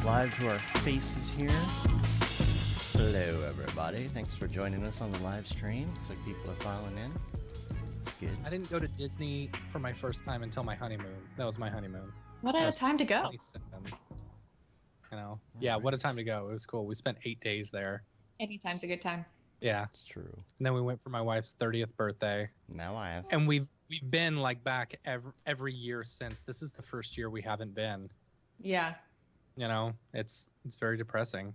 live to our faces here. Hello, everybody. Thanks for joining us on the live stream. Looks like people are filing in. It's good. I didn't go to Disney for my first time until my honeymoon. That was my honeymoon. What a time to go. 27. You know, yeah, what a time to go. It was cool. We spent 8 days there. Anytime's a good time. Yeah. It's true. And then we went for my wife's 30th birthday. Now I have. And we've been like back every year since. This is the first year we haven't been. Yeah. You know, it's very depressing.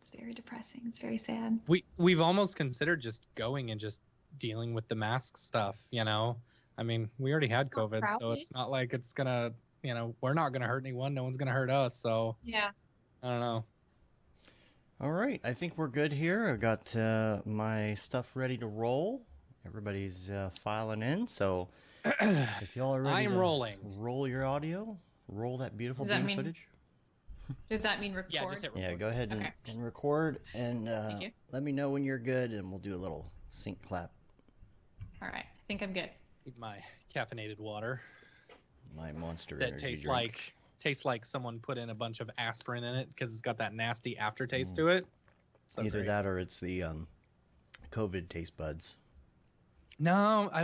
It's very depressing. It's very sad. We've almost considered just going and just dealing with the mask stuff, you know. I mean, we already had COVID, so it's not like it's gonna, you know, we're not gonna hurt anyone. No one's gonna hurt us. So yeah. I don't know. All right, I think we're good here. I got my stuff ready to roll. Everybody's filing in, so if y'all are ready, I am rolling. Roll your audio. Roll that beautiful footage. Does that mean record? Yeah, just hit record. Yeah, go ahead and record, and let me know when you're good, and we'll do a little sync clap. All right, I think I'm good. Need my caffeinated water. My Monster that energy tastes drink. tastes like someone put in a bunch of aspirin in it because it's got that nasty aftertaste to it. So Either great. that or it's the COVID taste buds. No, I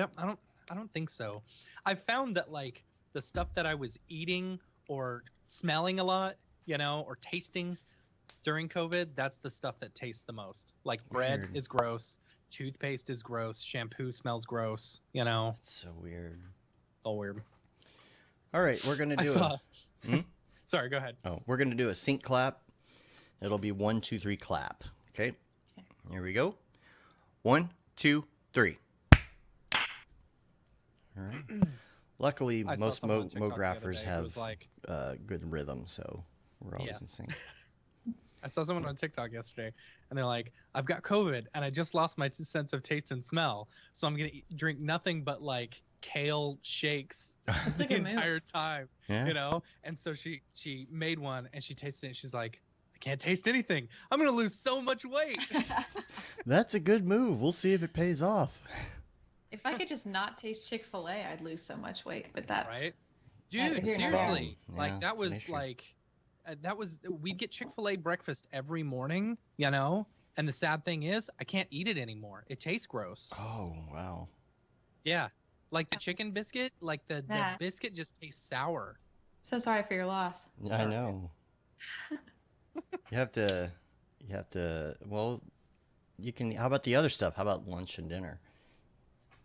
don't think so. I found that like the stuff that I was eating or smelling a lot, you know, or tasting during COVID, that's the stuff that tastes the most. Like bread Weird. is gross, toothpaste is gross, shampoo smells gross, you know. It's so weird. All weird. All right, we're gonna do Sorry, go ahead. Oh, we're gonna do a sync clap. It'll be 1, 2, 3, clap. Okay. Here we go. 1, 2, 3. All right. Luckily, most Mographers have good rhythm, so we're always in sync. I saw someone on TikTok yesterday, and they're like, "I've got COVID, and I just lost my sense of taste and smell, so I'm gonna drink nothing but like kale shakes the entire time." Yeah. You know. And so she made one, and she tasted it, and she's like, "I can't taste anything. I'm gonna lose so much weight." That's a good move. We'll see if it pays off. If I could just not taste Chick-fil-A, I'd lose so much weight. But that's right, dude. Seriously, like that was like. We'd get Chick-fil-A breakfast every morning, you know, and the sad thing is I can't eat it anymore. It tastes gross. Oh, wow. Yeah. Like the chicken biscuit, like the biscuit just tastes sour. So sorry for your loss. I know. you have to, well, you can, how about the other stuff? How about lunch and dinner?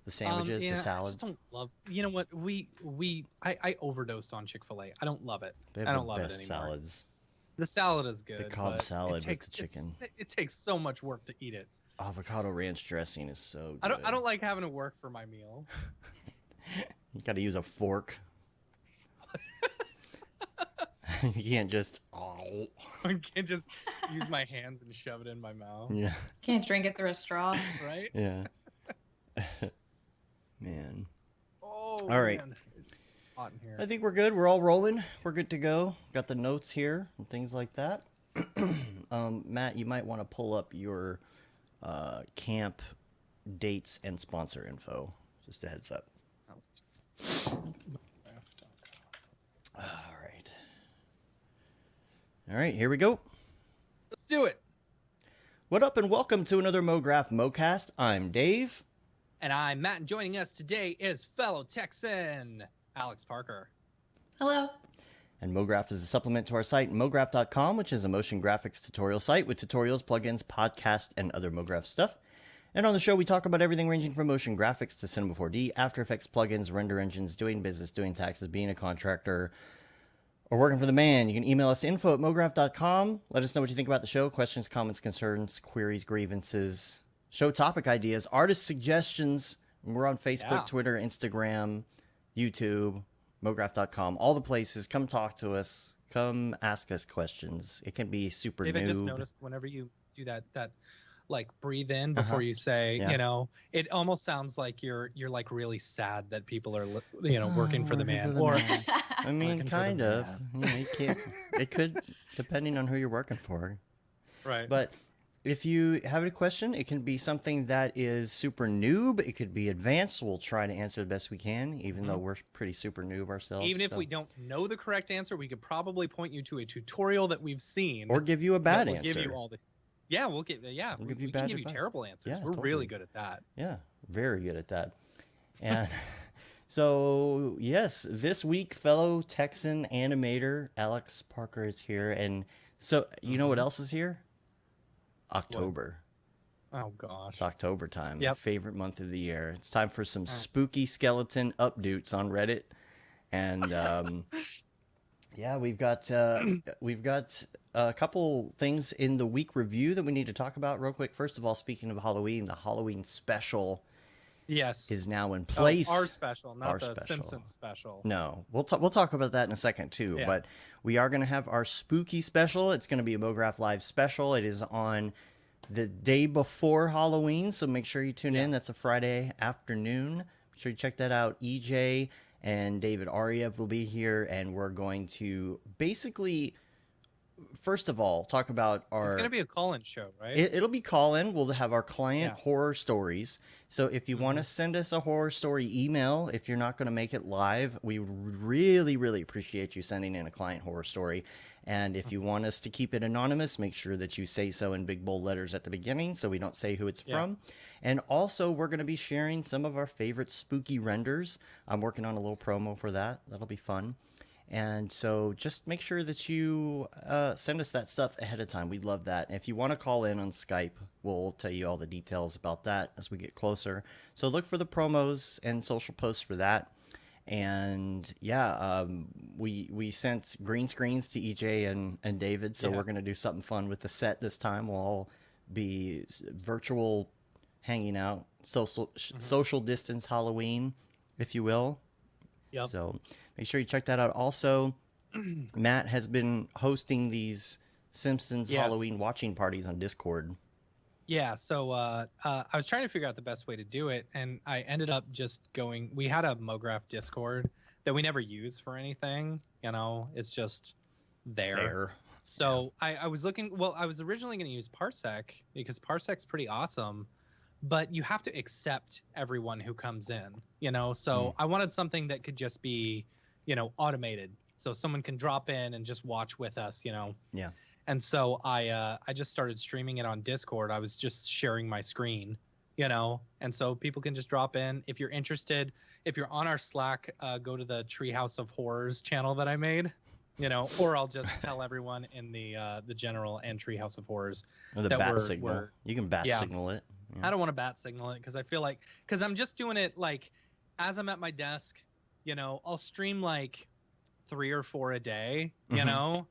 The sandwiches, the salads. I just don't love. You know what? I overdosed on Chick-fil-A. I don't love it. They have I don't the love best it anymore. Salads. The salad is good. The Cobb salad with the chicken. It takes so much work to eat it. Avocado ranch dressing is so good. I don't like having to work for my meal. You got to use a fork. You can't just. I can't just use my hands and shove it in my mouth. Yeah. Can't drink it through a straw. Right? Yeah. Man. Oh, all right. Man. It's hot in here. I think we're good. We're all rolling. We're good to go. Got the notes here and things like that. Matt, you might want to pull up your camp dates and sponsor info. Just a heads up. All right. All right, here we go. Let's do it. What up, and welcome to another Mograph Mocast. I'm Dave. And I'm Matt, and joining us today is fellow Texan, Alex Parker. Hello. And Mograph is a supplement to our site, mograph.com, which is a motion graphics tutorial site with tutorials, plugins, podcasts, and other Mograph stuff. And on the show, we talk about everything ranging from motion graphics to Cinema 4D, After Effects, plugins, render engines, doing business, doing taxes, being a contractor, or working for the man. You can email us to info@mograph.com. Let us know what you think about the show. Questions, comments, concerns, queries, grievances, show topic ideas, artist suggestions. We're on Facebook, Twitter, Instagram, YouTube, mograph.com, all the places. Come talk to us. Come ask us questions. It can be super David, noob. just noticed whenever you do that like breathe in before you say, you know, it almost sounds like you're like really sad that people are, you know, working for the man. I mean, kind of. You know, you can't. It could, depending on who you're working for. Right. But if you have a question, it can be something that is super noob. It could be advanced. We'll try to answer the best we can, even though we're pretty super noob ourselves. Even if we don't know the correct answer, we could probably point you to a tutorial that we've seen, or give you a bad that will answer. give you all the. Yeah, we'll give. Yeah, We'll give you we bad can give you advice. terrible answers. Yeah, We're totally. really good at that. Yeah, very good at that. And so, yes, this week, fellow Texan animator Alex Parker is here. And so, you know what else is here? October. Oh gosh. It's October time. Yep. Favorite month of the year. It's time for some spooky skeleton updates on Reddit. And yeah, we've got a couple things in the week review that we need to talk about real quick. First of all, speaking of Halloween, the Halloween special is now in place. Our special, not Our the special. Simpsons special. No, we'll talk about that in a second too. Yeah. But we are going to have our spooky special. It's going to be a Mograph Live special. It is on the day before Halloween, so make sure you tune in. That's a Friday afternoon. Make sure you check that out. EJ and David Ariev will be here, and we're going to basically, first of all, talk about our... It's going to be a call-in show, right? It'll be call-in. We'll have our client horror stories. So if you want to send us a horror story email, if you're not going to make it live, we really, really appreciate you sending in a client horror story. And if you want us to keep it anonymous, make sure that you say so in big bold letters at the beginning so we don't say who it's from. And also, we're going to be sharing some of our favorite spooky renders. I'm working on a little promo for that. That'll be fun. And so just make sure that you send us that stuff ahead of time. We'd love that. And if you want to call in on Skype, we'll tell you all the details about that as we get closer. So look for the promos and social posts for that. And yeah, we sent green screens to EJ and David. So we're going to do something fun with the set this time. We'll all be virtual hanging out, social distance Halloween, if you will. Yep. So make sure you check that out. Also, Matt has been hosting these Simpsons Halloween watching parties on Discord. Yeah, so I was trying to figure out the best way to do it, and I ended up just going... We had a Mograph Discord that we never use for anything, you know? It's just there. So I was looking... Well, I was originally going to use Parsec, because Parsec's pretty awesome, but you have to accept everyone who comes in, you know? So I wanted something that could just be, you know, automated, so someone can drop in and just watch with us, you know? Yeah. And so I just started streaming it on Discord. I was just sharing my screen, you know, and so people can just drop in. If you're interested, if you're on our Slack, go to the Treehouse of Horrors channel that I made, you know, or I'll just tell everyone in the general and Treehouse of Horrors. Or the bat signal. You can bat signal it. Yeah. I don't want to bat signal it because I feel like, because I'm just doing it like as I'm at my desk, you know, I'll stream like 3 or 4 a day, you know.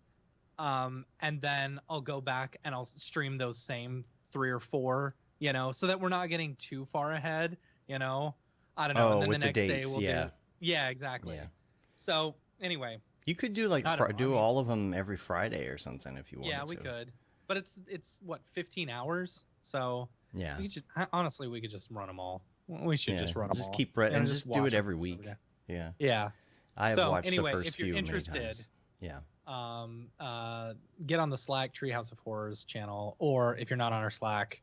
And then I'll go back and I'll stream those same 3 or 4, you know, so that we're not getting too far ahead, you know. I don't know. And then with the next the dates, day we'll do. Yeah, exactly. Yeah. So anyway. You could do like all of them every Friday or something if you wanted to. Yeah, we could. But it's what, 15 hours? So yeah. we honestly we could just run them all. We should just run them all. Just keep and just do it every week. Yeah. Yeah. I have watched anyway, the first if you're few interested, many times. Yeah. Get on the Slack Treehouse of Horrors channel, or if you're not on our Slack,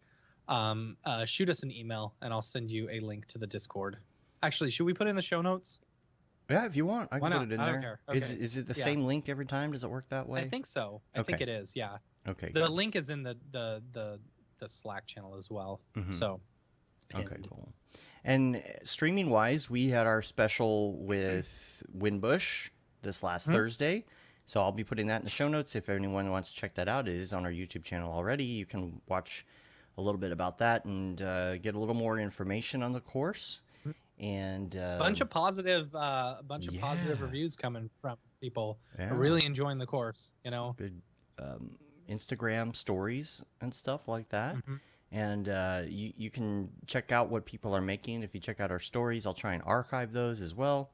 shoot us an email and I'll send you a link to the Discord. Actually, should we put it in the show notes? Yeah, if you want, I can put it in there. I don't care. Okay. Is it the same link every time? Does it work that way? I think so. I think it is. Yeah. Okay. The link is in the Slack channel as well. So. Okay, cool. And streaming wise, we had our special with Winbush this last Thursday. So I'll be putting that in the show notes if anyone wants to check that out. It is on our YouTube channel already. You can watch a little bit about that and get a little more information on the course. And bunch of positive reviews coming from people who are really enjoying the course. You know, good Instagram stories and stuff like that. And you can check out what people are making. If you check out our stories, I'll try and archive those as well.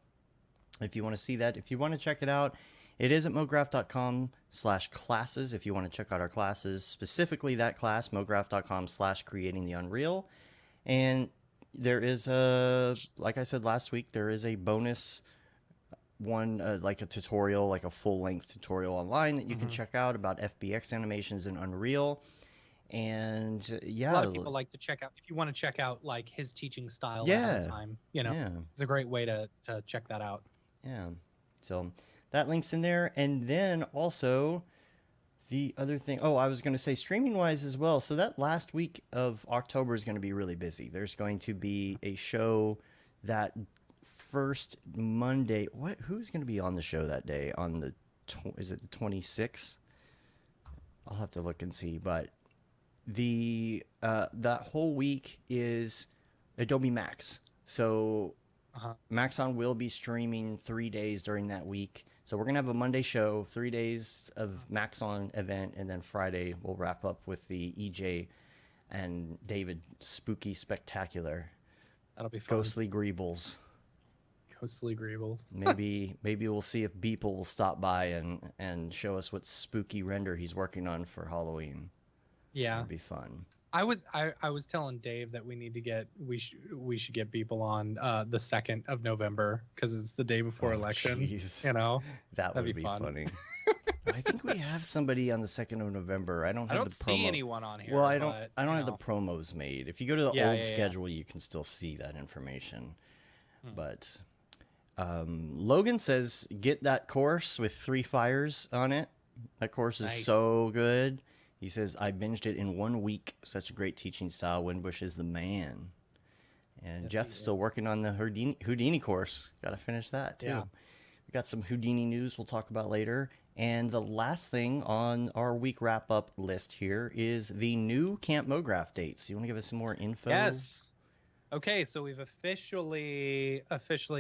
If you want to see that, if you want to check it out, it is at mograph.com/classes. If you want to check out our classes, specifically that class, mograph.com/creating the unreal. And there is like I said last week, there is a bonus one, like a tutorial, like a full-length tutorial online that you can check out about FBX animations in Unreal. And A lot of people like to check out, if you want to check out like his teaching style ahead of time, it's a great way to check that out. Yeah. So that link's in there. And then also the other thing, I was going to say streaming wise as well. So that last week of October is going to be really busy. There's going to be a show that first Monday. Who's going to be on the show that day? On the, is it the 26th? I'll have to look and see, but that whole week is Adobe Max. So Maxon will be streaming 3 days during that week. So we're gonna have a Monday show, 3 days of Maxon event, and then Friday we'll wrap up with the EJ and David Spooky Spectacular. That'll be fun. Ghostly Greebles. Maybe we'll see if Beeple will stop by and show us what spooky render he's working on for Halloween. Yeah, that'd be fun. I was telling Dave that we should get people on the 2nd of November because it's the day before election. Geez. That would be funny. I think we have somebody on the 2nd of November. I don't see anyone on here. Well, I don't have the promos made. If you go to the old schedule, you can still see that information. But Logan says get that course with 3 fires on it. That course is so good. He says, I binged it in 1 week. Such a great teaching style. Winbush is the man. And yes, Jeff's still working on the Houdini course. Got to finish that, too. Yeah. We got some Houdini news we'll talk about later. And the last thing on our week wrap-up list here is the new Camp Mograph dates. You want to give us some more info? Yes. Okay, so we've officially...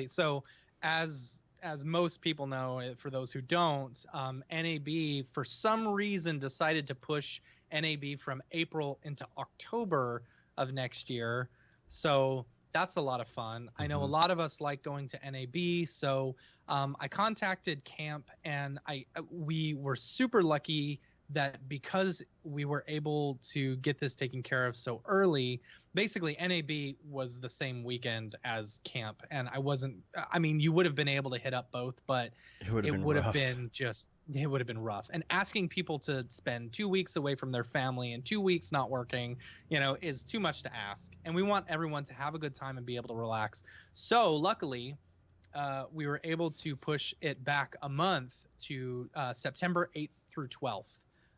So as most people know, for those who don't, NAB for some reason decided to push NAB from April into October of next year. So that's a lot of fun. I know a lot of us like going to NAB, so I contacted Camp, and we were super lucky that because we were able to get this taken care of so early, basically NAB was the same weekend as Camp, and you would have been able to hit up both, but it would have been rough. And asking people to spend 2 weeks away from their family and 2 weeks not working, is too much to ask. And we want everyone to have a good time and be able to relax. So luckily, we were able to push it back a month to September 8th through 12th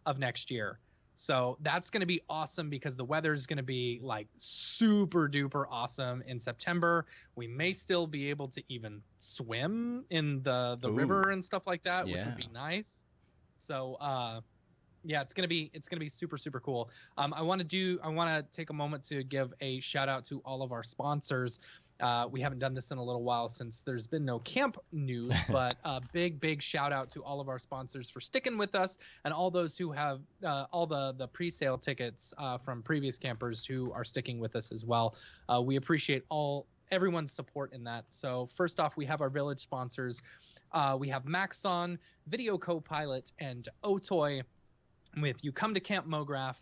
of next year. So that's going to be awesome because the weather is going to be like super duper awesome in September. We may still be able to even swim in the river and stuff like that, which would be nice. So it's going to be super, super cool. I want to take a moment to give a shout out to all of our sponsors. We haven't done this in a little while since there's been no camp news, but a big shout out to all of our sponsors for sticking with us, and all those who have all the pre-sale tickets from previous campers who are sticking with us as well. We appreciate everyone's support in that. So first off, we have our village sponsors. We have Maxon, Video Copilot, and Otoy. If you come to Camp Mograph,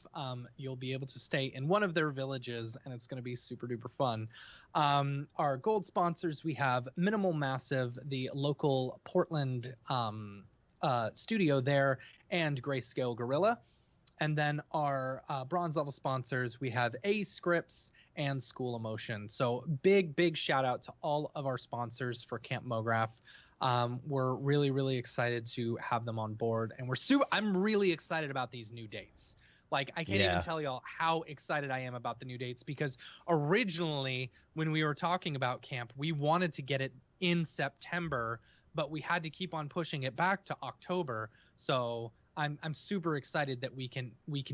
you'll be able to stay in one of their villages, and it's going to be super duper fun. Our gold sponsors, we have Minimal Massive, the local Portland studio there, and Grayscale Gorilla. And then our bronze level sponsors, we have A Scripts and School of Motion. So big shout out to all of our sponsors for Camp Mograph. We're really excited to have them on board, and I'm really excited about these new dates. Like, I can't even tell y'all how excited I am about the new dates, because originally when we were talking about camp, we wanted to get it in September, but we had to keep on pushing it back to October. So I'm super excited that we can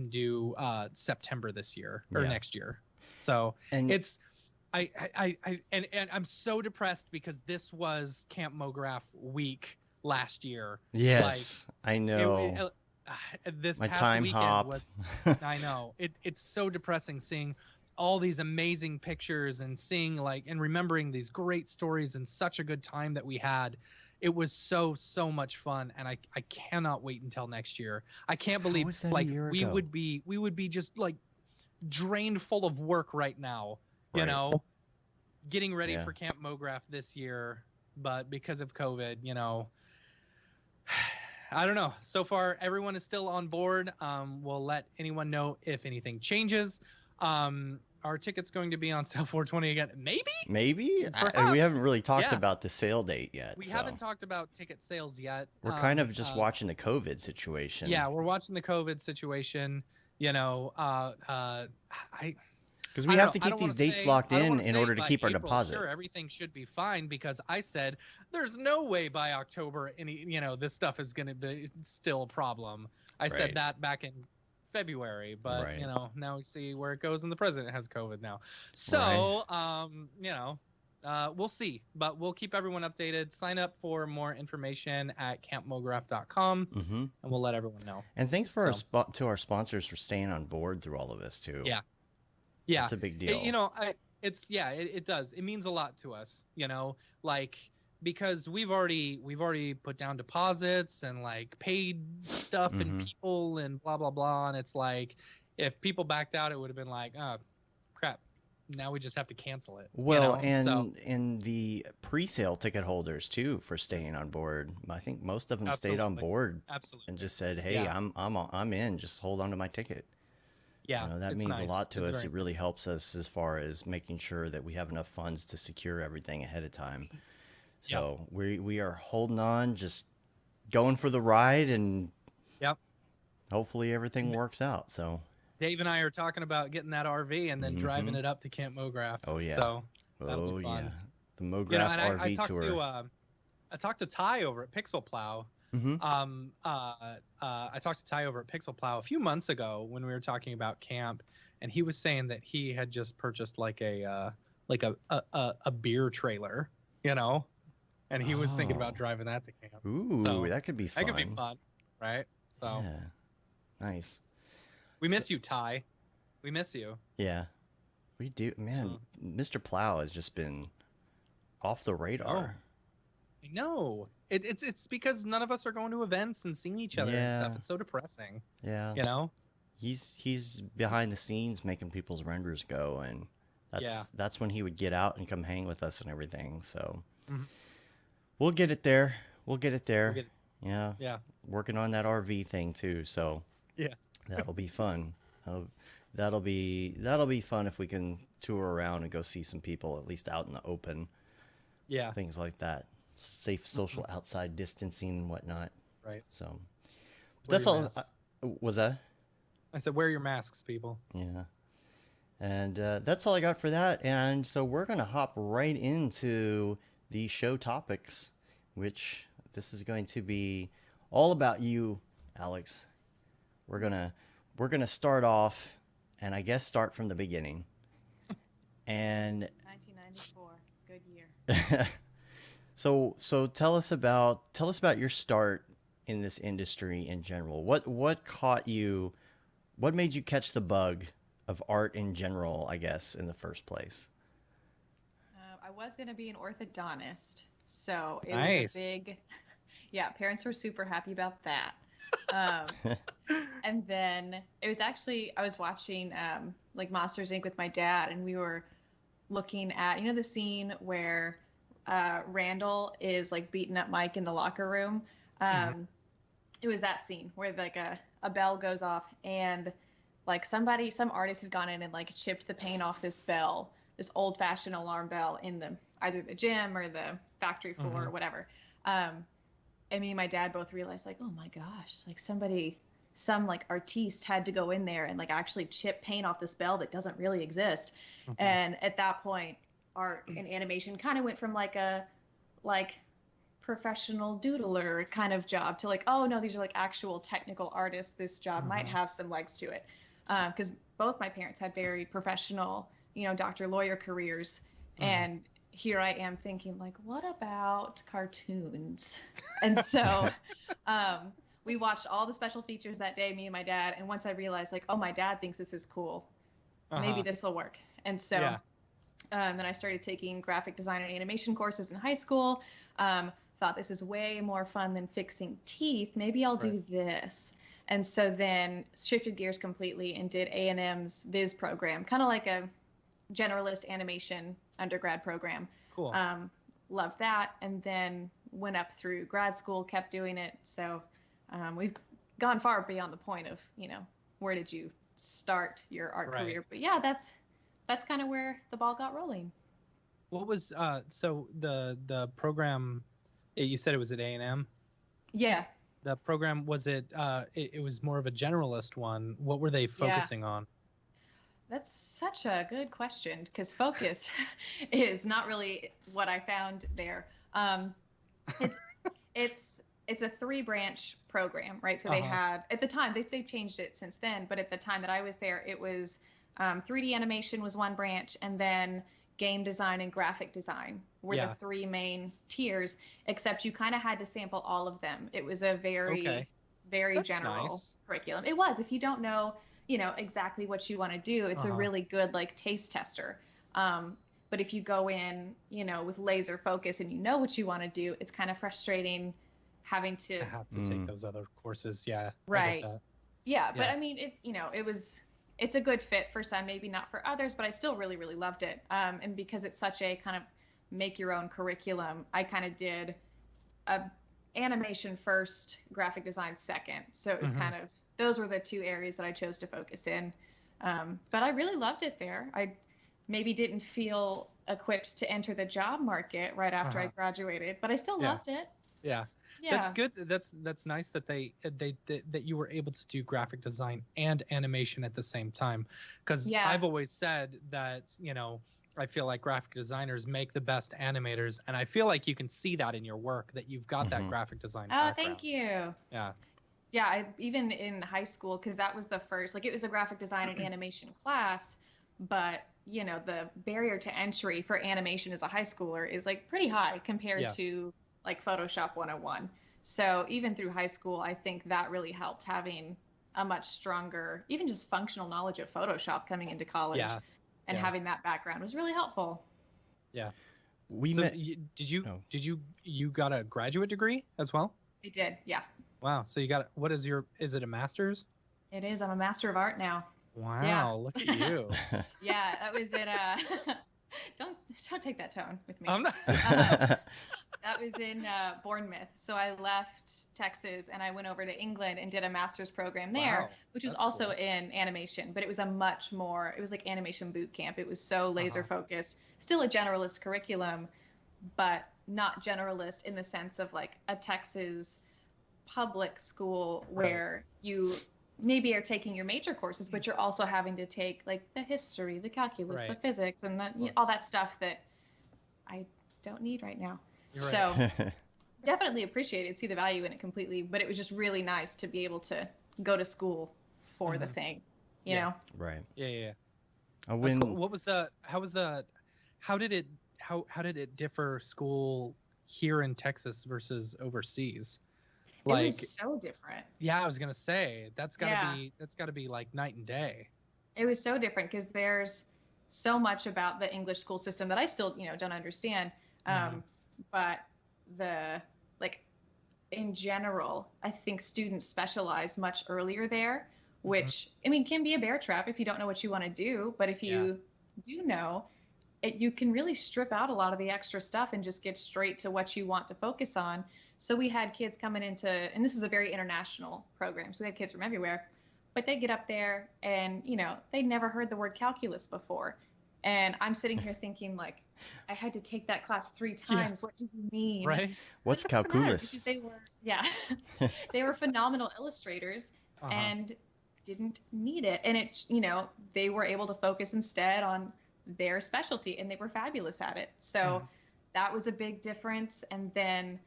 do September this year or next year. So it's and I'm so depressed because this was Camp Mograph week last year. Yes, I know. This My past time weekend hop. was I know. It's so depressing seeing all these amazing pictures and seeing and remembering these great stories and such a good time that we had. It was so much fun, and I cannot wait until next year. I can't believe we would be just drained full of work right now. Right. You know, getting ready for Camp Mograph this year, but because of COVID, I don't know. So far, everyone is still on board. We'll let anyone know if anything changes. Are tickets going to be on sale 420 again? Maybe. Maybe. Perhaps. We haven't really talked Yeah. about the sale date yet. We so haven't talked about ticket sales yet. We're kind of just watching the COVID situation. Yeah, we're watching the COVID situation. You know, because we have to keep these dates locked in order to keep our deposit. Sure, everything should be fine because I said there's no way by October this stuff is going to be still a problem. I said that back in February, but now we see where it goes, and the president has COVID now. So we'll see, but we'll keep everyone updated. Sign up for more information at campmograph.com, and we'll let everyone know. And thanks for to our sponsors for staying on board through all of this too. Yeah, it's a big deal. It does. It means a lot to us, because we've already put down deposits and like paid stuff and people and blah blah blah, and it's like if people backed out, it would have been like, oh crap, now we just have to cancel it. Well, and the pre-sale ticket holders too for staying on board. I think most of them stayed on board and just said, hey, I'm in, just hold on to my ticket. Yeah, that means a lot to us. It really helps us as far as making sure that we have enough funds to secure everything ahead of time. So we are holding on, just going for the ride, and hopefully everything works out. So Dave and I are talking about getting that RV and then driving it up to Camp Mograph. Oh yeah. So that'll be fun. The Mograph RV tour. I talked to Ty over at Pixel Plow. I talked to Ty over at Pixel Plow a few months ago when we were talking about camp, and he was saying that he had just purchased like a beer trailer, and he was thinking about driving that to camp. Ooh, that could be fun. That could be fun, right? So nice. We miss you, Ty. We miss you. Yeah, we do, man. Mr. Plow has just been off the radar. I know. It's because none of us are going to events and seeing each other and stuff. It's so depressing. Yeah. He's behind the scenes making people's renders go, and that's when he would get out and come hang with us and everything. So we'll get it there. Yeah. Working on that RV thing too. So that'll be fun. That'll be fun if we can tour around and go see some people at least out in the open. Yeah. Things like that. Safe social outside distancing and whatnot. Right. So that's all. Was that? I said, wear your masks, people. Yeah. And that's all I got for that. And so we're going to hop right into the show topics, which this is going to be all about you, Alex. We're going to start off, and I guess start from the beginning. And 1994, good year. So tell us about your start in this industry in general. What caught you? What made you catch the bug of art in general, I guess, in the first place? I was going to be an orthodontist, so it nice. was a big, parents were super happy about that. And then it was actually, I was watching like Monsters Inc. with my dad, and we were looking at, the scene where Randall is like beating up Mike in the locker room. It was that scene where like a bell goes off, and like some artist had gone in and like chipped the paint off this bell, this old fashioned alarm bell in either the gym or the factory floor or whatever. And me and my dad both realized like, oh my gosh, like some like artiste had to go in there and like actually chip paint off this bell that doesn't really exist. And at that point, art and animation kind of went from like a professional doodler kind of job to like, oh no, these are like actual technical artists. This job might have some legs to it. Because both my parents had very professional, doctor, lawyer careers. And here I am thinking like, what about cartoons? And so we watched all the special features that day, me and my dad. And once I realized like, oh, my dad thinks this is cool. Maybe this will work. And so then I started taking graphic design and animation courses in high school. Thought this is way more fun than fixing teeth. Maybe I'll do this. And so then shifted gears completely and did A&M's Viz program, kind of like a generalist animation undergrad program. Cool. Loved that. And then went up through grad school, kept doing it. So we've gone far beyond the point of, where did you start your art Right. career? But yeah, that's kind of where the ball got rolling. What was so the program? You said it was at A&M. Yeah. The program, was it? It was more of a generalist one. What were they focusing on? That's such a good question, because focus is not really what I found there. It's a 3-branch program, right? So they had, at the time, they've changed it since then, but at the time that I was there, it was 3D animation was one branch, and then game design and graphic design were the 3 main tiers, except you kind of had to sample all of them. It was a very That's general nice. curriculum. It was, if you don't know, exactly what you want to do, it's a really good like taste tester. But if you go in, with laser focus and you know what you want to do, it's kind of frustrating having to have to take those other courses. Yeah. Right. Yeah. But Yeah. I mean, it's a good fit for some, maybe not for others, but I still really, really loved it. And because it's such a kind of make your own curriculum, I kind of did animation first, graphic design second. So it was kind of, those were the 2 areas that I chose to focus in. But I really loved it there. I maybe didn't feel equipped to enter the job market right after I graduated, but I still loved it. Yeah. That's good. That's nice that that you were able to do graphic design and animation at the same time. Because I've always said that, I feel like graphic designers make the best animators, and I feel like you can see that in your work, that you've got that graphic design background. Thank you. Yeah. Yeah, even in high school, because that was the first, like, it was a graphic design and animation class, but the barrier to entry for animation as a high schooler is like pretty high compared to like Photoshop 101. So even through high school, I think that really helped, having a much stronger, even just functional knowledge of Photoshop coming into college, and having that background was really helpful. Yeah. Did you got a graduate degree as well? I did. Yeah. Wow. So you got, is it a master's? It is. I'm a Master of Art now. Wow. Look at you. Yeah, that was in don't take that tone with me. I'm not. That was in Bournemouth. So I left Texas and I went over to England and did a master's program there, which was also in animation, but it was it was like animation boot camp. It was so laser focused, still a generalist curriculum, but not generalist in the sense of like a Texas public school where you maybe are taking your major courses, but you're also having to take like the history, the calculus, the physics, and all that stuff that I don't need right now. So definitely appreciate it, see the value in it completely, but it was just really nice to be able to go to school for the thing, you know? Right. Yeah. When, cool. How did it differ school here in Texas versus overseas? Like, it was so different. Yeah, I was gonna say that's gotta be like night and day. It was so different because there's so much about the English school system that I still, don't understand. But in general, I think students specialize much earlier there, which I mean can be a bear trap if you don't know what you want to do. But if you do know, you can really strip out a lot of the extra stuff and just get straight to what you want to focus on. So we had kids coming into, and this was a very international program, so we had kids from everywhere, but they get up there and, they'd never heard the word calculus before. And I'm sitting here thinking, like, I had to take that class 3 times. What do you mean? Right. What's calculus? They were, they were phenomenal illustrators and didn't need it. And they were able to focus instead on their specialty, and they were fabulous at it. So that was a big difference. And then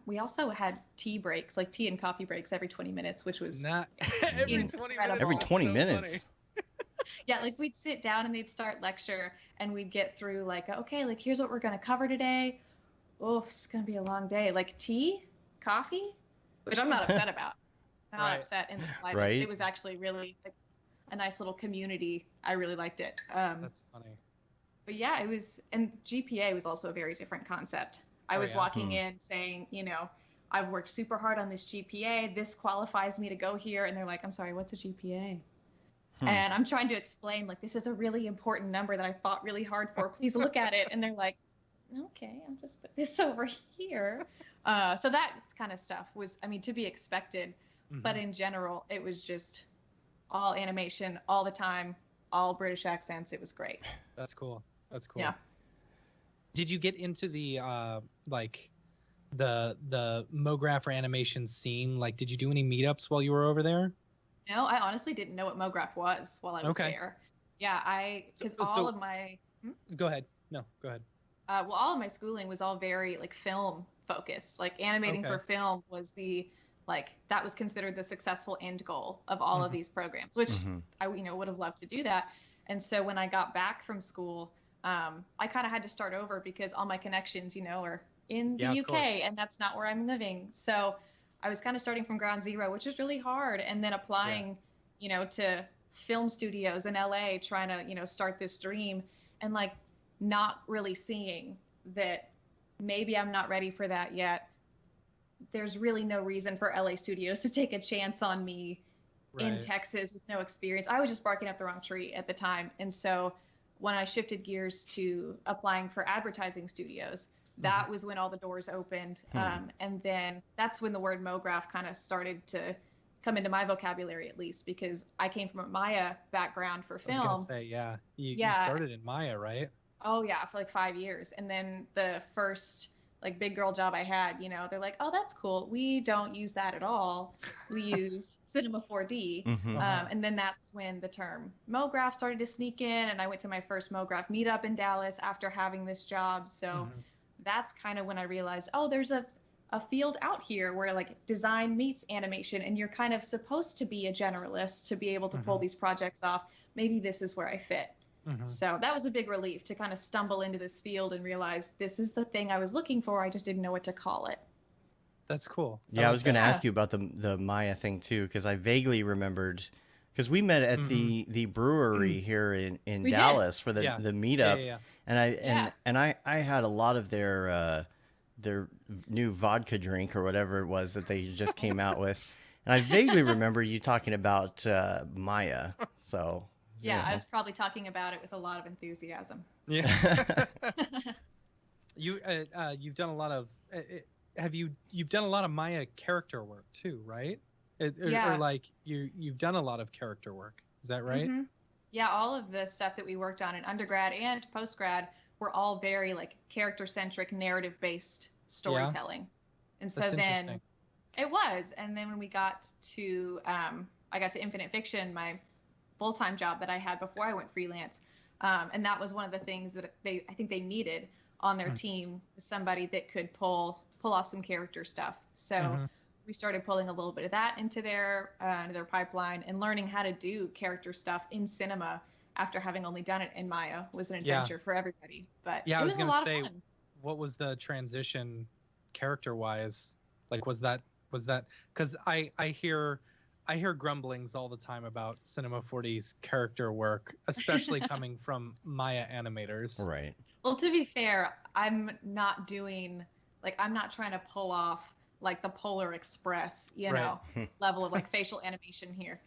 we also had tea breaks, like tea and coffee breaks every 20 minutes, which was not every 20 minutes. Every 20 minutes. Yeah, like we'd sit down and they'd start lecture and we'd get through like, okay, like here's what we're going to cover today. Oh, it's going to be a long day. Like tea, coffee, which I'm not upset about. I'm not upset in the slightest. Right. It was actually really a nice little community. I really liked it. That's funny. But yeah, it was, and GPA was also a very different concept. I was walking in saying, I've worked super hard on this GPA. This qualifies me to go here. And they're like, I'm sorry, what's a GPA? And I'm trying to explain, like, this is a really important number that I fought really hard for. Please look at it. And they're like, okay, I'll just put this over here. So that kind of stuff was, I mean, to be expected. But in general, it was just all animation all the time, all British accents. It was great. That's cool. That's cool. Yeah. Did you get into the like the Mograph or animation scene? Like, did you do any meetups while you were over there? No, I honestly didn't know what Mograph was while I was there. Yeah, because all of my. Go ahead. No, go ahead. Well, all of my schooling was all very like film focused. Like animating for film was that was considered the successful end goal of all of these programs, which I would have loved to do that. And so when I got back from school, I kind of had to start over because all my connections, are in the UK, and that's not where I'm living. So I was kind of starting from ground zero, which is really hard. And then applying, to film studios in LA, trying to, start this dream, and like not really seeing that maybe I'm not ready for that yet. There's really no reason for LA studios to take a chance on me in Texas with no experience. I was just barking up the wrong tree at the time. And so when I shifted gears to applying for advertising studios, that was when all the doors opened. And then that's when the word Mograph kind of started to come into my vocabulary, at least, because I came from a Maya background for film. I was gonna say, you started in Maya, right? Oh yeah, for like 5 years. And then the first like big girl job I had, they're like, oh, that's cool. We don't use that at all. We use Cinema 4D. And then that's when the term Mograph started to sneak in. And I went to my first Mograph meetup in Dallas after having this job. So that's kind of when I realized, oh, there's a field out here where like design meets animation, and you're kind of supposed to be a generalist to be able to pull these projects off. Maybe this is where I fit. So that was a big relief to kind of stumble into this field and realize this is the thing I was looking for. I just didn't know what to call it. That's cool. Yeah, I was going to ask you about the Maya thing too, because I vaguely remembered, because we met at the brewery here in Dallas for the meetup, and I had a lot of their new vodka drink or whatever it was that they just came out with, and I vaguely remember you talking about Maya. So. Yeah, I was probably talking about it with a lot of enthusiasm. Yeah. You've done a lot of you've done a lot of Maya character work too, right? Or like you've done a lot of character work. Is that right? Yeah, all of the stuff that we worked on in undergrad and postgrad were all very like character centric, narrative based storytelling. And so then it was, and then when we got to I got to Infinite Fiction, my full-time job that I had before I went freelance. And that was one of the things that I think they needed on their team, somebody that could pull off some character stuff. So we started pulling a little bit of that into their pipeline, and learning how to do character stuff in cinema after having only done it in Maya was an adventure for everybody. But it was a lot of fun. What was the transition character-wise? Like, was that because I hear grumblings all the time about Cinema 4D's character work, especially coming from Maya animators. Right. Well, to be fair, I'm not trying to pull off like the Polar Express, level of like facial animation here.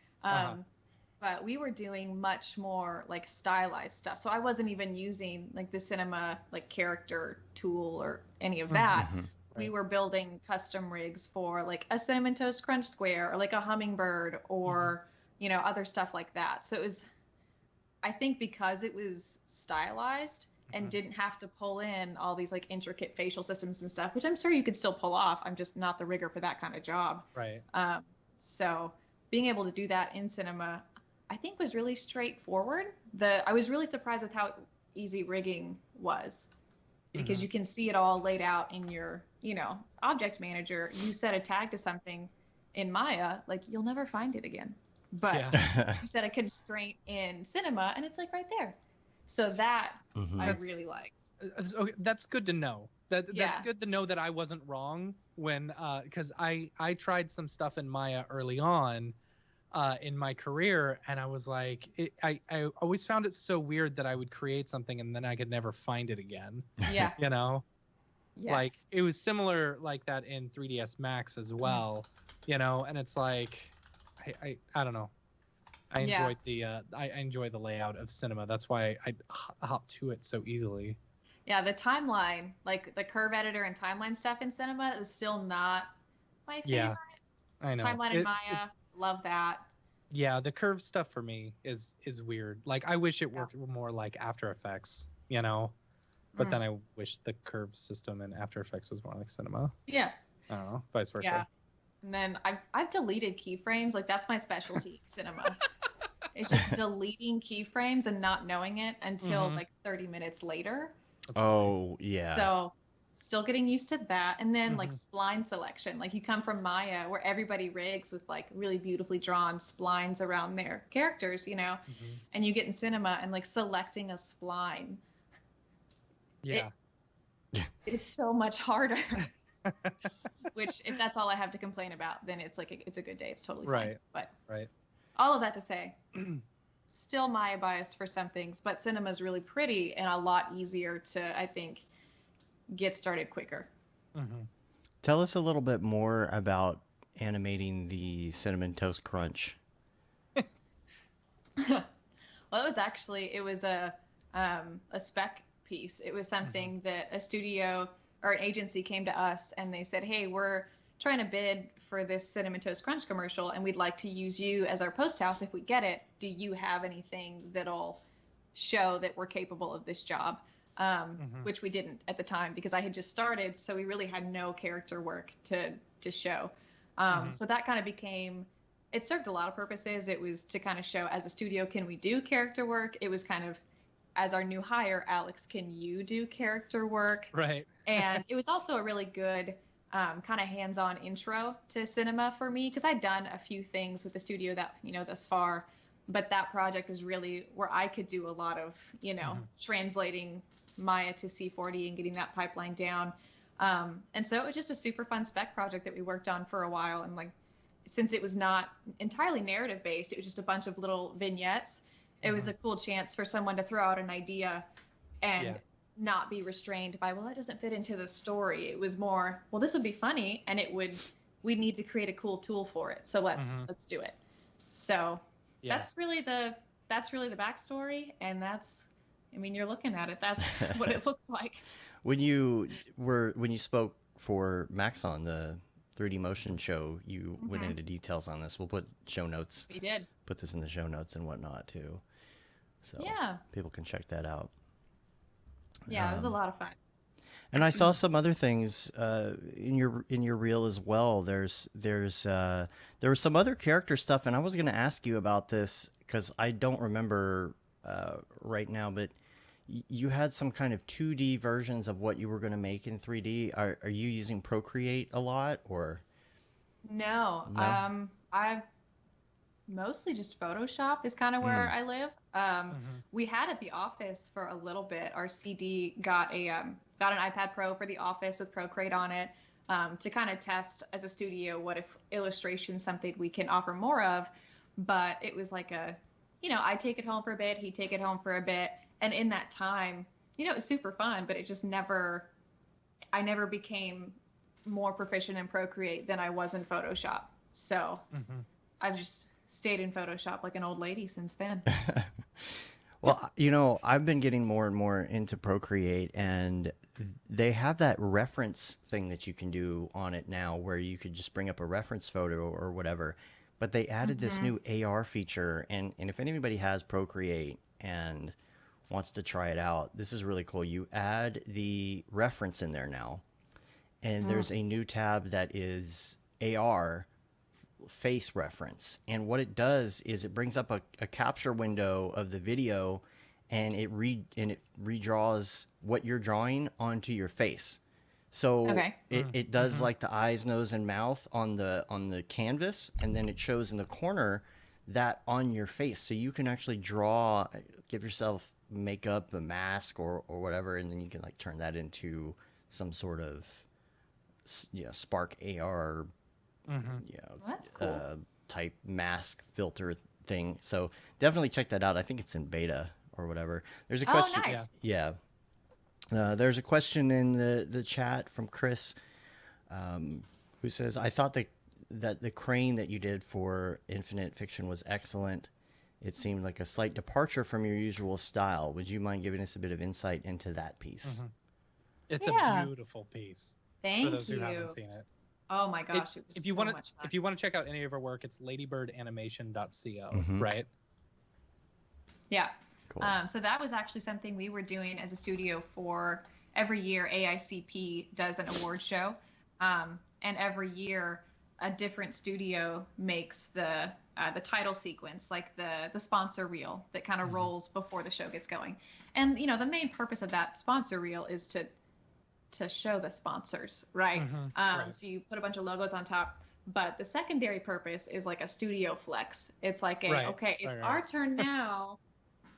But we were doing much more like stylized stuff. So I wasn't even using like the cinema like character tool or any of that. We were building custom rigs for like a Cinnamon Toast Crunch Square or like a hummingbird or, other stuff like that. So it was, I think because it was stylized and didn't have to pull in all these like intricate facial systems and stuff, which I'm sure you could still pull off. I'm just not the rigger for that kind of job. Right. So being able to do that in cinema, I think was really straightforward. I was really surprised with how easy rigging was, because you can see it all laid out in your object manager. You set a tag to something in Maya, like you'll never find it again. But you set a constraint in cinema and it's like right there. So that I really liked. That's good to know. That's good to know that I wasn't wrong when, because I tried some stuff in Maya early on in my career, and I was like, I always found it so weird that I would create something and then I could never find it again. Yeah. Yes. Like it was similar like that in 3ds Max as well, and it's like I don't know. I enjoyed I enjoy the layout of cinema. That's why I hop to it so easily. Yeah, the timeline, like the curve editor and timeline stuff in cinema is still not my favorite. Yeah, I know. Timeline and Maya, love that. Yeah, the curve stuff for me is weird. Like I wish it worked more like After Effects, you know. But then I wish the curve system in After Effects was more like cinema. Yeah. I don't know, vice versa. Yeah. And then I've deleted keyframes. Like that's my specialty, cinema. It's just deleting keyframes and not knowing it until like 30 minutes later. Oh, yeah. So still getting used to that. And then like spline selection. Like you come from Maya where everybody rigs with like really beautifully drawn splines around their characters, you know, and you get in cinema and like selecting a spline. Yeah. It is so much harder. Which if that's all I have to complain about, then it's like it's a good day. It's totally fine. But all of that to say, still Maya biased for some things, but cinema is really pretty and a lot easier to, I think, get started quicker. Tell us a little bit more about animating the Cinnamon Toast Crunch. Well, it was a spec piece. It was something that a studio or an agency came to us and they said, hey, we're trying to bid for this Cinnamon Toast Crunch commercial and we'd like to use you as our post house if we get it. Do you have anything that'll show that we're capable of this job? Which we didn't at the time because I had just started, so we really had no character work to show. So that kind of became, it served a lot of purposes. It was to kind of show as a studio, can we do character work? It was kind of, as our new hire, Alex, can you do character work? Right. And it was also a really good kind of hands-on intro to cinema for me because I'd done a few things with the studio that, you know, thus far, but that project was really where I could do a lot of, you know, translating Maya to C40 and getting that pipeline down. And so it was just a super fun spec project that we worked on for a while. And like, since it was not entirely narrative based, it was just a bunch of little vignettes. It was a cool chance for someone to throw out an idea and not be restrained by, well, that doesn't fit into the story. It was more, well, this would be funny and we need to create a cool tool for it. So let's do it. So that's really the backstory. And you're looking at it. That's what it looks like. When you spoke for Maxon, the 3D motion show, you went into details on this. We'll put show notes. We did. Put this in the show notes and whatnot too. So people can check that out. Yeah, it was a lot of fun. And I saw some other things in your reel as well. There was some other character stuff, and I was going to ask you about this because I don't remember right now, but you had some kind of 2D versions of what you were going to make in 3D. Are you using Procreate a lot or? No? I've mostly just Photoshop is kind of where I live. We had at the office for a little bit. Our CD got an iPad Pro for the office with Procreate on it to kind of test as a studio what if illustration something we can offer more of. But it was like I take it home for a bit, he'd take it home for a bit. And in that time, it was super fun, but it just I never became more proficient in Procreate than I was in Photoshop. So I've just stayed in Photoshop like an old lady since then. Well, I've been getting more and more into Procreate, and they have that reference thing that you can do on it now where you could just bring up a reference photo or whatever. But they added this new AR feature, and if anybody has Procreate and wants to try it out, this is really cool. You add the reference in there now, and there's a new tab that is AR face reference, and what it does is it brings up a capture window of the video, and it redraws what you're drawing onto your face. So it does like the eyes, nose, and mouth on the canvas, and then it shows in the corner that on your face, so you can actually give yourself makeup, a mask, or whatever, and then you can like turn that into some sort of Spark AR That's cool. Type mask filter thing. So definitely check that out. I think it's in beta or whatever. There's a question. Oh, nice. Yeah. There's a question in the chat from Chris, who says, I thought that the crane that you did for Infinite Fiction was excellent. It seemed like a slight departure from your usual style. Would you mind giving us a bit of insight into that piece? It's Yeah. a beautiful piece. Thank for those you. who haven't seen it. Oh my gosh, it was If you so want much fun. if you want to check out any of our work, it's ladybirdanimation.co, Mhm. right? Yeah. Cool. So that was actually something we were doing as a studio for every year. AICP does an award show, and every year a different studio makes the title sequence, like the sponsor reel that kind of rolls before the show gets going. And the main purpose of that sponsor reel is to show the sponsors, right? Right. So you put a bunch of logos on top. But the secondary purpose is like a studio flex. It's like okay, it's our turn now.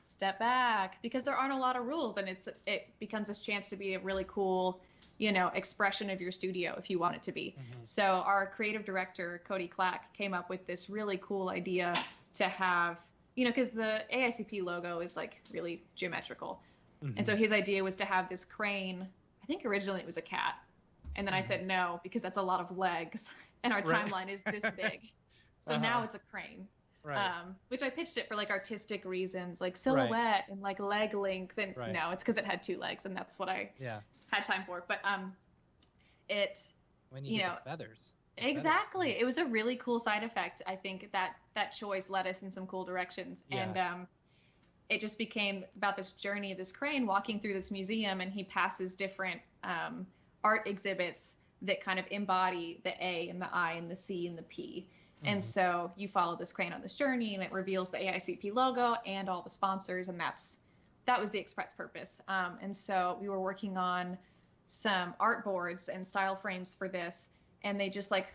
Step back, because there aren't a lot of rules, and it becomes this chance to be a really cool, expression of your studio if you want it to be. So our creative director Cody Clack came up with this really cool idea to have, because the AICP logo is like really geometrical, and so his idea was to have this crane. I think originally it was a cat, and then I said no because that's a lot of legs, and our timeline is this big. So now it's a crane. Right. Which I pitched it for like artistic reasons, like silhouette and like leg length, and no, it's because it had 2 legs, and that's what I had time for. But when you get the feathers. Exactly. It was a really cool side effect. I think that choice led us in some cool directions, and it just became about this journey of this crane walking through this museum, and he passes different art exhibits that kind of embody the A and the I and the C and the P. And so you follow this crane on this journey, and it reveals the AICP logo and all the sponsors, and that was the express purpose. And so we were working on some art boards and style frames for this, and they just like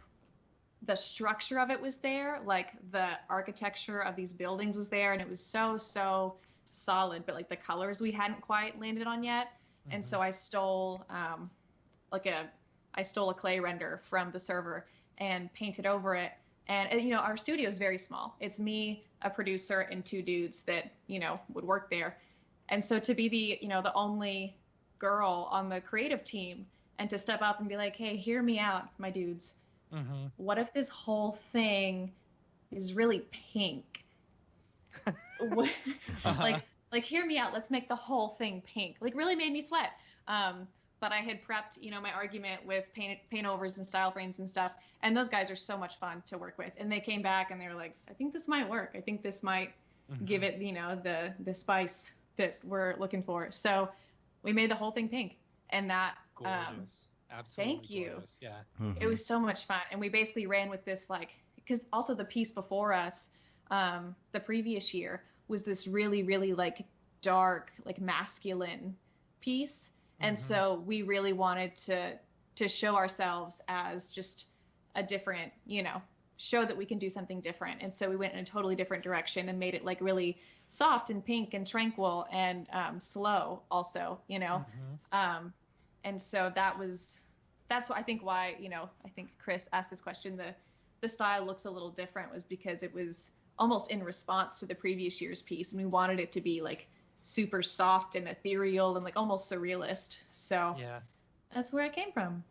the structure of it was there, like the architecture of these buildings was there, and it was so solid, but like the colors we hadn't quite landed on yet. And so I stole a clay render from the server and painted over it. And our studio is very small. It's me, a producer, and 2 dudes that would work there. And so to be the only girl on the creative team, and to step up and be like, hey, hear me out, my dudes. What if this whole thing is really pink? Like hear me out. Let's make the whole thing pink. Like really made me sweat. But I had prepped, my argument with paint overs and style frames and stuff. And those guys are so much fun to work with. And they came back and they were like, I think this might work. I think this might give it, the spice that we're looking for. So we made the whole thing pink. And that, gorgeous. Absolutely. Thank you. Gorgeous. Yeah. It was so much fun. And we basically ran with this, because also the piece before us, the previous year, was this really, really dark, masculine piece. And so we really wanted to show ourselves as just a different, show that we can do something different. And so we went in a totally different direction and made it really soft and pink and tranquil and slow also, and so that's I think why, I think Chris asked this question, the style looks a little different, was because it was almost in response to the previous year's piece, and we wanted it to be super soft and ethereal and almost surrealist. So that's where it came from.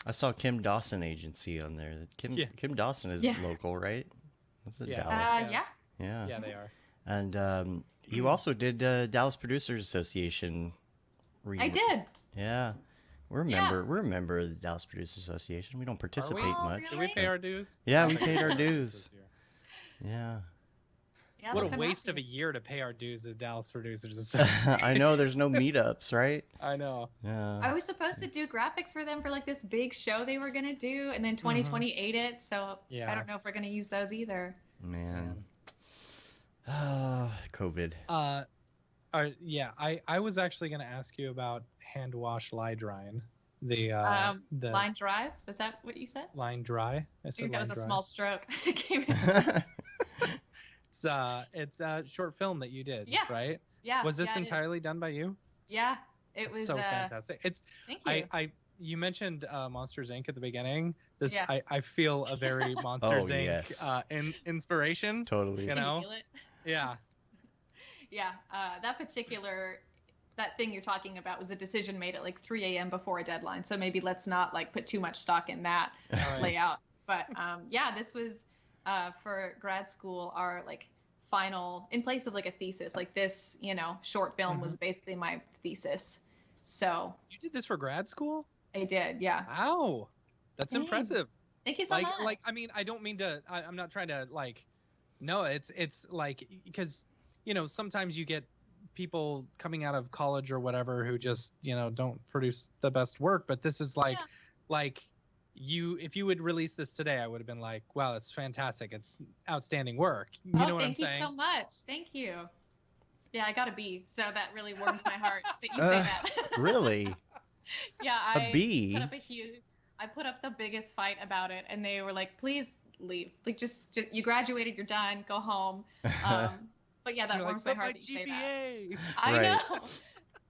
I saw Kim Dawson Agency on there. Kim Dawson is local, right? That's Dallas. Yeah, they are. And you also did Dallas Producers Association. I did. Yeah. We're a member of the Dallas Producers Association. We don't participate much. Really? Did we pay our dues? Yeah, we paid our dues. Yeah. What a waste of a year to pay our dues at Dallas Producers Association. I know, there's no meetups, right? I know. Yeah. I was supposed to do graphics for them for this big show they were going to do, and then 2020 ate it, so I don't know if we're going to use those either. Man. COVID. I was actually going to ask you about hand wash line drying. The line drive, was that what you said? Line dry. I think that was a small stroke. It came in. It's a short film that you did, right? Yeah. Was this entirely done by you? Yeah, it was so fantastic. It's thank you. You mentioned Monsters Inc. at the beginning. I feel a very Monsters Inc. Inspiration. Totally. You feel it? Yeah. Yeah. That thing you're talking about was a decision made at 3 a.m. before a deadline. So maybe let's not put too much stock in that layout. But this was for grad school, our final, in place of a thesis. This short film was basically my thesis. So You did this for grad school? I did, yeah. Wow, that's Thanks. impressive. Thank you so much. I mean, I don't mean to. I'm not trying to like. No, it's like because sometimes you get people coming out of college or whatever who just don't produce the best work. But this is like if you would release this today, I would have been like, wow, that's fantastic. It's outstanding work. You know what I'm saying? Thank you so much. Thank you. Yeah, I got a B, so that really warms my heart that you say that. Really? Yeah, A B? I put up the biggest fight about it, and they were like, please leave. Like, just you graduated, you're done, go home. But yeah, that warms my heart that you say that. I know.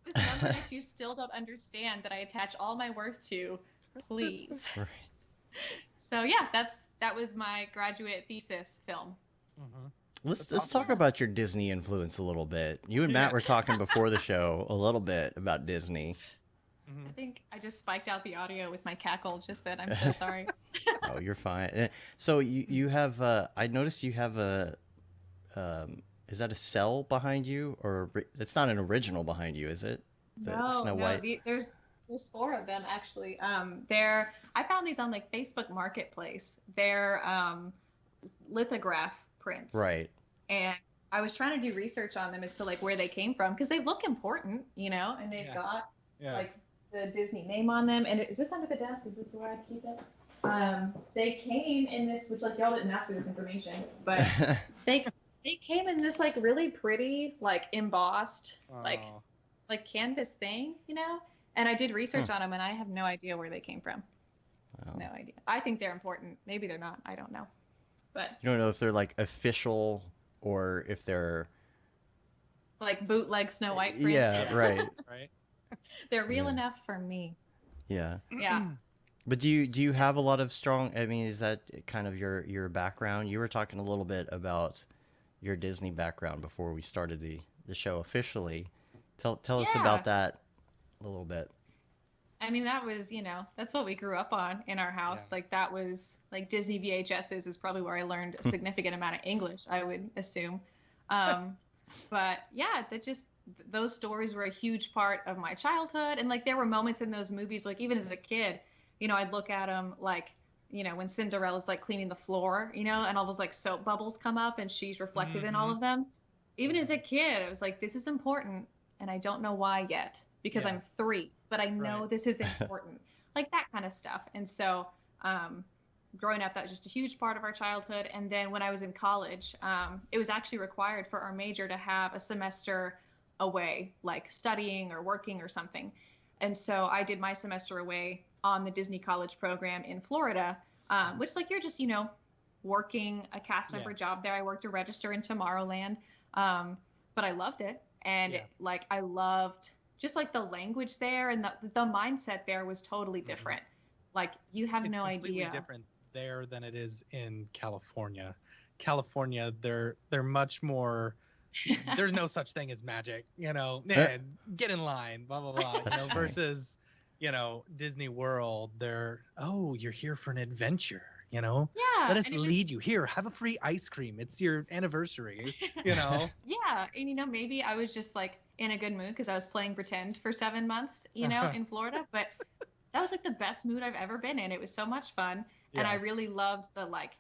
Just something that you still don't understand that I attach all my worth to, please. Right. So yeah, that was my graduate thesis film. Mm-hmm. Let's talk about your Disney influence a little bit. You and Matt were talking before the show a little bit about Disney. I think I just spiked out the audio with my cackle just then. I'm so sorry. Oh, you're fine. So you have I noticed you have a is that a cell behind you, or it's not an original behind you, is it? Snow White. There's 4 of them actually. I found these on like Facebook Marketplace. They're lithograph prints. Right. And I was trying to do research on them as to like where they came from, because they look important, and they've got like the Disney name on them. And is this under the desk? Is this where I keep it? They came in this, which like y'all didn't ask for this information, but they came in this like really pretty, like embossed, like canvas thing, And I did research on them, and I have no idea where they came from. Wow. No idea. I think they're important. Maybe they're not. I don't know. But you don't know if they're like official or if they're like bootleg Snow White prints. Yeah, right. Right. They're real enough for me. Yeah. Yeah. But do you have a lot of strong? I mean, is that kind of your background? You were talking a little bit about your Disney background before we started the show officially. Tell us about that a little bit. I mean, that was, that's what we grew up on in our house. Yeah. Like that was like Disney VHSs is probably where I learned a significant amount of English, I would assume. But yeah, those stories were a huge part of my childhood. And like, there were moments in those movies, like even as a kid, I'd look at them like, when Cinderella's like cleaning the floor, and all those like soap bubbles come up and she's reflected in all of them. Even as a kid, I was like, this is important. And I don't know why yet, because I'm 3, but I know this is important, like that kind of stuff. And so growing up, that was just a huge part of our childhood. And then when I was in college, it was actually required for our major to have a semester away, like studying or working or something. And so I did my semester away on the Disney College program in Florida, which like you're just, working a cast member job there. I worked a register in Tomorrowland, but I loved it. And like, I loved just like the language there, and the mindset there was totally different. Like you have no idea. It's completely different there than it is in California. California, they're much more. There's no such thing as magic, get in line, blah blah blah. Versus, Disney World, you're here for an adventure. Yeah. Let us lead you here. Have a free ice cream. It's your anniversary. Yeah, and maybe I was just like in a good mood because I was playing pretend for 7 months, in Florida. But that was like the best mood I've ever been in. It was so much fun, and I really loved the like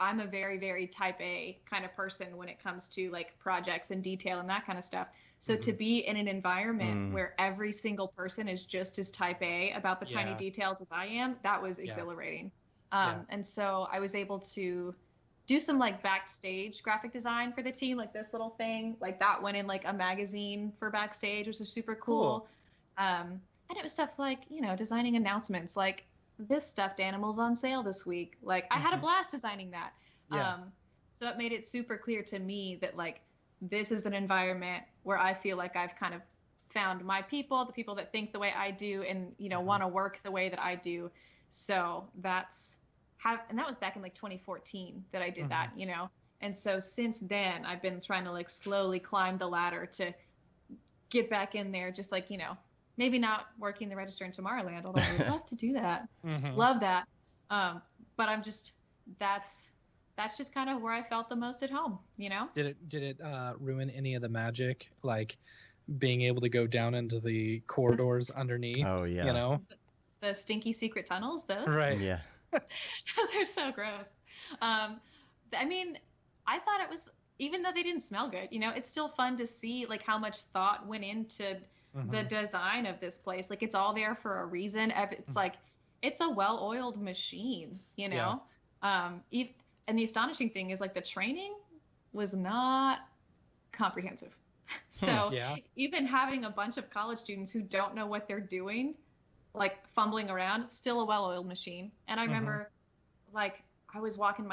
I'm a very, very type A kind of person when it comes to like projects and detail and that kind of stuff. So to be in an environment where every single person is just as type A about the tiny details as I am, that was exhilarating. And so I was able to do some like backstage graphic design for the team, like this little thing, like that went in like a magazine for backstage, which was super cool. And it was stuff like, designing announcements, like this stuffed animal's on sale this week. Like I had a blast designing that. So it made it super clear to me that like, this is an environment where I feel like I've kind of found my people, the people that think the way I do and, want to work the way that I do. So and that was back in like 2014 that I did that, And so since then I've been trying to like slowly climb the ladder to get back in there, just like, maybe not working the register in Tomorrowland, although I would love to do that. Love that. But I'm just, that's just kind of where I felt the most at home, Did it ruin any of the magic? Like, being able to go down into the corridors underneath. Oh, yeah. You know? The stinky secret tunnels, those. Right. Yeah. Those are so gross. I mean, I thought it was, even though they didn't smell good, you know, it's still fun to see like how much thought went into the design of this place. Like it's all there for a reason. It's like, it's a well-oiled machine, you know? And the astonishing thing is like the training was not comprehensive. So even having a bunch of college students who don't know what they're doing, like fumbling around, it's still a well-oiled machine. And I remember like I was walking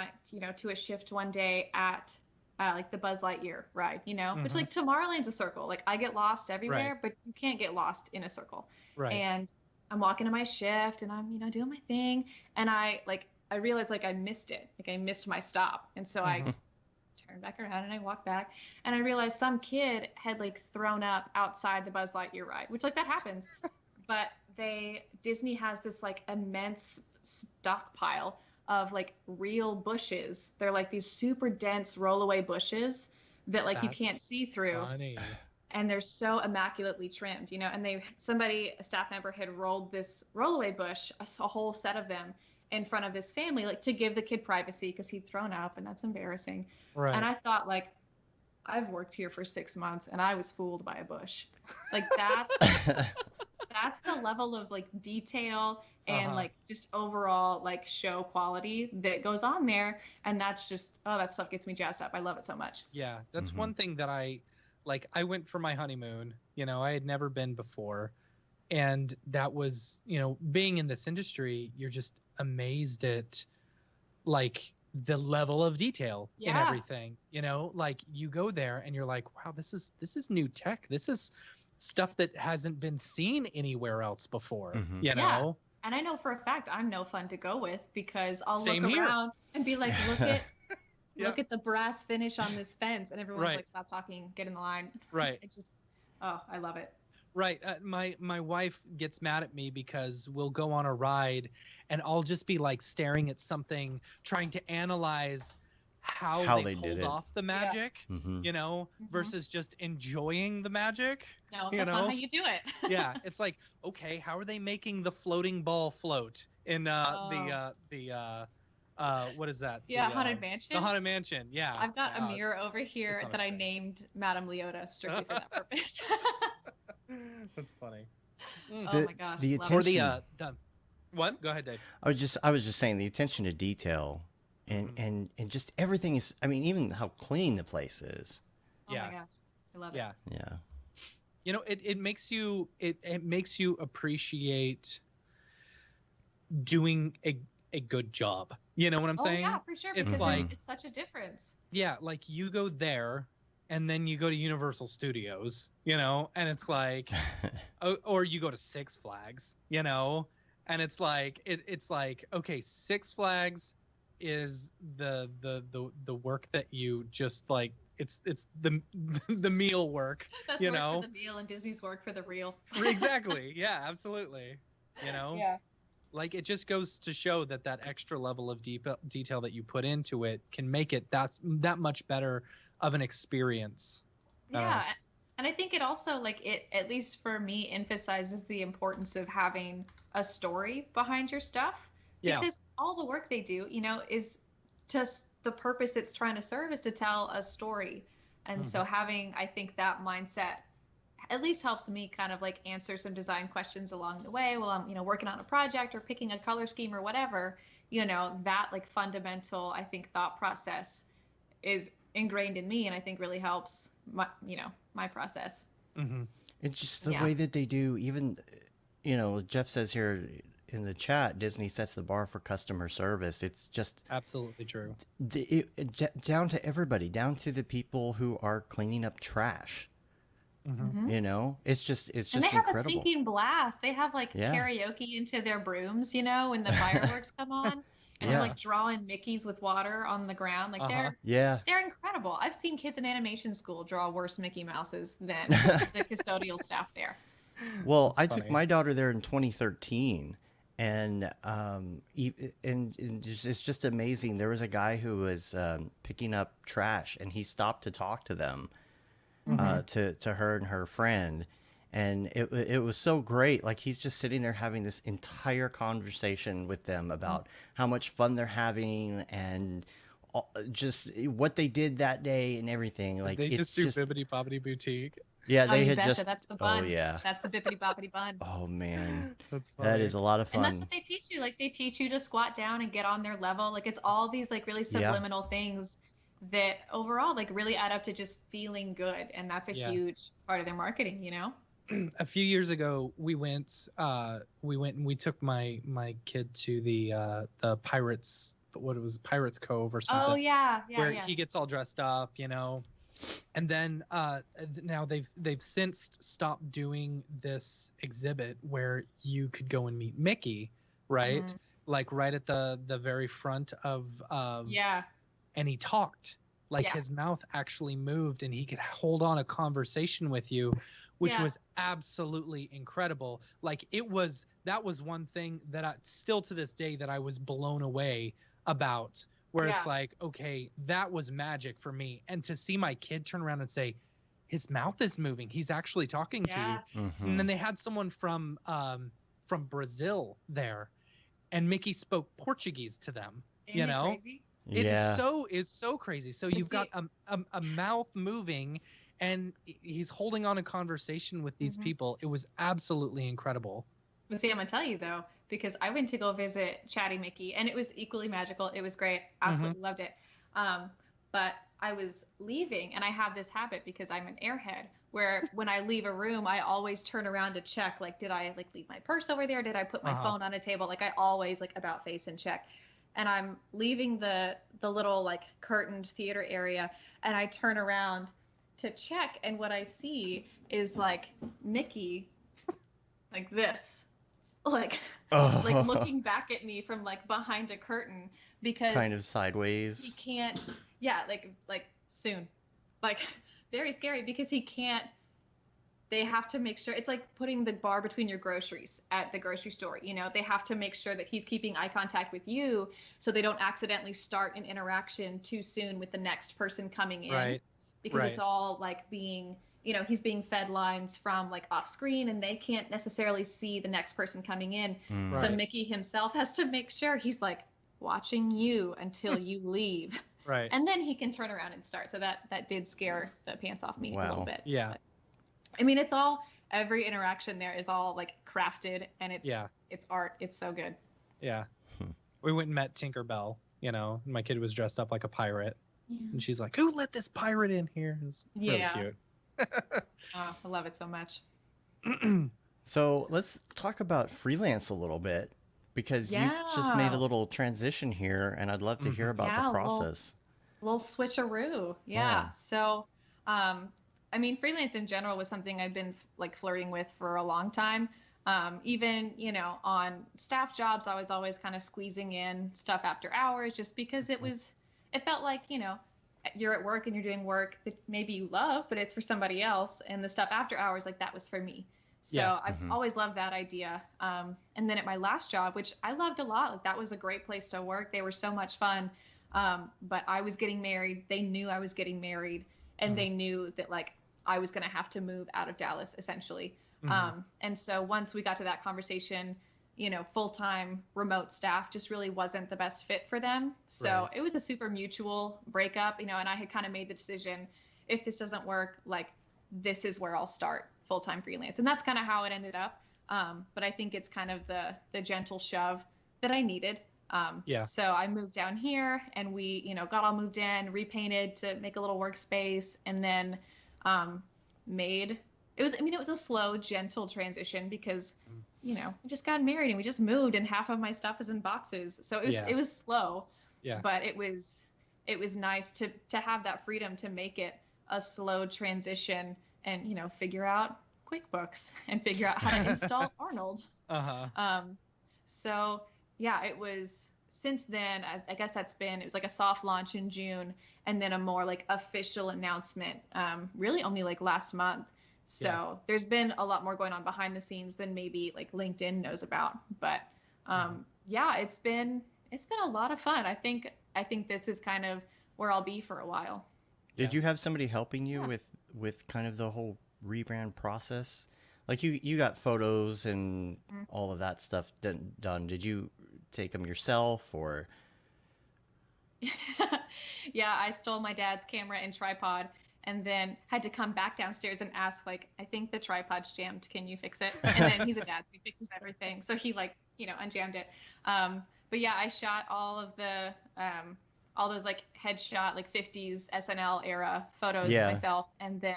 to a shift one day at like the Buzz Lightyear ride, you know, which like Tomorrowland's a circle. Like I get lost everywhere, but you can't get lost in a circle. Right. And I'm walking to my shift and I'm, doing my thing. And I realized like I missed it. Like I missed my stop. And so I turned back around and I walked back and I realized some kid had like thrown up outside the Buzz Lightyear ride, which like that happens. But Disney has this like immense stockpile of like real bushes. They're like these super dense rollaway bushes that like you can't see through. Funny. And they're so immaculately trimmed, and a staff member had rolled this rollaway bush, a whole set of them, in front of this family, like to give the kid privacy because he'd thrown up and that's embarrassing. Right. And I thought like, I've worked here for 6 months and I was fooled by a bush. Like that's the level of like detail and like just overall like show quality that goes on there. And that's just, that stuff gets me jazzed up. I love it so much. Yeah. That's one thing that I went for my honeymoon, I had never been before. And that was, being in this industry, you're just amazed at like the level of detail in everything, like you go there and you're like, wow, this is new tech. This is stuff that hasn't been seen anywhere else before, you know? And I know for a fact I'm no fun to go with because I'll Same look here. around and be like, look at the brass finish on this fence. And everyone's like, stop talking, get in the line. Right. It just, I love it. Right. My wife gets mad at me because we'll go on a ride and I'll just be like staring at something, trying to analyze how they pulled off the magic, versus just enjoying the magic. No, that's not how you do it. Yeah. It's like, okay, how are they making the floating ball float in what is that? Haunted Mansion. The Haunted Mansion. Yeah. I've got a mirror over here that I named Madame Leota strictly for that purpose. That's funny. Oh my gosh. The love attention. Or what? Go ahead, Dave. I was just saying the attention to detail and just everything is, I mean, even how clean the place is. Oh my gosh. I love it. Yeah. It makes you appreciate doing a good job. You know what I'm saying? Yeah, for sure. It's Because like, it's such a difference. yeah, like you go there and then you go to Universal Studios, and it's like, or you go to Six Flags, and it's like, it's like, okay, Six Flags is the work that you just like, it's the meal work, That's work for the meal and Disney's work for the real. Exactly. Yeah, absolutely. Yeah. Like it just goes to show that extra level of detail that you put into it can make it that much better of an experience. Yeah. And I think it also, like, it, at least for me, emphasizes the importance of having a story behind your stuff. Yeah. Because all the work they do, is just the purpose it's trying to serve is to tell a story. And so having, I think, that mindset at least helps me kind of like answer some design questions along the way while I'm, working on a project or picking a color scheme or whatever, that like fundamental, I think, thought process is ingrained in me and I think really helps my process. It's just the way that they do, even, Jeff says here in the chat, Disney sets the bar for customer service. It's just absolutely true. Down to everybody, down to the people who are cleaning up trash. It's just and they incredible. have a stinking blast. They have like karaoke into their brooms, when the fireworks come on, and they're like drawing Mickeys with water on the ground. Like they're incredible. I've seen kids in animation school draw worse Mickey Mouses than the custodial staff there. Well, I took my daughter there in 2013, and it's just amazing. There was a guy who was picking up trash, and he stopped to talk to them. to her and her friend. And it was so great. Like, he's just sitting there having this entire conversation with them about how much fun they're having and just what they did that day and everything. Like, They it's just do Bibbidi Bobbidi Boutique. yeah, Oh, they you had betcha. just That's the bun. oh yeah, That's the bippity boppity bun. oh man, That's funny. that is a lot of And fun. that's what they teach you. Like, they teach you to squat down and get on their level. Like, it's all these like really subliminal things that overall like really add up to just feeling good. And that's a huge part of their marketing, you know? A few years ago, we went and we took my kid to the Pirates, what it was, Pirates Cove or something. Oh yeah, where he gets all dressed up, you know. And then now they've since stopped doing this exhibit where you could go and meet Mickey, right? Like right at the very front of and he talked. Like his mouth actually moved and he could hold on a conversation with you, which was absolutely incredible. Like that was one thing that I still to this day that I was blown away about, where it's like, okay, that was magic for me. And to see my kid turn around and say, his mouth is moving, he's actually talking to you. And then they had someone from Brazil there, and Mickey spoke Portuguese to them. Ain't it crazy? It's so crazy. So you've got a mouth moving, and he's holding on a conversation with these people. It was absolutely incredible. But see, I'm gonna tell you though, because I went to go visit Chatty Mickey, and it was equally magical. It was great. Absolutely loved it. But I was leaving, and I have this habit because I'm an airhead, where when I leave a room, I always turn around to check, like, did I like leave my purse over there? Did I put my phone on a table? Like, I always like about face and check. And I'm leaving the little like curtained theater area, and I turn around to check, and what I see is like Mickey like this. Like looking back at me from like behind a curtain, because kind of sideways. He can't like soon. Like very scary, because he can't. They have to make sure, it's like putting the bar between your groceries at the grocery store, you know. They have to make sure that he's keeping eye contact with you so they don't accidentally start an interaction too soon with the next person coming in. Because it's all like being, you know, he's being fed lines from like off screen, and they can't necessarily see the next person coming in. So Mickey himself has to make sure he's like watching you until you leave. And then he can turn around and start. So that did scare the pants off me a little bit. But, I mean, it's all, every interaction there is all like crafted, and it's art. It's so good. We went and met Tinkerbell, you know, my kid was dressed up like a pirate, and she's like, who let this pirate in here? It's really cute. Oh, I love it so much. So let's talk about Freelance a little bit, because you've just made a little transition here, and I'd love to hear about the process. Little switcheroo. So, I mean, freelance in general was something I've been like flirting with for a long time. Even, you know, on staff jobs, I was always kind of squeezing in stuff after hours, just because it felt like, you know, you're at work and you're doing work that maybe you love, but it's for somebody else. And the stuff after hours, like, that was for me. So I've always loved that idea. And then at my last job, which I loved a lot, like, that was a great place to work. They were so much fun. But I was getting married. They knew I was getting married, and they knew that like I was going to have to move out of Dallas essentially. And so once we got to that conversation, you know, full-time remote staff just really wasn't the best fit for them. So it was a super mutual breakup, you know, and I had kind of made the decision, if this doesn't work, like, this is where I'll start full-time freelance. And that's kind of how it ended up. But I think it's kind of the gentle shove that I needed. So I moved down here, and we, you know, got all moved in, repainted to make a little workspace, and then it was a slow, gentle transition, because, you know, we just got married and we just moved, and half of my stuff is in boxes. So it was slow, but it was nice to have that freedom to make it a slow transition, and, you know, figure out QuickBooks and figure out how to install Arnold. So yeah, it was, since then, I guess it was like a soft launch in June, and then a more like official announcement, really only like last month. So there's been a lot more going on behind the scenes than maybe like LinkedIn knows about. But it's been a lot of fun. I think this is kind of where I'll be for a while. Did you have somebody helping you with kind of the whole rebrand process? Like you got photos and all of that stuff done. Did you take them yourself or? Yeah, I stole my dad's camera and tripod and then had to come back downstairs and ask, like, I think the tripod's jammed. Can you fix it? And then he's a dad, so he fixes everything. So he like, unjammed it. But yeah, I shot all of the, all those like headshot, like 50s SNL era photos myself and then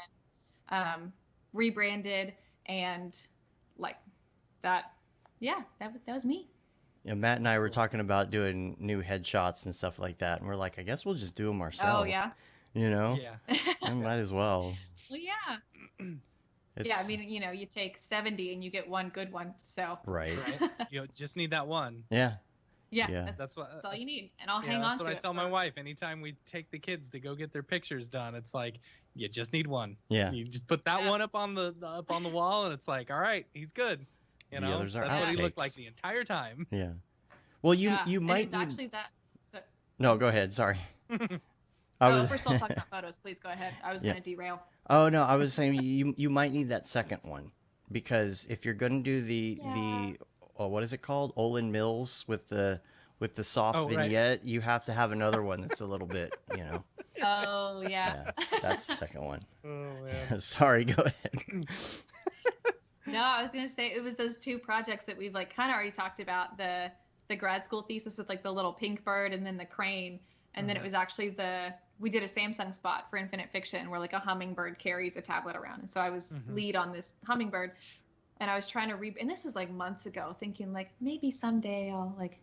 rebranded and like that. Yeah, that was me. Yeah, Matt and I were talking about doing new headshots and stuff like that, and we're like, I guess we'll just do them ourselves. Oh yeah. Yeah. I might as well. Well, yeah. Yeah, I mean, you take 70 and you get one good one, so. Right. You just need that one. Yeah. Yeah. That's all you need, and I'll hang on to it. That's what I tell my wife anytime we take the kids to go get their pictures done. It's like you just need one. Yeah. You just put that one up on the wall, and it's like, all right, he's good. The others are that's what he outtakes. looked like the entire time. Yeah. Well, you might. It's actually that. So... No, go ahead. Sorry. If we're still talking about photos, please go ahead. I was going to derail. Oh no, I was saying you might need that second one because if you're going to do the what is it called, Olin Mills with the soft vignette, you have to have another one that's a little bit, Oh yeah. That's the second one. Oh man. Sorry, go ahead. No, I was gonna say it was those two projects that we've like kind of already talked about, the grad school thesis with like the little pink bird and then the crane, and then it was actually we did a Samsung spot for Infinite Fiction where like a hummingbird carries a tablet around, and so I was lead on this hummingbird, and I was trying to and this was like months ago, thinking like maybe someday I'll like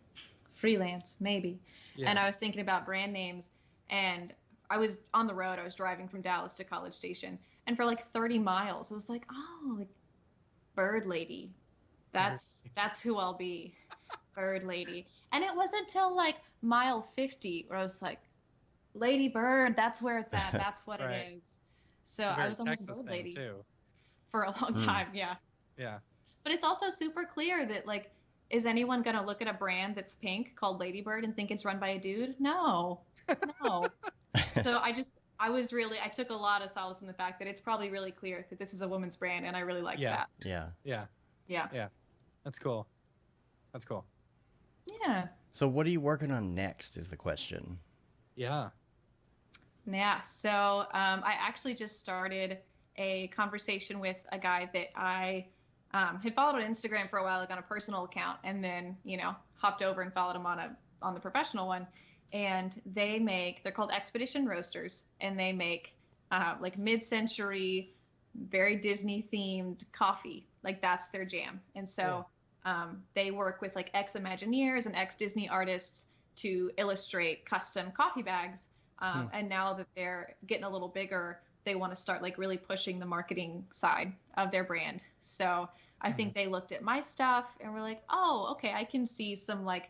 freelance, maybe, and I was thinking about brand names, and I was on the road, I was driving from Dallas to College Station, and for like 30 miles I was like, oh, like Bird Lady, that's who I'll be. Bird Lady. And it wasn't till like mile 50 where I was like, Ladybird, that's where it's at, that's what it is. So I was almost Bird Lady too. For a long time. Yeah But it's also super clear that like, is anyone gonna look at a brand that's pink called Ladybird and think it's run by a dude? No. So I took a lot of solace in the fact that it's probably really clear that this is a woman's brand, and I really liked that. Yeah. That's cool. Yeah. So what are you working on next is the question. Yeah. So I actually just started a conversation with a guy that I had followed on Instagram for a while, like on a personal account, and then, hopped over and followed him on the professional one. And they're called Expedition Roasters, and they make like mid-century, very Disney themed coffee. Like that's their jam. And so they work with like ex-Imagineers and ex-Disney artists to illustrate custom coffee bags. And now that they're getting a little bigger, they want to start like really pushing the marketing side of their brand. So I think they looked at my stuff and were like, oh, okay, I can see some like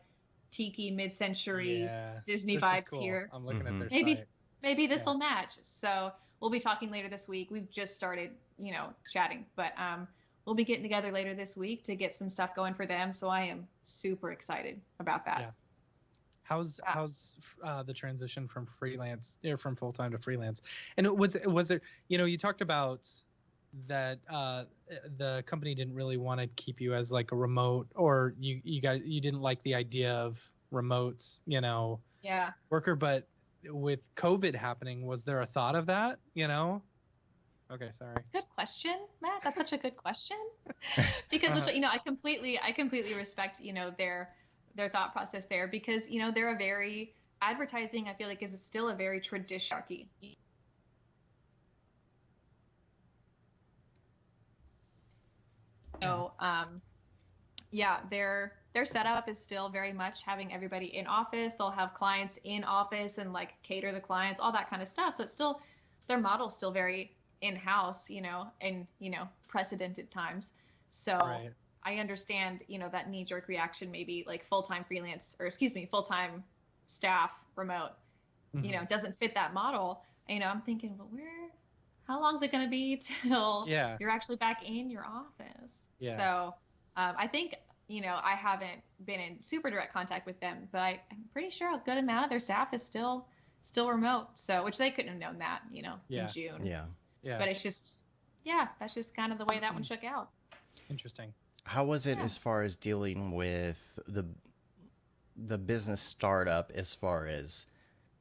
tiki mid-century Disney vibes here. I'm looking at their site. Maybe this will match. So we'll be talking later this week. We've just started, chatting, but we'll be getting together later this week to get some stuff going for them. So I am super excited about that. Yeah. How's the transition from freelance or from full time to freelance? And was there, you talked about that the company didn't really want to keep you as like a remote, or you didn't like the idea of remotes, worker, but with COVID happening, was there a thought of that, Okay, sorry. Good question, Matt. That's such a good question. Because I completely respect, their thought process there, because, they're a very advertising, I feel like, is still a very traditional. So, their setup is still very much having everybody in office. They'll have clients in office and like cater the clients, all that kind of stuff. So it's still, their model's still very in-house, in, precedented times. So I understand, that knee-jerk reaction, maybe like full-time staff remote, doesn't fit that model. I'm thinking, well, how long is it going to be till you're actually back in your office? Yeah. So I think, I haven't been in super direct contact with them, but I'm pretty sure a good amount of their staff is still still remote. So, which they couldn't have known that, in Yeah. June. Yeah. Yeah. But it's just, that's just kind of the way that one shook out. Interesting. How was it as far as dealing with the business startup, as far as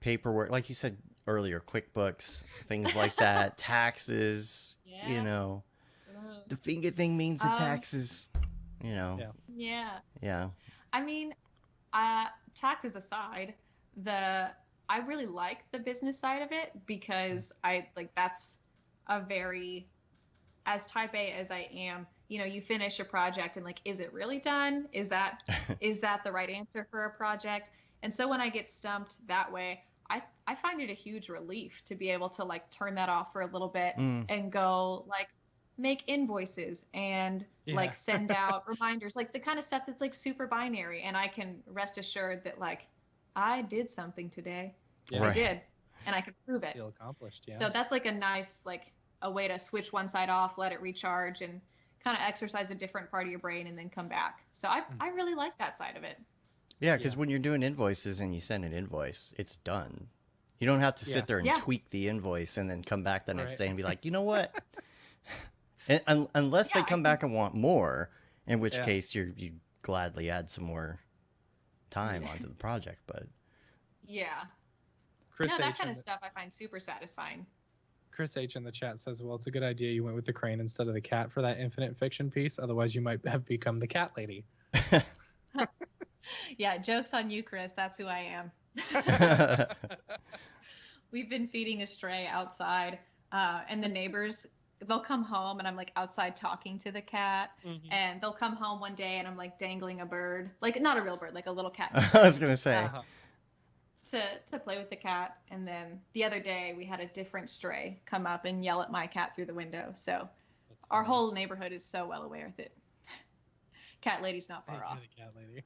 paperwork, like you said earlier, QuickBooks, things like that, taxes, the finger thing means the taxes, Yeah. Yeah. I mean, taxes aside, I really like the business side of it because that's a very, as type A as I am, you finish a project and like, is it really done? Is that the right answer for a project? And so when I get stumped that way, I find it a huge relief to be able to like turn that off for a little bit and go like make invoices and like send out reminders, like the kind of stuff that's like super binary. And I can rest assured that like I did something today. Yeah. I did. And I can prove it. Feel accomplished. Yeah. So that's like a nice, like a way to switch one side off, let it recharge and kind of exercise a different part of your brain and then come back. So I really like that side of it. Yeah, because when you're doing invoices and you send an invoice, it's done. You don't have to sit there and tweak the invoice and then come back the next day and be like, you know what? Unless they come back and want more, in which case you gladly add some more time onto the project. But Chris that H kind of stuff I find super satisfying. Chris H in the chat says, well, it's a good idea you went with the crane instead of the cat for that infinite fiction piece. Otherwise, you might have become the cat lady. Yeah, joke's on you, Chris. That's who I am. We've been feeding a stray outside, and the neighbors, they'll come home, and I'm like outside talking to the cat, and they'll come home one day, and I'm like dangling a bird, like not a real bird, like a little cat. I was gonna say to play with the cat, and then the other day we had a different stray come up and yell at my cat through the window. So our whole neighborhood is so well aware that cat lady's not far off. The cat lady.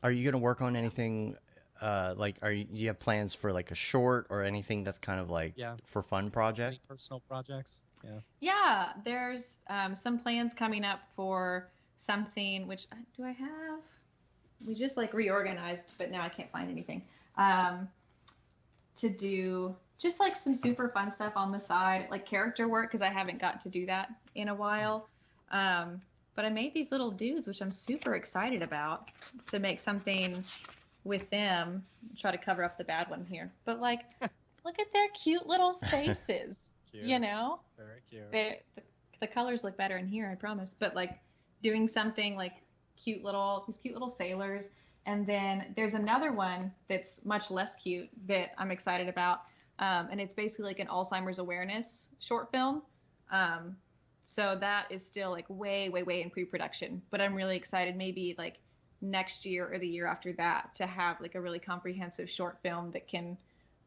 Are you gonna work on anything? Do you have plans for like a short or anything that's kind of like for fun project? Any personal projects? Yeah, there's some plans coming up for something. Which do I have? We just like reorganized, but now I can't find anything. To do just like some super fun stuff on the side, like character work, because I haven't got to do that in a while. But I made these little dudes, which I'm super excited about, to make something with them. Try to cover up the bad one here. But like, look at their cute little faces, Cute. Very cute. The colors look better in here, I promise. But like doing something like these cute little sailors. And then there's another one that's much less cute that I'm excited about. And it's basically like an Alzheimer's awareness short film. So that is still like way, way, way in pre-production, but I'm really excited maybe like next year or the year after that to have like a really comprehensive short film that can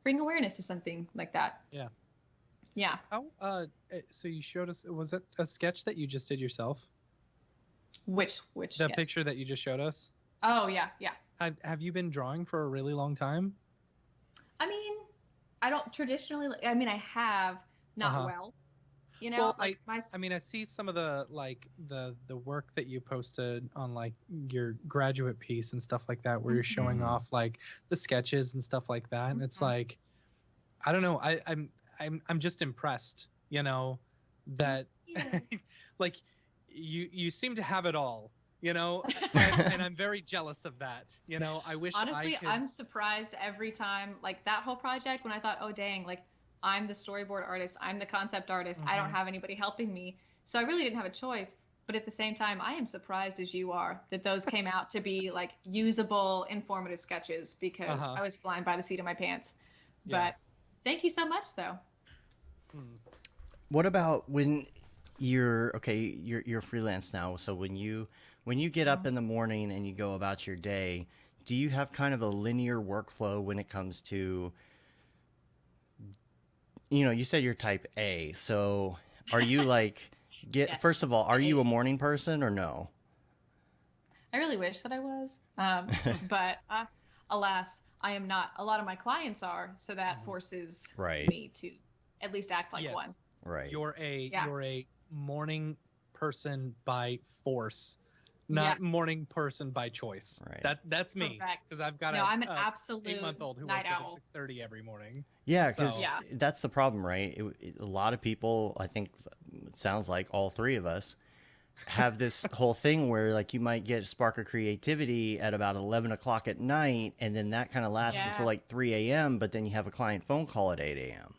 bring awareness to something like that. Yeah. Yeah. How, so you showed us, was it a sketch that you just did yourself? Which The sketch? picture that you just showed us? Oh, yeah. Yeah. Have you been drawing for a really long time? I mean, I don't traditionally, I have not well. Well, like I mean, I see some of the like the work that you posted on like your graduate piece and stuff like that, where you're showing off like the sketches and stuff like that, and it's like, I don't know, I'm just impressed, that like you seem to have it all, and I'm very jealous of that. I wish honestly, I could... I'm surprised every time, like that whole project when I thought, oh dang, like I'm the storyboard artist, I'm the concept artist, I don't have anybody helping me. So I really didn't have a choice. But at the same time, I am surprised as you are that those came out to be like usable, informative sketches, because I was flying by the seat of my pants. But thank you so much though. What about when you're freelance now? So when you get up in the morning and you go about your day, do you have kind of a linear workflow when it comes to, you said you're type A, so are you like, Yes. First of all, are you a morning person or no? I really wish that I was, but alas, I am not. A lot of my clients are, so that forces me to at least act like one. Right. You're a morning person by force. not morning person by choice. Right. That's me, Correct. because I've got I'm an absolute 8-month-old who night wakes up owl. at 6:30 every morning. Yeah, because Yeah. that's the problem, right? A lot of people, I think, it sounds like all three of us, have this whole thing where like you might get a spark of creativity at about 11 o'clock at night, and then that kind of lasts until like 3 a.m., but then you have a client phone call at 8 a.m.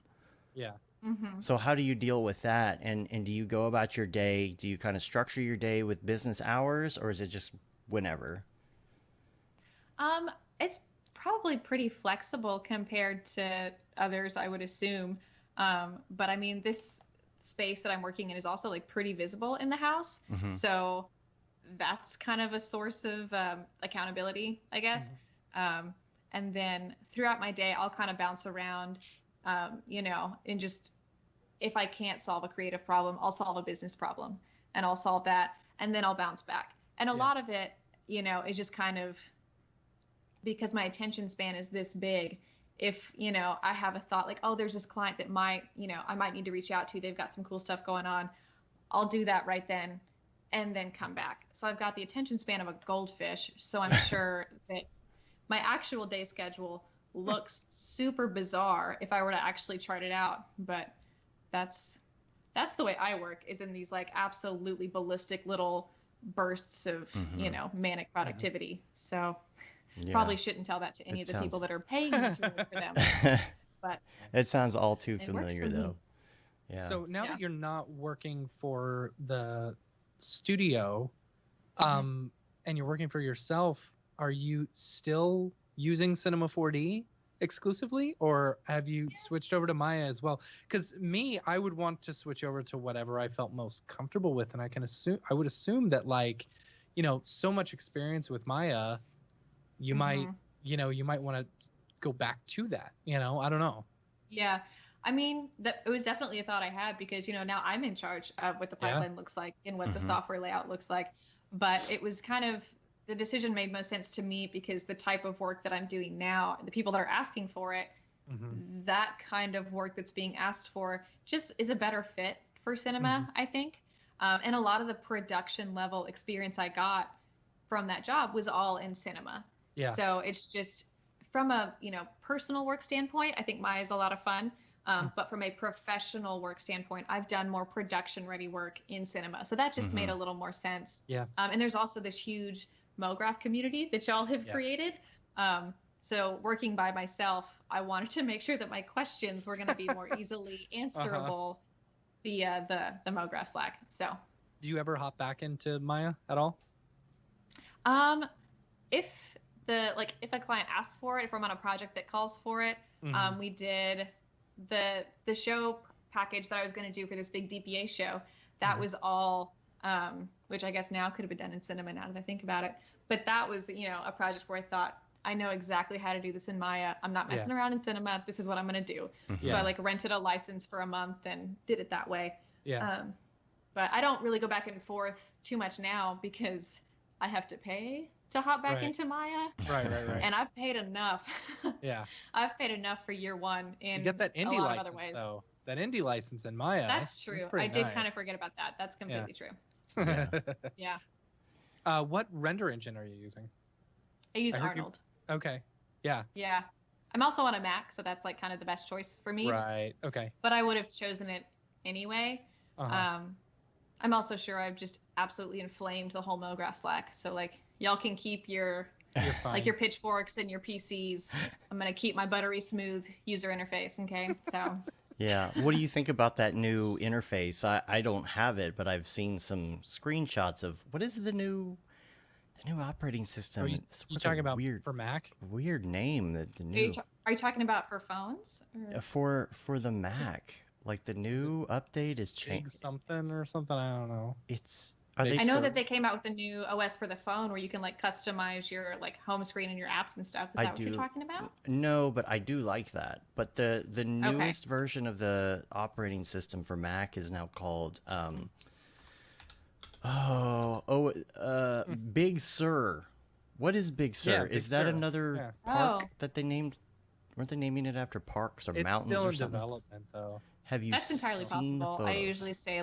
Yeah. Mm-hmm. So how do you deal with that? And do you go about your day? Do you kind of structure your day with business hours, or is it just whenever? It's probably pretty flexible compared to others, I would assume. But I mean, this space that I'm working in is also like pretty visible in the house. Mm-hmm. So that's kind of a source of accountability, I guess. Mm-hmm. And then throughout my day, I'll kind of bounce around, and just if I can't solve a creative problem, I'll solve a business problem and I'll solve that. And then I'll bounce back. And a lot of it, is just kind of because my attention span is this big. If, I have a thought like, oh, there's this client that might, I might need to reach out to, they've got some cool stuff going on. I'll do that right then and then come back. So I've got the attention span of a goldfish. So I'm sure that my actual day schedule looks super bizarre if I were to actually chart it out. But that's the way I work, is in these like absolutely ballistic little bursts of, manic productivity. So probably shouldn't tell that to any of the people that are paying me to work for them. But it sounds all too familiar though. Yeah. So now that you're not working for the studio, and you're working for yourself, are you still using Cinema 4D exclusively, or have you switched over to Maya as well? Because I would want to switch over to whatever I felt most comfortable with, and I would assume that like, so much experience with Maya, you might want to go back to that. I don't know. Yeah. I mean, it was definitely a thought I had because, now I'm in charge of what the pipeline looks like and what the software layout looks like. But it was kind of, the decision made most sense to me because the type of work that I'm doing now, the people that are asking for it, that kind of work that's being asked for just is a better fit for cinema, I think. And a lot of the production level experience I got from that job was all in cinema. Yeah. So it's just from a, personal work standpoint, I think Maya is a lot of fun. But from a professional work standpoint, I've done more production ready work in cinema. So that just made a little more sense. Yeah. And there's also this huge Mograph community that y'all have created. So working by myself, I wanted to make sure that my questions were going to be more easily answerable via the Mograph Slack. So do you ever hop back into Maya at all? If a client asks for it, if I'm on a project that calls for it, we did the show package that I was going to do for this big DPA show. That was all, which I guess now could have been done in cinema now that I think about it. But that was, a project where I thought, I know exactly how to do this in Maya. I'm not messing around in cinema. This is what I'm going to do. So I rented a license for a month and did it that way. Yeah. But I don't really go back and forth too much now because I have to pay to hop back into Maya. Right. And I've paid enough. Yeah. I've paid enough for year one in you get that indie a lot license, of other ways. though. That indie license in Maya. That's true. I did kind of forget about that. That's completely true. Yeah. What render engine are you using? I use Arnold. Okay. Yeah. Yeah. I'm also on a Mac, so that's kind of the best choice for me. Right. Okay. But I would have chosen it anyway. I'm also sure I've just absolutely inflamed the whole Mograph Slack. So y'all can keep your your pitchforks and your PCs. I'm gonna keep my buttery smooth user interface. Okay. So. Yeah. What do you think about that new interface? I don't have it, but I've seen some screenshots of what is the new operating system. Are you talking about for Mac? Weird name. The new. Are you talking about for phones? Or? For the Mac, like the new update is changed. Something or something. I don't know. I know that they came out with a new OS for the phone where you can customize your home screen and your apps and stuff. Is that what you're talking about? No, but I do like that. But the newest version of the operating system for Mac is now called Big Sur. What is Big Sur? Yeah, is that another park that they named? Weren't they naming it after parks or mountains or something? It's still in development, though. Have you? That's entirely seen possible. The I photos? usually say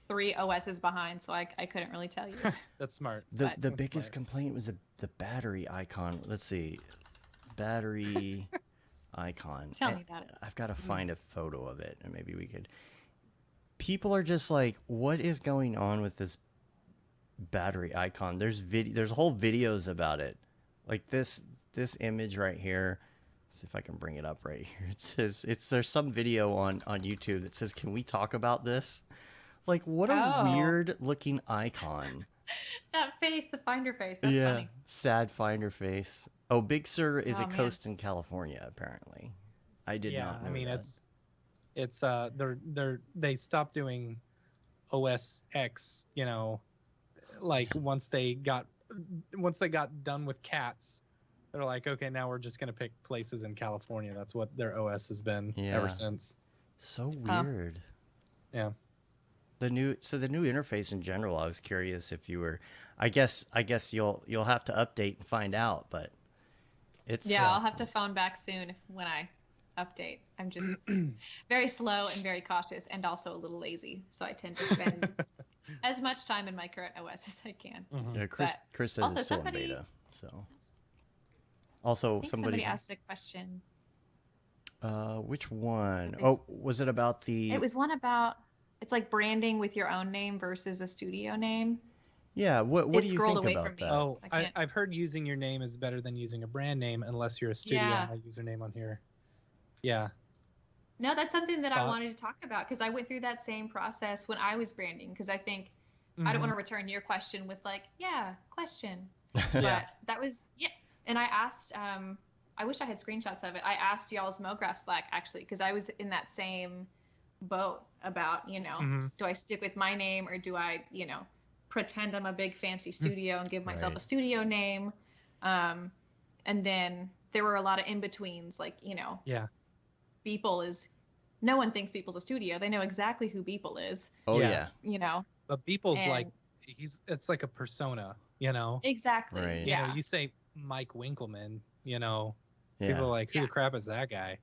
3 OSs behind, so I couldn't really tell you. That's smart. The But- the biggest complaint was the battery icon. Let's see, battery icon. Tell And me about it. I've got to find a photo of it, and maybe we could. People are just like, what is going on with this battery icon? There's whole videos about it. Like this image right here. See if I can bring it up right here. It says there's some video on YouTube that says, "Can we talk about this?" Like, what a Oh. weird looking icon. That face, the finder face. That's Yeah, funny. sad finder face. Oh, Big Sur is Oh, a man. coast in California, apparently. I did not know I mean, that. it's they stopped doing OS X, you know, like once they got done with cats, they're like, okay, now we're just gonna pick places in California. That's what their OS has been Yeah. ever since. So Huh. weird. Yeah. The new interface in general, I was curious if you were. I guess you'll have to update and find out, but it's Yeah, I'll have to phone back soon when I update. I'm just very slow and very cautious, and also a little lazy. So I tend to spend as much time in my current OS as I can. Mhm. Yeah, But Chris says also it's still somebody- in beta. So also I think somebody asked a question. which one? It's- Oh, was it about the? It was one about it's like branding with your own name versus a studio name. Yeah. What It do you scrolled think away about from me. that? Oh, I can't- I've heard using your name is better than using a brand name unless you're a studio Yeah. and a username on here. Yeah. No, that's something that I wanted Thoughts? to talk about because I went through that same process when I was branding. Because I think I don't want to return your question with like, yeah, question. But Yeah. that was and I asked. I wish I had screenshots of it. I asked y'all's Mograph Slack actually because I was in that same boat about Mhm. do I stick with my name or do I pretend I'm a big fancy studio and give myself Right. a studio name. And then there were a lot of in betweens like Yeah. Beeple is no one thinks Beeple's a studio. They know exactly who Beeple is. Oh Yeah. yeah. But Beeple's And- like it's like a persona, you know. Exactly. Right. You Yeah. know, you say Mike Winkleman, you know, Yeah. people are like, who Yeah. the crap is that guy?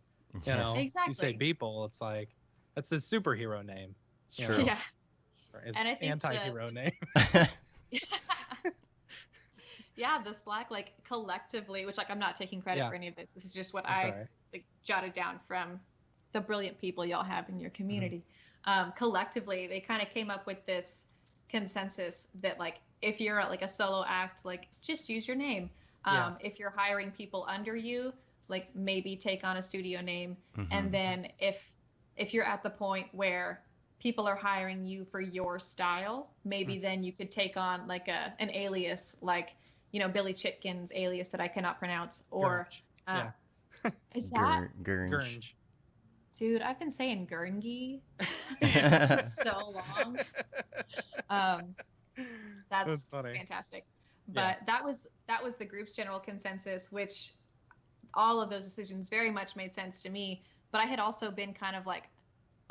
You know, you say Exactly. Beeple, it's like that's his superhero name, It's you true. know. Yeah. or his And I think anti-hero name. Yeah, the Slack like collectively, which like I'm not taking credit Yeah. for any of this. This is just what That's I all right. like jotted down from the brilliant people y'all have in your community. Collectively, they kind of came up with this consensus that like if you're like a solo act, like just use your name. Yeah. If you're hiring people under you, like maybe take on a studio name. Mhm. And then if you're at the point where people are hiring you for your style, maybe then you could take on like an alias, like Billy Chitkin's alias that I cannot pronounce, or Gurnge. is that Gurnge. Gurnge. dude? I've been saying Gurngi for so long. That's That's funny. fantastic. Yeah. But that was the group's general consensus, which all of those decisions very much made sense to me. But I had also been kind of like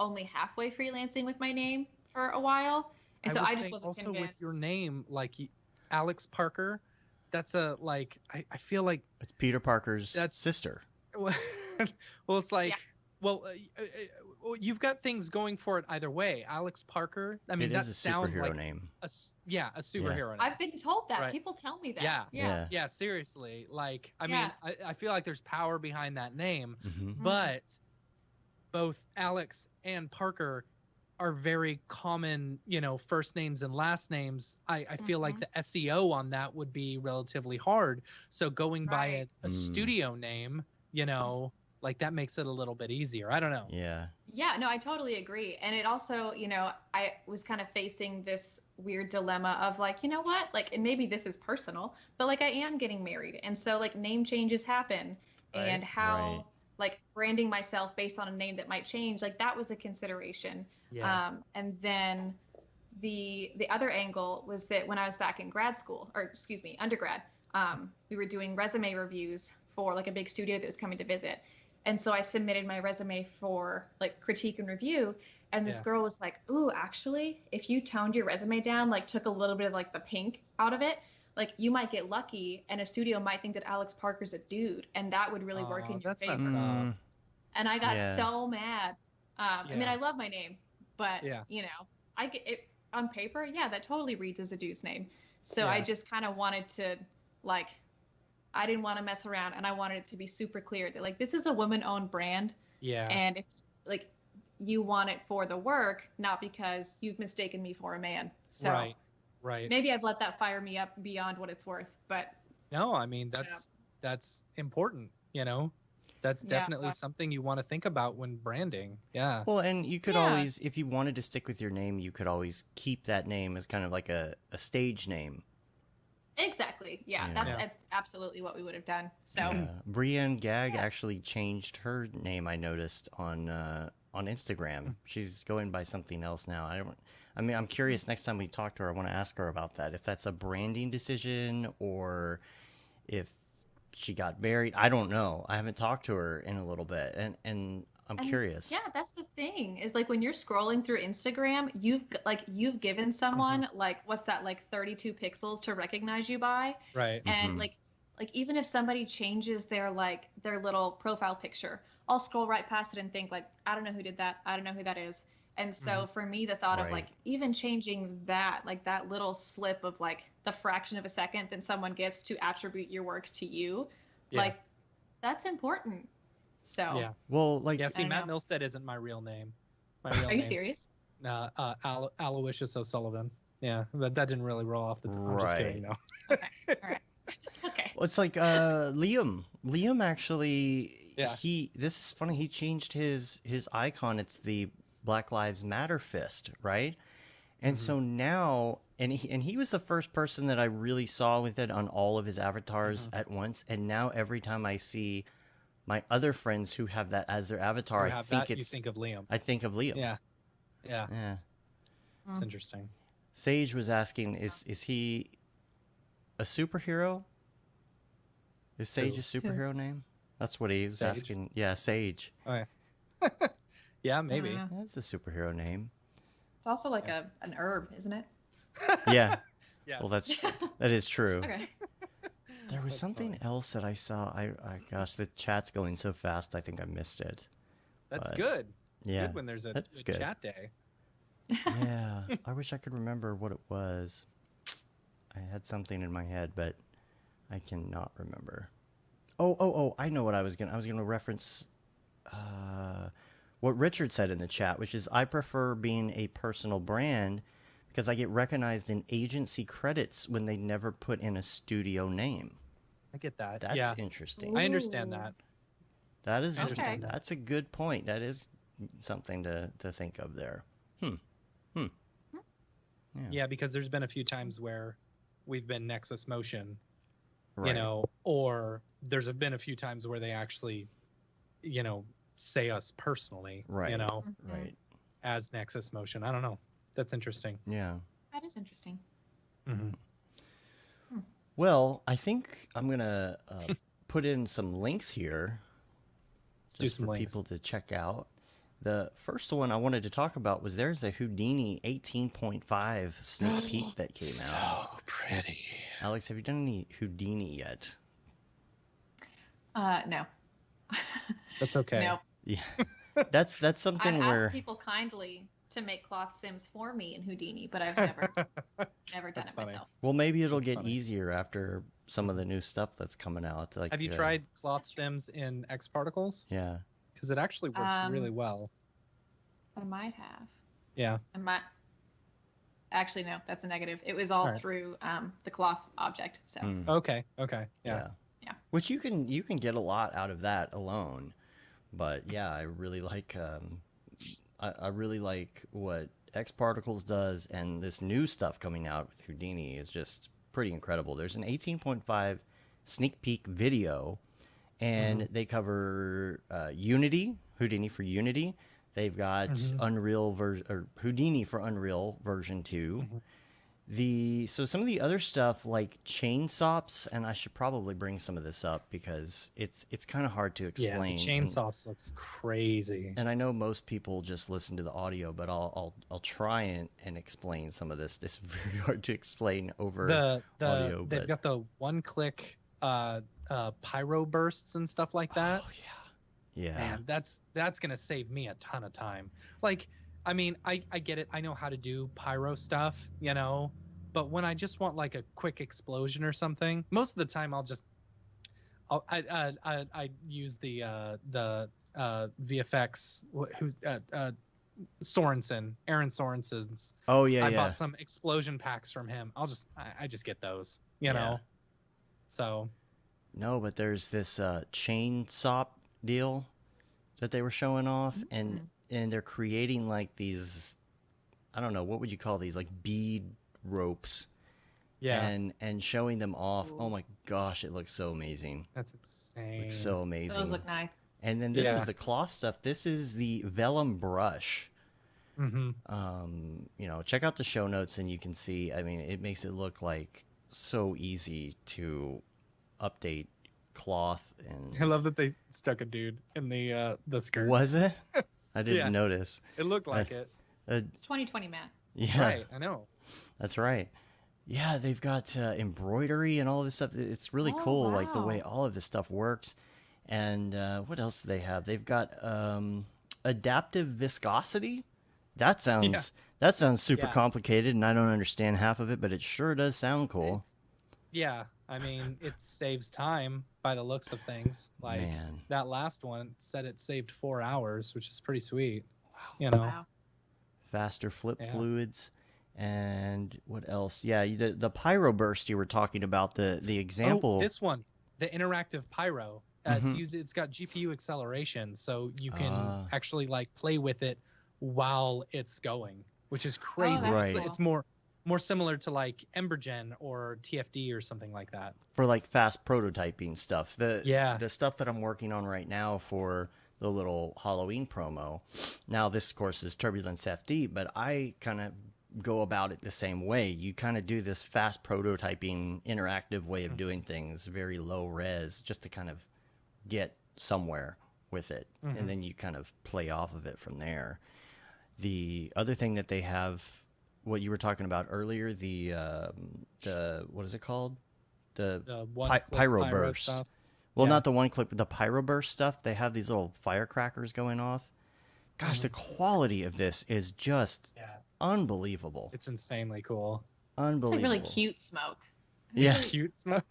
only halfway freelancing with my name for a while, and so would I just say wasn't also convinced. with your name, like Alex Parker. That's a like I feel like It's Peter Parker's That's- sister. well it's like Yeah. well you've got things going for it either way. Alex Parker. I mean It that is a sounds superhero like name. a superhero name. I've been told that. Right. People tell me that. Yeah. Yeah. Yeah, seriously. Like, I Yeah. mean, I feel like there's power behind that name, Mhm. but both Alex and Parker are very common, first names and last names. I feel like the SEO on that would be relatively hard. So going by Right. a studio name, like that makes it a little bit easier. I don't know. Yeah. Yeah, no, I totally agree. And it also, I was kind of facing this weird dilemma of like, you know what? Like, and maybe this is personal, but like I am getting married. And so like name changes happen Right, and how right. like branding myself based on a name that might change, like that was a consideration. Yeah. And then the other angle was that when I was back in grad school, or excuse me, undergrad, we were doing resume reviews for like a big studio that was coming to visit. And so I submitted my resume for like critique and review. And this Yeah. girl was like, ooh, actually, if you toned your resume down, like took a little bit of like the pink out of it, like you might get lucky and a studio might think that Alex Parker's a dude and that would really work in your That's favor. messed up. Mm, And I got Yeah. so mad. I mean, Yeah. I love my name, but Yeah. I get it. on paper, yeah, that totally reads as a dude's name. So Yeah. I just kind of wanted to, like, I didn't want to mess around, and I wanted it to be super clear that, like, this is a woman-owned brand, Yeah. and if, like, you want it for the work, not because you've mistaken me for a man. So Right. maybe I've let that fire me up beyond what it's worth, but No, I mean, that's important, you know? That's definitely something you want to think about when branding. Yeah. Well, and you could always, if you wanted to stick with your name, you could always keep that name as kind of like a stage name. exactly. Yeah, that's absolutely what we would have done. So Brienne Gag actually changed her name, I noticed, on Instagram. She's going by something else now. I'm curious, next time we talk to her, I want to ask her about that. If that's a branding decision or if she got married. I don't know. I haven't talked to her in a little bit, and I'm curious. Yeah, that's the thing. Is like when you're scrolling through Instagram, you've given someone like, what's that, like 32 pixels to recognize you by. Right. And like even if somebody changes their little profile picture, I'll scroll right past it and think like, I don't know who did that. I don't know who that is. And so for me, the thought of like even changing that, like that little slip of like the fraction of a second that someone gets to attribute your work to you, like that's important. So well, like see, Matt Milstead isn't my real name. Are you serious? Aloysius O'Sullivan. Yeah, but that didn't really roll off the tongue. I'm just kidding. No. Okay. All right. Okay. Well, it's like Liam. Liam actually. Yeah. This is funny. He changed his icon. It's the Black Lives Matter fist, right? And so now, and he was the first person that I really saw with it on all of his avatars at once. And now every time I see my other friends who have that as their avatar, I think you think of Liam. I think of Liam. Yeah. It's interesting. Sage was asking, is he a superhero? Is Sage a superhero name? That's what he was asking. Yeah, Sage. Oh, yeah. Yeah, maybe. That's a superhero name. It's also like an herb, isn't it? Yeah. Well, that is true. Okay. There was something else that I saw. I gosh, the chat's going so fast. I think I missed it. That's good. It's Yeah. good when there's a good. chat day. Yeah. I wish I could remember what it was. I had something in my head, but I cannot remember. Oh! I know what I was gonna reference. What Richard said in the chat, which is, I prefer being a personal brand because I get recognized in agency credits when they never put in a studio name. I get that. That's interesting. I understand that. That is Okay. That's a good point. That is something to think of there. Yeah, because there's been a few times where we've been Nexus Motion, Right. you know, or there's been a few times where they actually, you know, say us personally, Right. you know, Right. as Nexus Motion. I don't know. That's interesting. Yeah. That is interesting. Well, I think I'm gonna put in some links here, Do just some for links. people to check out. The first one I wanted to talk about was there's a Houdini 18.5 sneak peek that came out. So pretty. Alex, have you done any Houdini yet? No. That's okay. No. Yeah, that's something I've where asked people kindly to make cloth sims for me in Houdini, but I've never done That's it funny. myself. well, maybe it'll That's get funny. easier after some of the new stuff that's coming out. Like, Have you tried cloth sims in X Particles? Yeah. Because it actually works really well. I might have. Yeah. I might. Actually, no, that's a negative. It was all Alright. through the cloth object. So Okay. Yeah. Yeah. Yeah. Which you can get a lot out of that alone. But yeah, I really like I really like what X Particles does, and this new stuff coming out with Houdini is just pretty incredible. There's an 18.5 sneak peek video, and they cover Unity, Houdini for Unity. They've got Unreal version, or Houdini for Unreal version 2. So some of the other stuff like chainsaws, and I should probably bring some of this up because it's kind of hard to explain. Yeah, the chainsaws looks crazy. And I know most people just listen to the audio, but I'll try and explain some of this. It's very hard to explain over audio. They've got the one-click pyro bursts and stuff like that. Oh yeah. Man, that's gonna save me a ton of time. Like I mean, I get it. I know how to do pyro stuff, you know, but when I just want like a quick explosion or something, most of the time I use the VFX who's Sorensen, Aaron Sorensen's. Oh yeah, I yeah. bought some explosion packs from him. I just get those, you know. So No, but there's this chainsaw deal that they were showing off, and they're creating like these, I don't know, what would you call these, like bead ropes, and showing them off. Ooh. Oh my gosh, it looks so amazing. that's insane. Looks so amazing. Those look nice. And then this is the cloth stuff. This is the vellum brush. You know, check out the show notes and you can see, I mean, it makes it look like so easy to update cloth. And I love that they stuck a dude in the skirt. Was it? I didn't notice. It looked like it. It's 2020, Matt. Yeah, Right, I know. that's right. Yeah, they've got embroidery and all this stuff. It's really cool, like the way wow. all of this stuff works. And what else do they have? They've got adaptive viscosity. That sounds super complicated, and I don't understand half of it, but it sure does sound cool. Yeah, I mean, it saves time by the looks of things. Like Man. that last one said it saved 4 hours, which is pretty sweet. Wow. You know. Wow. Faster flip fluids. And what else? Yeah, the pyro burst you were talking about, the example. Oh, this one, the interactive pyro. It's got GPU acceleration, so you can actually like play with it while it's going, which is crazy. Right. It's more similar to like Embergen or TFD or something like that. For like fast prototyping stuff. The stuff that I'm working on right now for the little Halloween promo. Now this of course is Turbulence FD, but I kind of go about it the same way. You kind of do this fast prototyping interactive way of doing things, very low res, just to kind of get somewhere with it. And then you kind of play off of it from there. The other thing that they have, what you were talking about earlier, the what is it called? The pyro burst. Stuff. Well, not the one clip, but the pyro burst stuff. They have these little firecrackers going off. Gosh, the quality of this is just unbelievable. It's insanely cool. Unbelievable. It's like really cute smoke. Yeah. Cute smoke.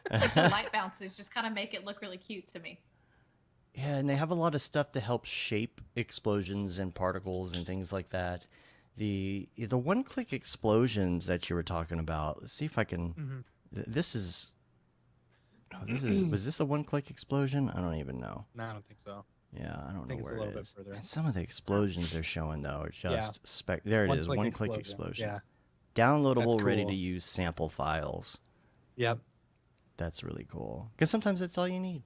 Like the light bounces just kind of make it look really cute to me. Yeah, and they have a lot of stuff to help shape explosions and particles and things like that. The one-click explosions that you were talking about. Let's see if I can. This is. Oh, was this a one-click explosion? I don't even know. No, I don't think so. Yeah, I don't know where it is. further. And some of the explosions they're showing though are just there it is, one-click explosions. Yeah. Downloadable, That's ready cool. to use sample files. Yep. That's really cool. Because sometimes that's all you need.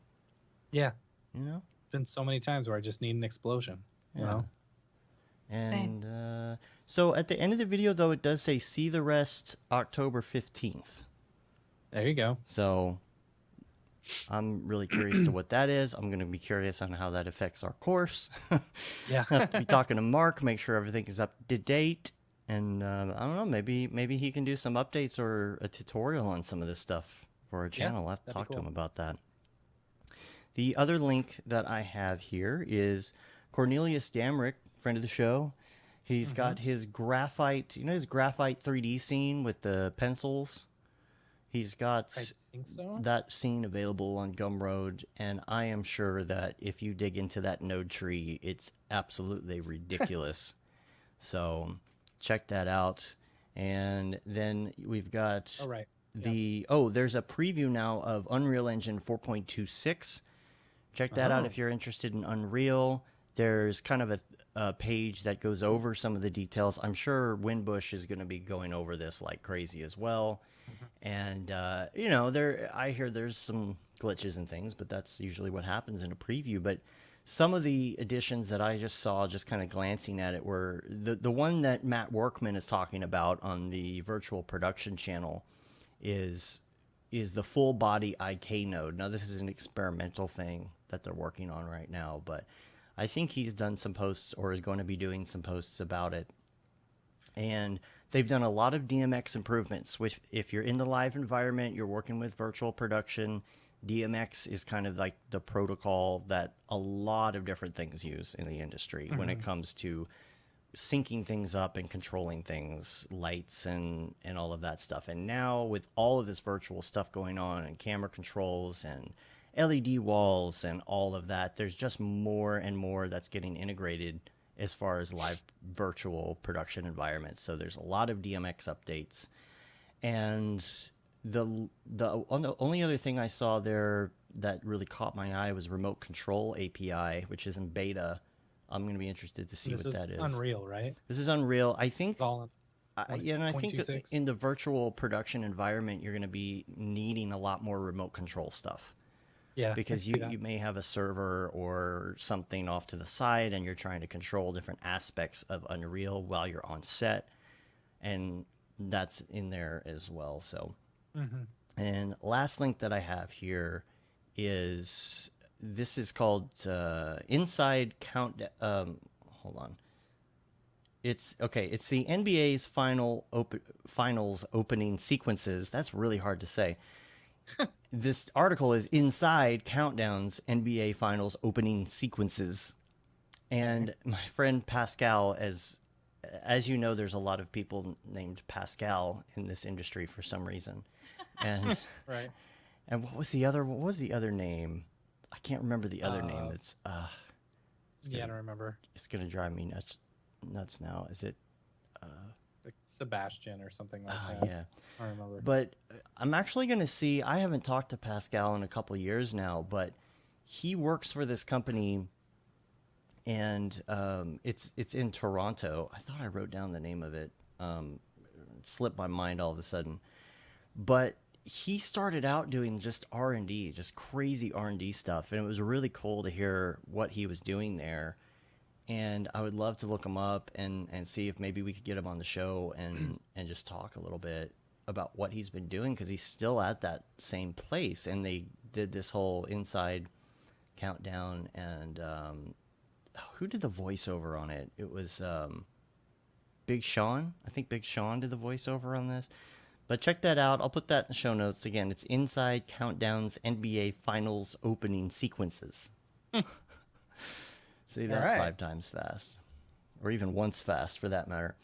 Yeah. You know? Been so many times where I just need an explosion. You know? And so at the end of the video, though, it does say see the rest October 15th. There you go. So I'm really curious to what that is. I'm going to be curious on how that affects our course. Yeah. I have to be talking to Mark, make sure everything is up to date. And I don't know, maybe he can do some updates or a tutorial on some of this stuff for our channel. I'll have to talk to him about that. The other link that I have here is Cornelius Damrick, friend of the show. He's got his graphite, his graphite 3D scene with the pencils. He's got I think so. that scene available on Gumroad, and I am sure that if you dig into that node tree, it's absolutely ridiculous. So check that out. And then we've got there's a preview now of Unreal Engine 4.26. Check that out if you're interested in Unreal. There's kind of a page that goes over some of the details. I'm sure Winbush is going to be going over this like crazy as well. And, I hear there's some glitches and things, but that's usually what happens in a preview. But some of the additions that I just saw, just kind of glancing at it, were the one that Matt Workman is talking about on the virtual production channel is the full body IK node. Now, this is an experimental thing that they're working on right now, but I think he's done some posts or is going to be doing some posts about it. And they've done a lot of DMX improvements, which if you're in the live environment, you're working with virtual production, DMX is kind of like the protocol that a lot of different things use in the industry when it comes to syncing things up and controlling things, lights and all of that stuff. And now with all of this virtual stuff going on and camera controls and LED walls and all of that, there's just more and more that's getting integrated as far as live virtual production environments. So there's a lot of DMX updates. And the only other thing I saw there that really caught my eye was Remote Control API, which is in beta. I'm going to be interested to see what that is. This is Unreal, right? This is Unreal. I think, All yeah, and I think that 0.26. in the virtual production environment, you're going to be needing a lot more remote control stuff. Yeah, Because I see that. you may have a server or something off to the side and you're trying to control different aspects of Unreal while you're on set. And that's in there as well. So, and last link that I have here is, this is called Inside Count. Hold on. It's okay. It's the NBA's finals opening sequences. That's really hard to say. This article is Inside Countdown's NBA Finals opening sequences, and my friend Pascal, as you know, there's a lot of people named Pascal in this industry for some reason, and Right. and what was the other name? I can't remember the other name. It's Yeah, I don't remember. it's gonna drive me nuts now. Is it? Like Sebastian or something like that. Yeah. I don't remember. But I'm actually going to see, I haven't talked to Pascal in a couple of years now, but he works for this company, and it's in Toronto. I thought I wrote down the name of it. It slipped my mind all of a sudden. But he started out doing just R&D, just crazy R&D stuff, and it was really cool to hear what he was doing there. And I would love to look him up and see if maybe we could get him on the show and just talk a little bit about what he's been doing, because he's still at that same place. And they did this whole Inside Countdown, and who did the voiceover on it? It was Big Sean. I think Big Sean did the voiceover on this. But check that out. I'll put that in the show notes. Again, it's Inside Countdown's NBA Finals opening sequences. Say that All right. 5 times fast, or even once fast for that matter.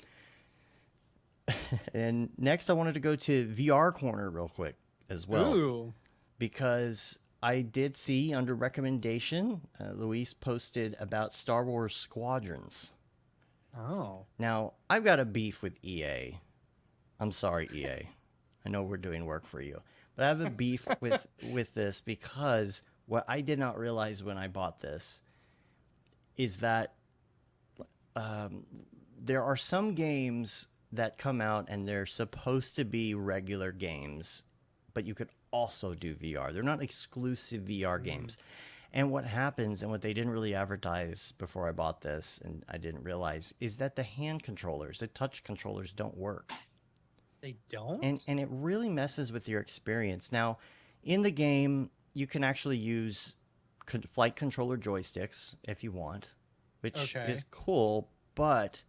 And next I wanted to go to VR Corner real quick as well. Ooh. Because I did see under recommendation, Luis posted about Star Wars Squadrons. Oh. Now, I've got a beef with EA. I'm sorry, EA. I know we're doing work for you. But I have a beef with this, because what I did not realize when I bought this is that there are some games that come out and they're supposed to be regular games, but you could also do VR. They're not exclusive VR games. And what happens, and what they didn't really advertise before I bought this, and I didn't realize, is that the hand controllers, the touch controllers, don't work. They don't? And it really messes with your experience. Now, in the game, you can actually use flight controller joysticks if you want, which Okay. is cool, but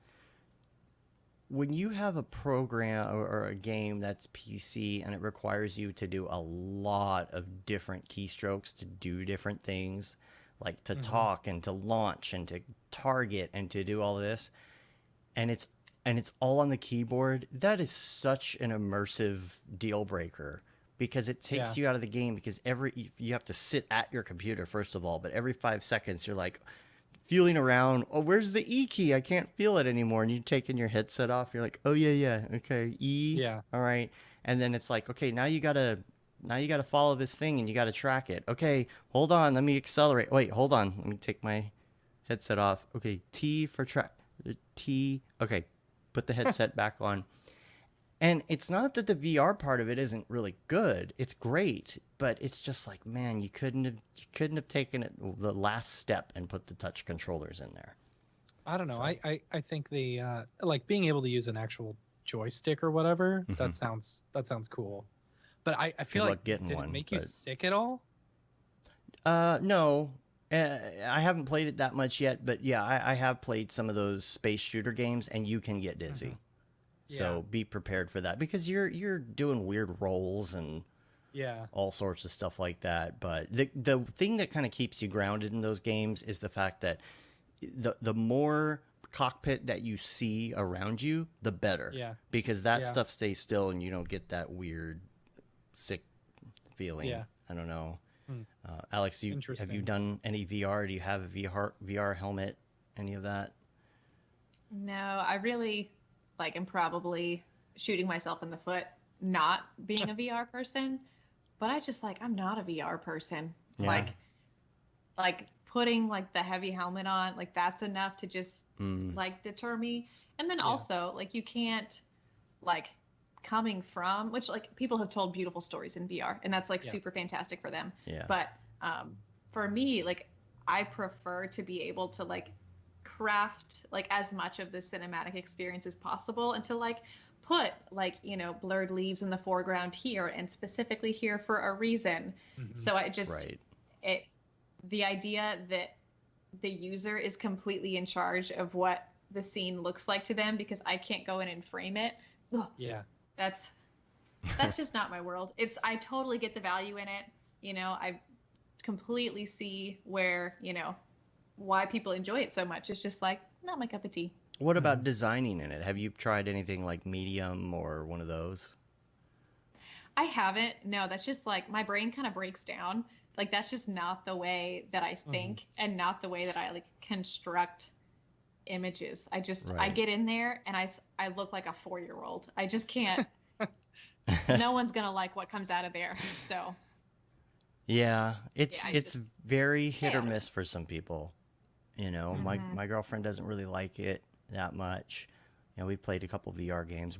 when you have a program or a game that's PC and it requires you to do a lot of different keystrokes to do different things, like to talk and to launch and to target and to do all this, and it's all on the keyboard, that is such an immersive deal breaker, because it takes you out of the game, because you have to sit at your computer first of all, but every 5 seconds you're like feeling around, oh, where's the E key? I can't feel it anymore. And you taking your headset off, you're like, oh yeah, okay, E, Yeah. all right. And then it's like, okay, now you gotta follow this thing and you gotta track it. Okay, hold on, let me accelerate. Wait, hold on, let me take my headset off. Okay, T for track, T. Okay, put the headset back on. And it's not that the VR part of it isn't really good. It's great, but it's just like, man, you couldn't have taken it the last step and put the touch controllers in there. I don't know. So- I think the like being able to use an actual joystick or whatever, that sounds cool. But I feel Good like luck getting did one, it make you but- sick at all? No. I haven't played it that much yet, but yeah, I have played some of those space shooter games, and you can get dizzy. So be prepared for that, because you're doing weird rolls and Yeah. all sorts of stuff like that. But the thing that kind of keeps you grounded in those games is the fact that the more cockpit that you see around you, the better. Yeah. Because that Yeah. stuff stays still and you don't get that weird, sick feeling. Yeah. I don't know. Hmm. Alex, have you Interesting. done any VR? Do you have a VR helmet? Any of that? No, I really am probably shooting myself in the foot not being a VR person, but I just I'm not a VR person. Yeah. Like putting the heavy helmet on, that's enough to just deter me. And then Yeah. also you can't coming from which people have told beautiful stories in VR, and that's Yeah. super fantastic for them. Yeah. But for me, I prefer to be able to craft as much of the cinematic experience as possible, and to put blurred leaves in the foreground here and specifically here for a reason. Mhm. So I just Right. the idea that the user is completely in charge of what the scene looks like to them because I can't go in and frame it. Ugh, Yeah. that's just not my world. I totally get the value in it. I completely see where, why people enjoy it so much. It's just not my cup of tea. What about designing in it? Have you tried anything like Medium or one of those? I haven't. No, that's just my brain kind of breaks down. That's just not the way that I think and not the way that I construct images. I Right. get in there and I look like a 4-year-old. I just can't. No one's going to like what comes out of there. So Yeah, it's I it's just very hit stay or out of miss for some people. My girlfriend doesn't really like it that much. We played a couple VR games.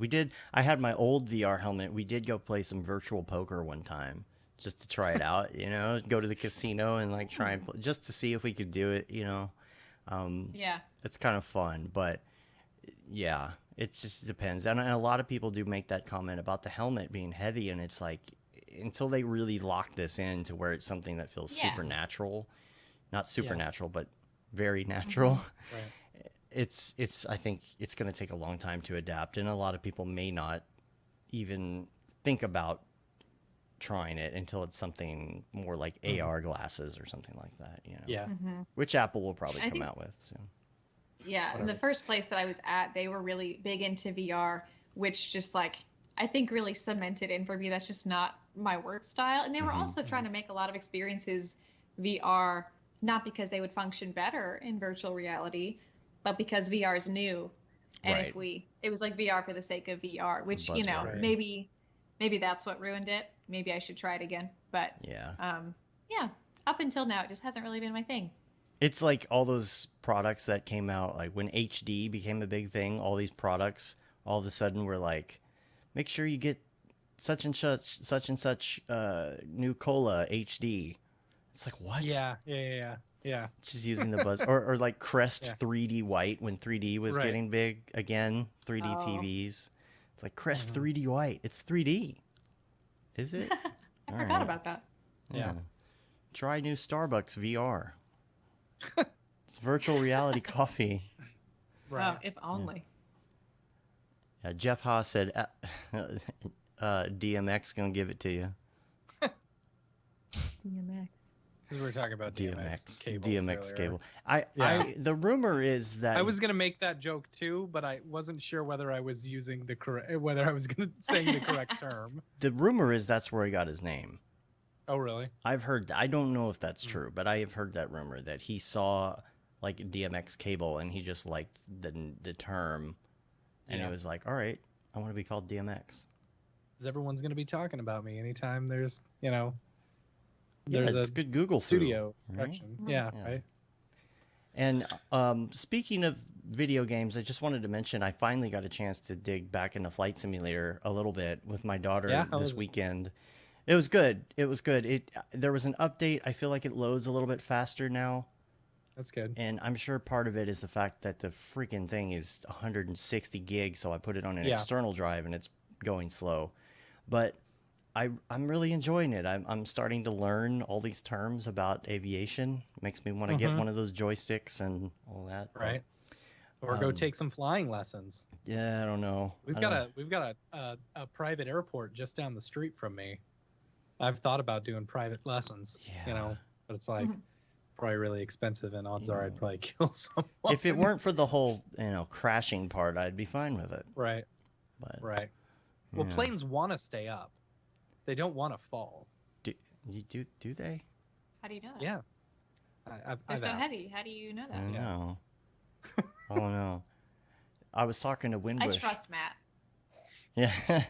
I had my old VR helmet. We did go play some virtual poker one time just to try it out, go to the casino and try and play, just to see if we could do it, yeah. It's kind of fun, but yeah, it just depends. And a lot of people do make that comment about the helmet being heavy, and it's until they really lock this in to where it's something that feels Yeah. supernatural, not supernatural, but very natural. Right. I think it's going to take a long time to adapt, and a lot of people may not even think about trying it until it's something more like AR glasses or something like that, Yeah. which Apple will probably I come think- out with soon. Yeah, and the Whatever. first place that I was at, they were really big into VR, which just I think really cemented in for me that's just not my work style. And they were also trying to make a lot of experiences VR, not because they would function better in virtual reality, but because VR is new. And Right. it was VR for the sake of VR, which, buzzword. Right. maybe that's what ruined it. Maybe I should try it again. But Yeah. yeah, up until now, it just hasn't really been my thing. It's like all those products that came out, like when HD became a big thing, all these products all of a sudden were make sure you get such and such new cola HD. It's what? Yeah. Yeah. Yeah. Just using the buzz or Crest Yeah. 3D white when 3D was Right. getting big again, 3D Oh. TVs. It's Crest 3D white. It's 3D. Is it? I forgot about that. Yeah. Try new Starbucks VR. It's virtual reality coffee. Right. Oh, if only. Jeff Haas said, DMX gonna give it to you. DMX. Because we were talking about DMX cables DMX earlier. cable. The rumor is that I was gonna make that joke too, but I wasn't sure whether I was using the correct, whether I was gonna say the correct term. the rumor is that's where he got his name. Oh, really? I've heard. I don't know if that's true, but I have heard that rumor that he saw DMX cable and he just liked the term, and Yeah. he was like, "All right, I want to be called DMX." Because everyone's gonna be talking about me anytime there's Yeah, there's it's a good Google studio right? section. Yeah. Yeah. Right. And speaking of video games, I just wanted to mention I finally got a chance to dig back into Flight Simulator a little bit with my daughter Yeah, how this was it? weekend. It was good. It was good. There was an update. I feel like it loads a little bit faster now, That's good. and I'm sure part of it is the fact that the freaking thing is 160 gigs, so I put it on an Yeah. external drive and it's going slow. But I'm really enjoying it. I'm starting to learn all these terms about aviation. Makes me want to get one of those joysticks and all that. but, Right. Or go take some flying lessons. Yeah, I don't know. We've I got a private airport just down the street from me. I've thought about doing private lessons, Yeah. but it's like probably really expensive, and odds are I'd probably kill someone. If it weren't for the whole, crashing part, I'd be fine with it. Right. But Right. Well, yeah. planes want to stay up. They don't want to fall. Do they? How do you know that? Yeah. They're I've so asked. heavy. How do you know I that? don't Yeah. know. I don't know. I was talking to I Windbush. trust Matt. Yeah.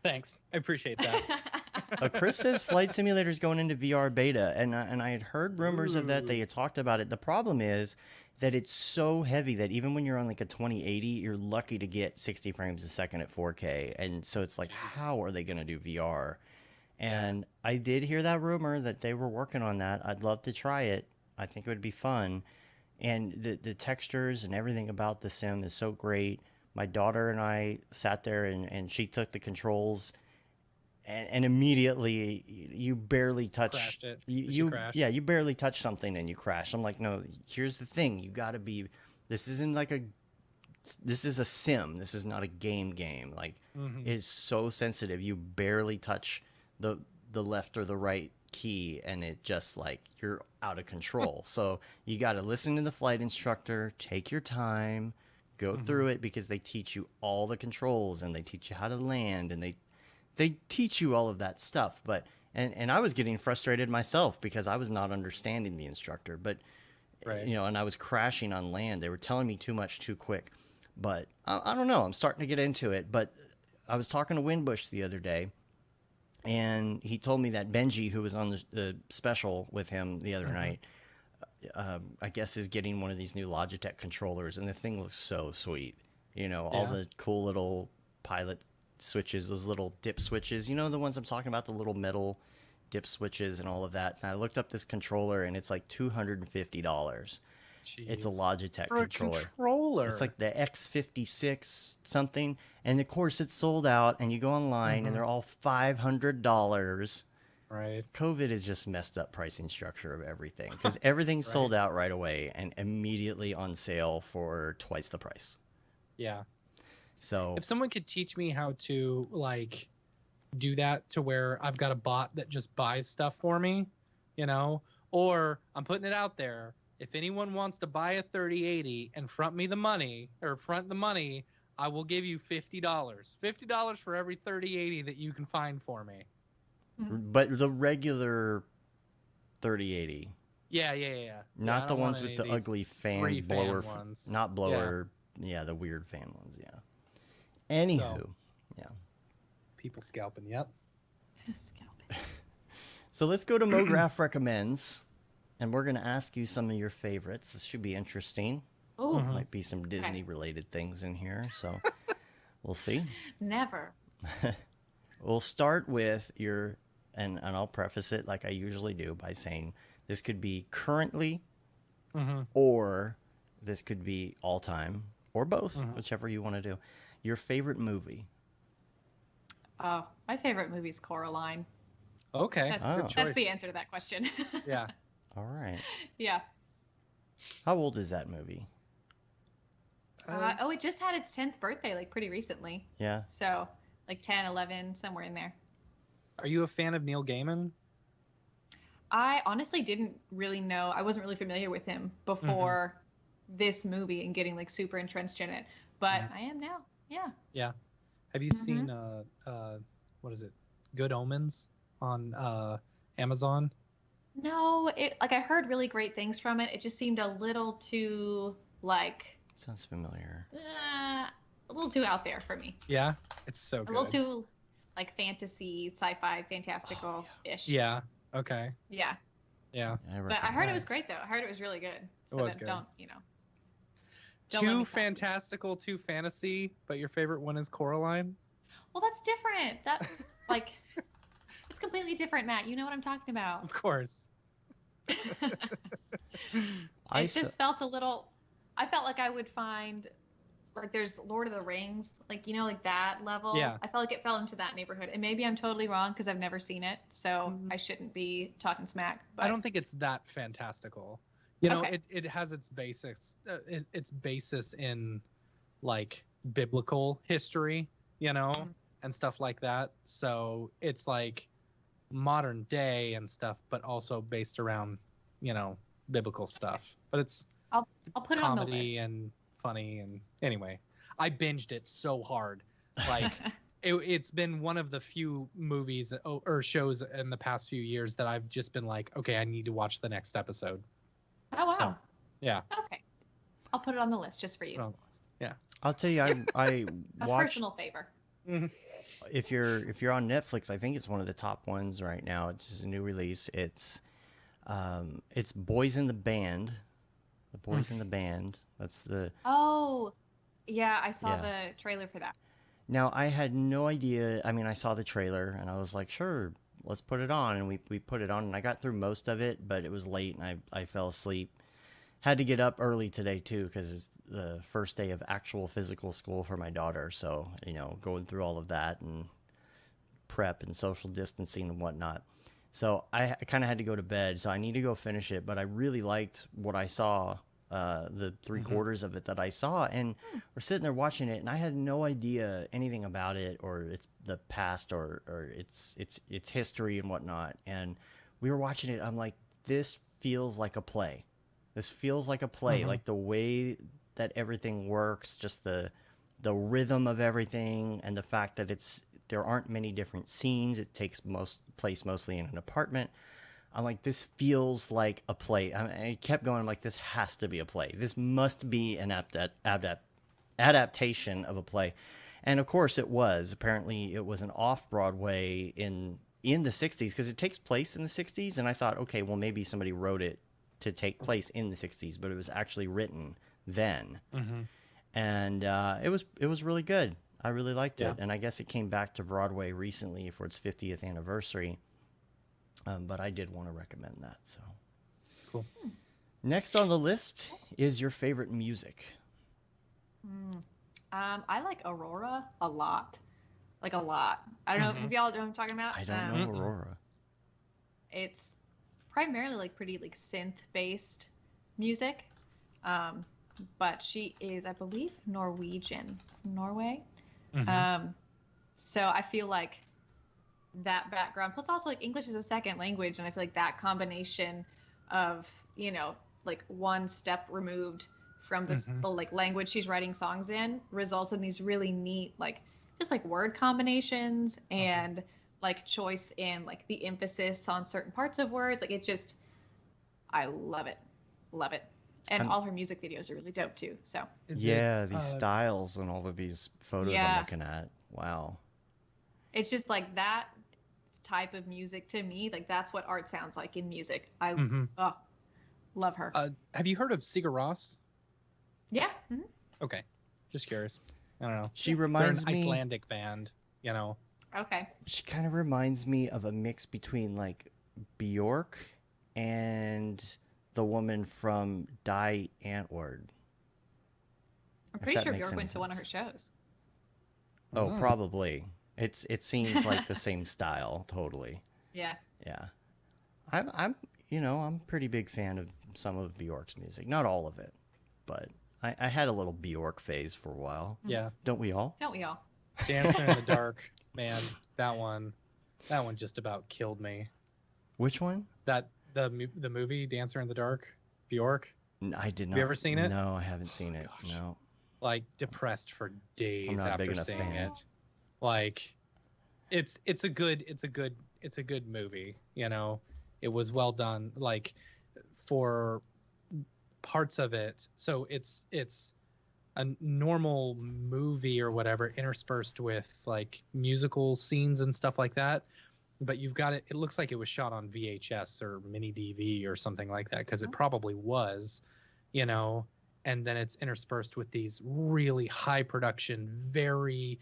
Thanks. I appreciate that. Chris says Flight Simulator's going into VR beta, and I had heard rumors of that. They had talked about it. The problem is that it's so heavy that even when you're on like a 2080, you're lucky to get 60 frames a second at 4K. And so it's like, how are they going to do VR? And I did hear that rumor that they were working on that. I'd love to try it. I think it would be fun. And the textures and everything about the sim is so great. My daughter and I sat there and she took the controls and immediately you barely touch. Crashed it. You crash? yeah, you barely touch something and you crash. I'm like, no, here's the thing. You got to be, this is a sim. This is not a game. Like it's so sensitive. You barely touch the left or the right key and it just like you're out of control. So you got to listen to the flight instructor, take your time, go through it, because they teach you all the controls and they teach you how to land and they teach you all of that stuff. But and I was getting frustrated myself because I was not understanding the instructor, but Right. and I was crashing on land. They were telling me too much too quick. But I don't know, I'm starting to get into it. But I was talking to Windbush the other day, and he told me that Benji, who was on the special with him the other night, I guess is getting one of these new Logitech controllers, and the thing looks so sweet. All the cool little pilot switches, those little dip switches, the ones I'm talking about, the little metal dip switches and all of that. And I looked up this controller, and it's like $250. It's a Logitech For a controller. It's like the X56 something. And of course it's sold out, and you go online and they're all $500. Right. COVID has just messed up pricing structure of everything, because everything's sold out right away and immediately on sale for twice the price. Yeah. So If someone could teach me how to like do that to where I've got a bot that just buys stuff for me, or I'm putting it out there. If anyone wants to buy a 3080 and front the money, I will give you $50. $50 for every 3080 that you can find for me. but the regular 3080, Yeah. not I the don't want ones with any the of these ugly free fan blower, ones. not blower, the weird fan ones, Anywho, People scalping, yep. Scalping. so let's go to Mograph recommends, and we're going to ask you some of your favorites. This should be interesting. Oh, Might be some Disney related things in here, so we'll see. never. We'll start with your, and I'll preface it like I usually do by saying this could be currently, or this could be all time, or both, whichever you want to do. Your favorite movie? Oh, my favorite movie is Coraline. Okay. That's the answer to that question. Yeah. All right. Yeah. How old is that movie? It just had its 10th birthday, like pretty recently. Yeah. So, like 10, 11, somewhere in there. Are you a fan of Neil Gaiman? I honestly didn't really know. I wasn't really familiar with him before this movie and getting like super entrenched in it. But I am now. Yeah. Yeah. Have you seen what is it? Good Omens on Amazon? No, I heard really great things from it. It just seemed a little too Sounds familiar. a little too out there for me. Yeah. It's so good. A little too fantasy, sci-fi, fantastical-ish. Yeah. Okay. Yeah. Yeah. But I heard it was great though. I heard it was really good. So It was good. don't let Too me stop you. fantastical, too fantasy, but your favorite one is Coraline? Well, that's different. That it's completely different, Matt. You know what I'm talking about. Of course. Just felt a little. I felt like I would find, there's Lord of the Rings, that level. Yeah. I felt like it fell into that neighborhood, and maybe I'm totally wrong because I've never seen it, so I shouldn't be talking smack. But I don't think it's that fantastical. Okay. It has its basics, its basis in biblical history, and stuff like that. So it's modern day and stuff, but also based around, biblical stuff. But it's I'll put it on the comedy list. and funny. And anyway, I binged it so hard. Like it's been one of the few movies or shows in the past few years that I've just been like, okay, I need to watch the next episode. Oh wow. So, yeah. Okay. I'll put it on the list just for you. Put it on the list. Yeah. I'll tell you, I A watched. personal favor. If you're on Netflix, I think it's one of the top ones right now. It's just a new release. It's Boys in the Band. The Boys in the Band. That's the. Oh, yeah, I saw Yeah. the trailer for that. Now, I had no idea. I mean, I saw the trailer and I was like, sure, let's put it on. And we put it on and I got through most of it, but it was late and I fell asleep. Had to get up early today too because it's the first day of actual physical school for my daughter. So, going through all of that and prep and social distancing and whatnot. So I kind of had to go to bed. So I need to go finish it. But I really liked what I saw, the three quarters of it that I saw. And we're sitting there watching it, and I had no idea anything about it or its the past or its history and whatnot. And we were watching it. I'm like, this feels like a play. This feels like a play. Like the way that everything works, just the rhythm of everything, and the fact that there aren't many different scenes. It takes place mostly in an apartment. I'm like, this feels like a play. I kept going. I'm like, this has to be a play. This must be an adaptation of a play. And of course it was. Apparently it was an off-Broadway in the 60s because it takes place in the 60s. And I thought, okay, well, maybe somebody wrote it to take place in the 60s, but it was actually written then. And it was really good. I really liked it. And I guess it came back to Broadway recently for its 50th anniversary. But I did want to recommend that. So Cool. Next on the list is your favorite music. I like Aurora a lot. Like a lot. I don't know if y'all know what I'm talking about. I don't know Aurora. It's primarily like pretty like synth based music. But she is, I believe, Norway. So I feel like that background, plus also like English is a second language, and I feel like that combination of, like one step removed from the like language she's writing songs in results in these really neat like just like word combinations and like choice in like the emphasis on certain parts of words. Like it just, I love it. And all her music videos are really dope too. So these styles and all of these photos I'm looking at. Wow. It's just like that type of music to me. Like that's what art sounds like in music. I love her. Have you heard of Sigur Rós? Yeah. Okay. Just curious. I don't know. She reminds They're an me. Icelandic band, Okay. She kind of reminds me of a mix between like Bjork and the woman from Die Antwoord. I'm pretty sure Bjork went to one of her shows. Oh, probably. It seems like the same style, totally. Yeah. Yeah. I'm a pretty big fan of some of Bjork's music. Not all of it, but I had a little Bjork phase for a while. Yeah. Don't we all? Don't we all? Dancer in the Dark, man, that one just about killed me. Which one? The movie Dancer in the Dark, Bjork. I did not. Have you ever seen it? No, I haven't seen it. Gosh. No. Like depressed for days not big after enough seeing fan. it. Like it's a good movie, It was well done, like for parts of it. So it's a normal movie or whatever interspersed with like musical scenes and stuff like that. But you've got it looks like it was shot on VHS or mini DV or something like that, because it probably was, and then it's interspersed with these really high production, very,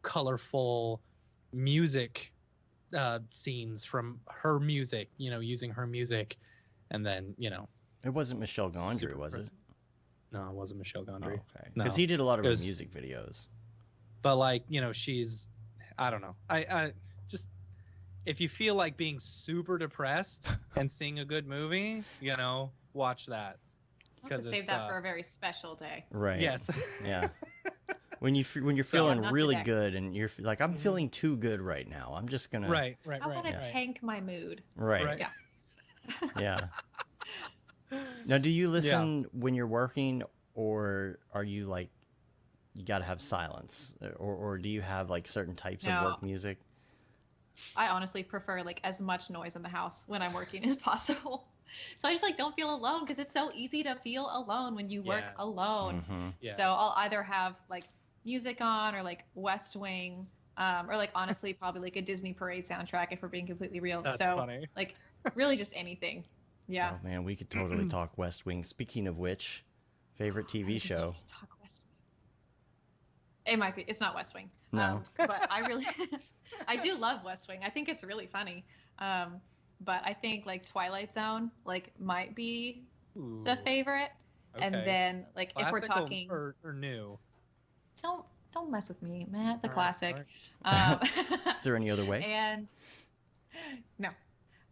colorful music scenes from her music, using her music. And then, It wasn't Michel Gondry, super was it? present. No, it wasn't Michel Oh, Gondry. okay. No. Because he did a lot of It her was- music videos. But like, she's, I don't know. I just, if you feel like being super depressed and seeing a good movie, watch that. We'll have to Because save that for a very special day. Right. Yes. Yeah. when you're So, feeling not really today. good and you're like, I'm feeling too good right now. I'm just gonna Right. How about I Right. tank my mood? right. Right. Yeah. Yeah. Now, do you Yeah. listen when you're working, or are you like you got to have silence, or do you have like certain types of No, work music? I honestly prefer like as much noise in the house when I'm working as possible. So I just like don't feel alone because it's so easy to feel alone when you work Yeah. alone. Mm-hmm. Yeah. So I'll either have like music on or like West Wing, or like honestly probably like a Disney Parade soundtrack if we're being completely real. That's So funny. like really just anything. Yeah. Oh man, we could totally talk West Wing. Speaking of which, favorite I TV would show? love to talk West Wing. It might be. It's not West Wing. No. But I really, I do love West Wing. I think it's really funny. But I think like Twilight Zone like might be the Ooh, favorite. And okay. then like if we're Classic talking, or new? don't mess with me, Matt. The All right, classic. all right. Is there any other way? And no.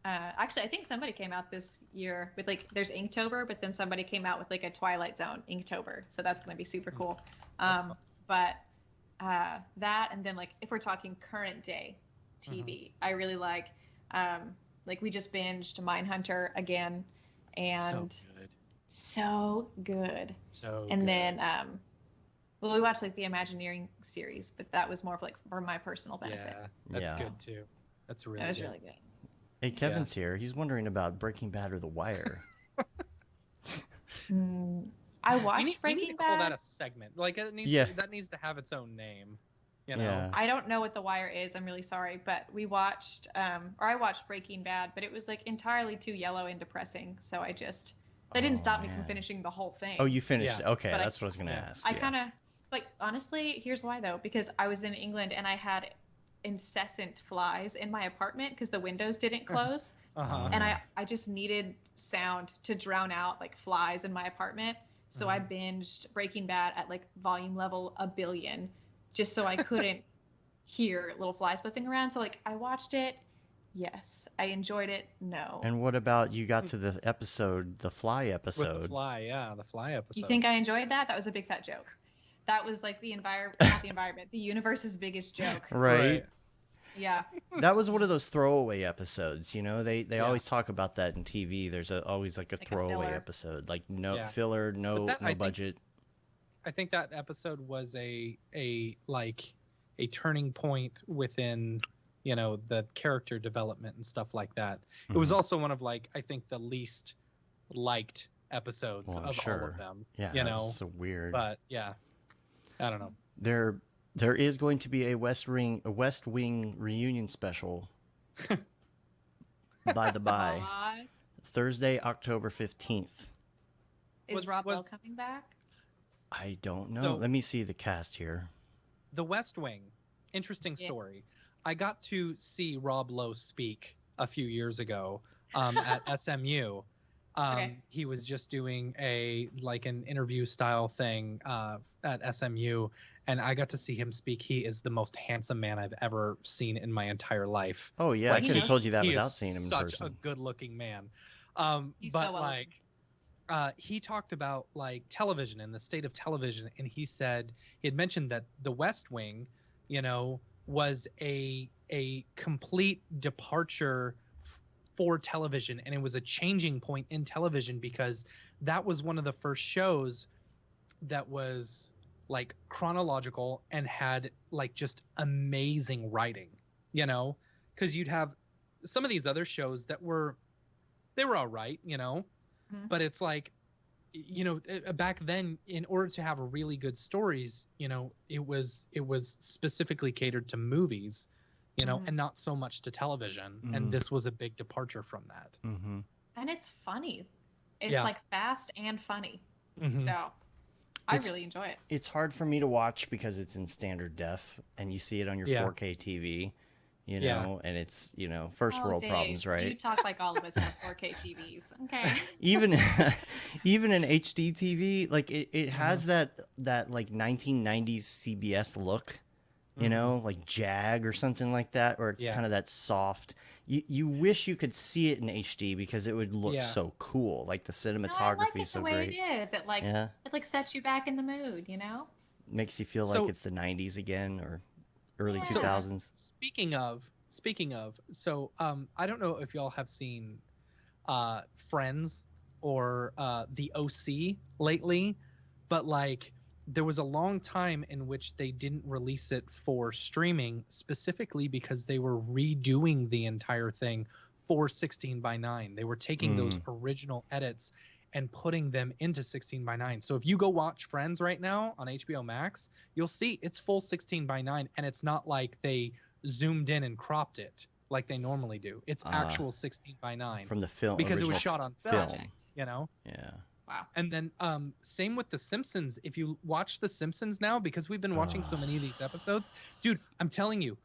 Actually, I think somebody came out this year with like there's Inktober, but then somebody came out with like a Twilight Zone Inktober, so that's gonna be super cool. That's fun. But that, and then like if we're talking current day TV, I really like we just binged Mindhunter again, and So good. so good. So And good. then well, we watched like the Imagineering series, but that was more of like for my personal benefit. Yeah, that's Yeah. good too. That's really That was good. really good. Hey, Kevin's here. He's wondering about Breaking Bad or The Wire. I We watched need Breaking to call Bad. that a segment. Like it needs Yeah. that needs to have its own name. You know? Yeah. I don't know what The Wire is. I'm really sorry, but we watched, or I watched Breaking Bad, but it was like entirely too yellow and depressing. So that didn't Oh, stop me from man. finishing the whole thing. Oh, you finished Yeah. it. Okay, But that's what I was gonna yeah. ask. I yeah. kind of like honestly. Here's why though, because I was in England and I had incessant flies in my apartment because the windows didn't close, Uh-huh. and I just needed sound to drown out like flies in my apartment. So I binged Breaking Bad at like volume level 1,000,000,000 just so I couldn't hear little flies buzzing around. So like I watched it. Yes. I enjoyed it. No. And what about you got to the episode, the fly With episode? the fly, yeah, the fly episode. You think I enjoyed that? That was a big fat joke. That was like the environment, the universe's biggest joke. Right. Yeah. That was one of those throwaway episodes, you know. They Yeah. always talk about that in TV. There's always like a Like a throwaway filler. episode, like no Yeah. filler, no that, I no think- budget. I think that episode was a turning point within, you know, the character development and stuff like that. It was Mhm. also one of like I think the least liked episodes Well, I'm of all sure. of them. Yeah, you that know, was so weird. but yeah, I don't know. There is going to be a West Wing reunion special. By the by, Aw, Thursday, October 15th. is Rob Bell was- coming back? I don't know. So- Let me see the cast here. The West Wing, interesting Yeah. story. I got to see Rob Lowe speak a few years ago at SMU. Okay. He was just doing an interview style thing at SMU, and I got to see him speak. He is the most handsome man I've ever seen in my entire life. Oh yeah, Like, I could have he told you that He without is seeing him in such person. a good-looking man. He's But so well like, he talked about like television and the state of television, and he said he had mentioned that The West Wing, you know, was a complete departure for television, and it was a changing point in television because that was one of the first shows that was like chronological and had like just amazing writing, you know, because you'd have some of these other shows that they were all right, you know, Mhm. but it's like, you know, back then, in order to have really good stories, you know, it was specifically catered to movies, you know, Mhm. and not so much to television. Mhm. And this was a big departure from that. Mm-hmm. And it's funny. It's Yeah. like fast and funny. Mhm. So I It's- really enjoy it. It's hard for me to watch because it's in standard def and you see it on your Yeah. 4K TV, you Yeah. know, and it's, you know, first Oh, world Dave, problems, You right? talk like all of us have 4K TVs. Okay. Even even an HD TV, like it has that like 1990s CBS look, you Mhm. know, like Jag or something like that, or it's Yeah. kind of that soft. You wish you could see it in HD because it would look Yeah. so cool. Like the No, I like cinematography it is so the way great. it is. It like Yeah. it like sets you back in the mood, you know? makes you feel So- like it's the 90s again or early Yeah. 2000s. Speaking of, so I don't know if y'all have seen Friends or the OC lately, but like there was a long time in which they didn't release it for streaming specifically because they were redoing the entire thing for 16:9. They were taking those original edits and putting them into 16:9. So if you go watch Friends right now on HBO Max, you'll see it's full 16:9, and it's not like they zoomed in and cropped it like they normally do. It's actual 16:9 From the film. because it was original shot on film, film. you know. Yeah. Wow. And then same with The Simpsons. If you watch The Simpsons now, because we've been watching so many of these episodes, dude, I'm telling you,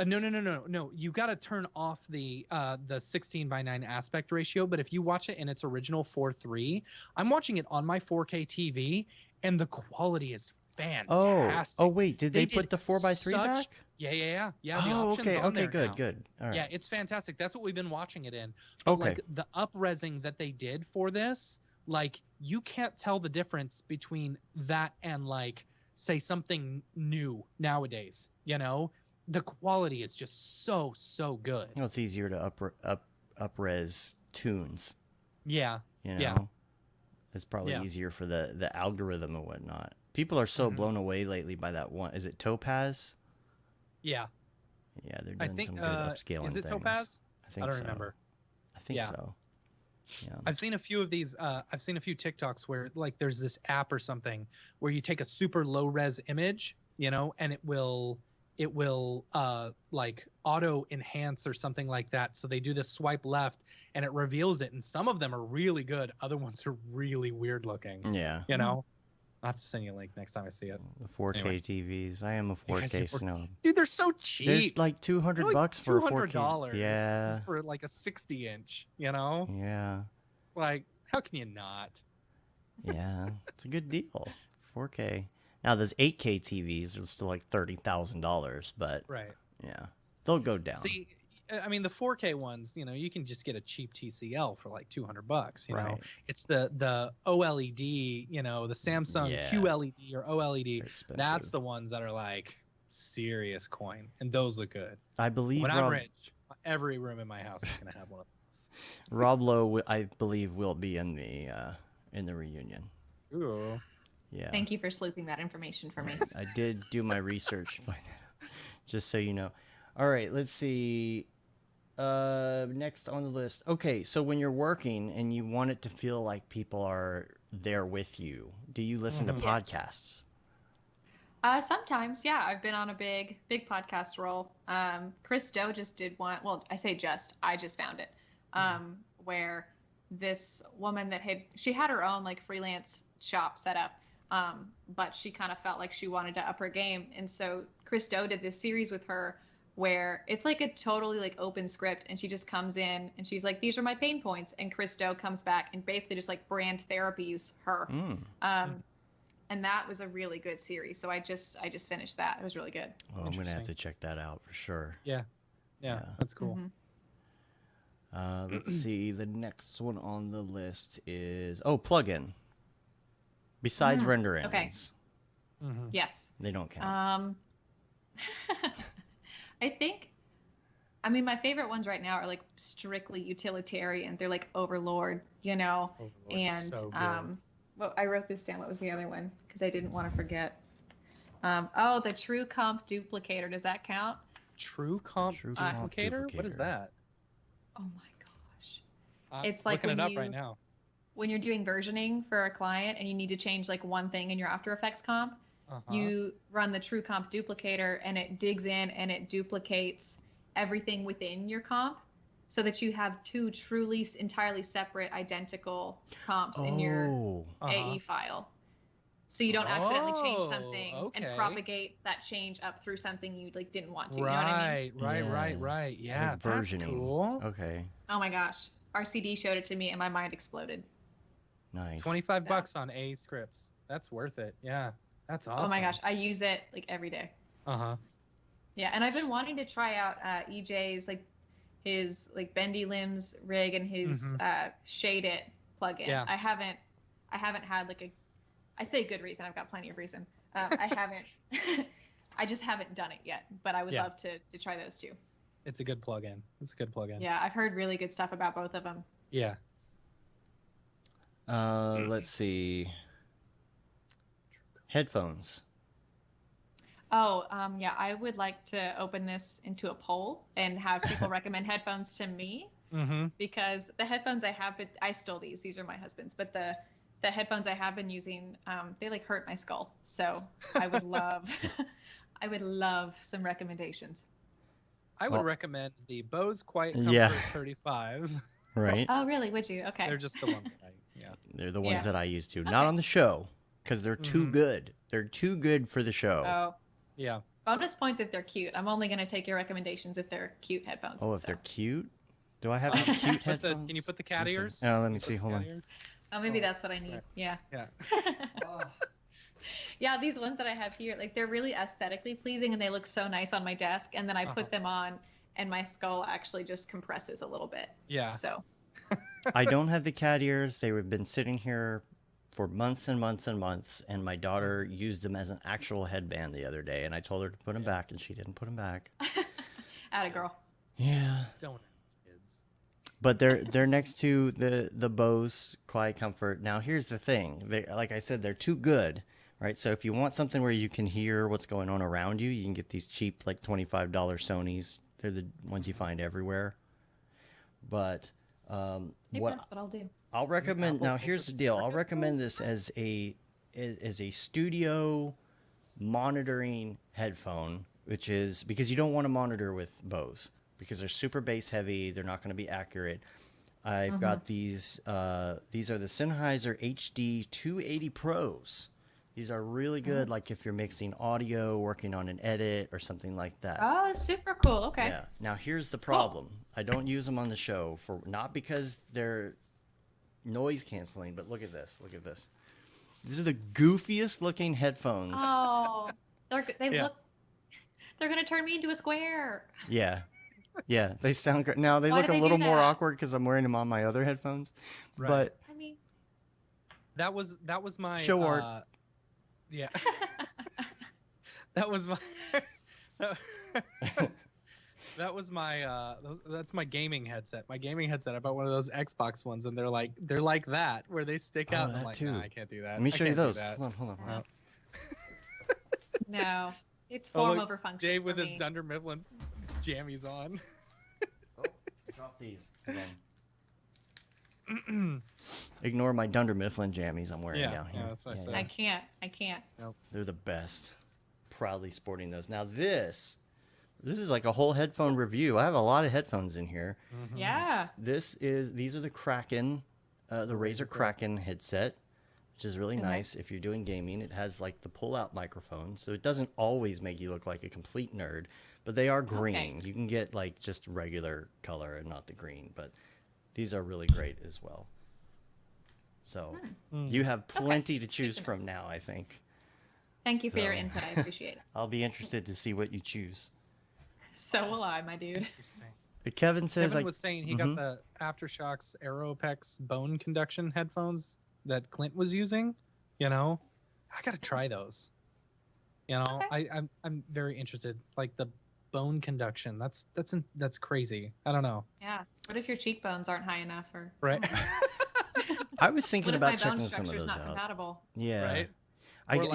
no. You got to turn off the 16:9 aspect ratio. But if you watch it in its original 4:3, I'm watching it on my 4K TV, and the quality is fantastic. Oh, wait, did they put did the 4:3 back? Yeah. The Oh, option's okay, on there good, now. good. All right. Yeah, it's fantastic. That's what we've been watching it in. But Okay. like the up-resing that they did for this, like you can't tell the difference between that and like say something new nowadays, you know? The quality is just so good. Well, it's easier to up-res tunes, Yeah. you know? Yeah. It's probably Yeah. easier for the algorithm and whatnot. People are so blown away lately by that one. Is it Topaz? Yeah. Yeah, they're I doing think some good upscaling is it things. Topaz? I think I don't so. remember. I think Yeah. so. Yeah. I've seen a few of these. I've seen a few TikToks where like there's this app or something where you take a super low res image, you know, and it will like auto enhance or something like that. So they do this swipe left and it reveals it. And some of them are really good. Other ones are really weird looking. Yeah. You know, I'll have to send you a link next time I see it. The 4K Anyway. TVs. I am a You guys 4K are snob. Dude, they're so They're cheap. like $200 They're like for a 4K. $200 Yeah. for like a 60-inch, you know? Yeah. Like, how can you not? Yeah. It's a good deal. 4K. Now those 8K TVs are still like $30,000, but Right. yeah, they'll go down. See, I mean, the 4K ones, you know, you can just get a cheap TCL for like $200. You know, Right. it's the OLED, you know, the Samsung Yeah. QLED or OLED. They're expensive. That's the ones that are like serious coin, and those look good. I believe When I'm Rob, rich, every room in my house is gonna have one of Rob Lowe, I believe, will be in the reunion. those. Ooh. Yeah. Thank you for sleuthing that information for me. I did do my research to find that out, just so you know. All right, let's see. Next on the list. Okay, so when you're working and you want it to feel like people are there with you, do you listen to podcasts? Sometimes, yeah. I've been on a big podcast roll. Chris Do just did one. Well, I say just. I just found it. Where this woman that she had her own like freelance shop set up, but she kind of felt like she wanted to up her game, and so Chris Do did this series with her where it's like a totally like open script, and she just comes in and she's like, these are my pain points, and Chris Do comes back and basically just like brand therapies her. And that was a really good series. So I just finished that. It was really good. Oh, I'm gonna have to Interesting. check that out for sure. Yeah, that's cool. Mhm. Let's see. The next one on the list is plugin. Besides render okay. engines, Yes. they don't count. I mean, my favorite ones right now are like strictly utilitarian. They're like Overlord, you know, Overlord's and so good. well, I wrote this down. What was the other one? Because I didn't want to forget. The True Comp Duplicator. Does that count? True Comp True Comp Duplicator? What is Duplicator. that? Oh my gosh. I'm It's like looking it when up right you- now. When you're doing versioning for a client and you need to change like one thing in your After Effects comp, you run the True Comp Duplicator and it digs in and it duplicates everything within your comp so that you have two truly entirely separate identical comps in your AE file. So you don't accidentally change something and okay. propagate that change up through something you like didn't want to. You know what I mean? Right. Yeah, Like that's versioning. cool. Okay, Oh my gosh. RCD showed it to me and my mind exploded. nice. $25 on A scripts. That's worth it. Yeah, that's awesome. Oh my gosh. I use it like every day. Yeah, and I've been wanting to try out EJ's like his like bendy limbs rig and his Shade It plugin. Yeah. I haven't had like I say good reason. I've got plenty of reason. I haven't. I just haven't done it yet, but I would love to try those too. It's a good plugin. Yeah, I've heard really good stuff about both of them. Yeah. Let's see. Headphones. Oh, yeah. I would like to open this into a poll and have people recommend headphones to me, because the headphones I have, I stole these. These are my husband's, but the headphones I have been using, they like hurt my skull. So I would love, I would love some recommendations. I would recommend the Bose Quiet Comfort 35s. Right. Oh, really? Would you? Okay. They're just the ones that They're the ones that I use too. Not on the show, because they're too good. They're too good for the show. Oh. Yeah. Bonus points if they're cute. I'm only going to take your recommendations if they're cute headphones. Oh, if they're cute? Do I have cute headphones? Can you put the cat ears? Oh, let me see. Hold on. Oh, maybe that's what I need. Yeah. Yeah. Yeah, these ones that I have here, like they're really aesthetically pleasing and they look so nice on my desk. And then I put them on and my skull actually just compresses a little bit. Yeah. So. I don't have the cat ears. They have been sitting here for months and months and months, and my daughter used them as an actual headband the other day, and I told her to put them back, and she didn't put them back. Atta girl. Yeah. Don't kids. But they're next to the Bose Quiet Comfort. Now here's the thing. They, like I said, they're too good, right? So if you want something where you can hear what's going on around you, you can get these cheap like $25 Sonys. They're the ones you find everywhere. But Maybe that's what I'll do. I'll recommend. Now here's the deal. I'll recommend this as a studio monitoring headphone, which is because you don't want to monitor with Bose because they're super bass heavy. They're not going to be accurate. I've got these. These are the Sennheiser HD 280 Pros. These are really good, like if you're mixing audio, working on an edit, or something like that. Oh, super cool. Okay. Yeah. Now here's the problem. I don't use them on the show for not because they're noise canceling, but look at this. Look at this. These are the goofiest looking headphones. Oh, they look. They're gonna turn me into a square. Yeah. Yeah, they sound good. Now they look a little more awkward because I'm wearing them on my other headphones. Right. But I mean, that was my show art. Yeah. That was my that's my gaming headset. My gaming headset. I bought one of those Xbox ones, and they're like that, where they stick out. I'm like, too. nah, I can't do that. Let me show you those. Hold on. No, it's form over function. Dave with his Dunder Mifflin jammies on. Oh, drop these. Ignore my Dunder Mifflin jammies I'm wearing down here. Yeah, that's what I said. I can't. Nope. They're the best. Proudly sporting those. Now this is like a whole headphone review. I have a lot of headphones in here. Yeah. These are the Kraken, the Razer Kraken headset, which is really nice if you're doing gaming. It has like the pull-out microphone, so it doesn't always make you look like a complete nerd, but they are green. Okay. You can get like just regular color and not the green, but these are really great as well. So you have plenty to choose from now, I think. Thank you for your input. I appreciate it. I'll be interested to see what you choose. So will I, my dude. Interesting. Kevin says Kevin was saying he got the Aftershok's Aeropex bone conduction headphones that Clint was using. You know, I gotta try those. You know, I'm very interested. Like the bone conduction. That's crazy. I don't know. Yeah. What if your cheekbones aren't high enough, or right? I was thinking about my checking bone some of those not out. Compatible? Yeah. Right.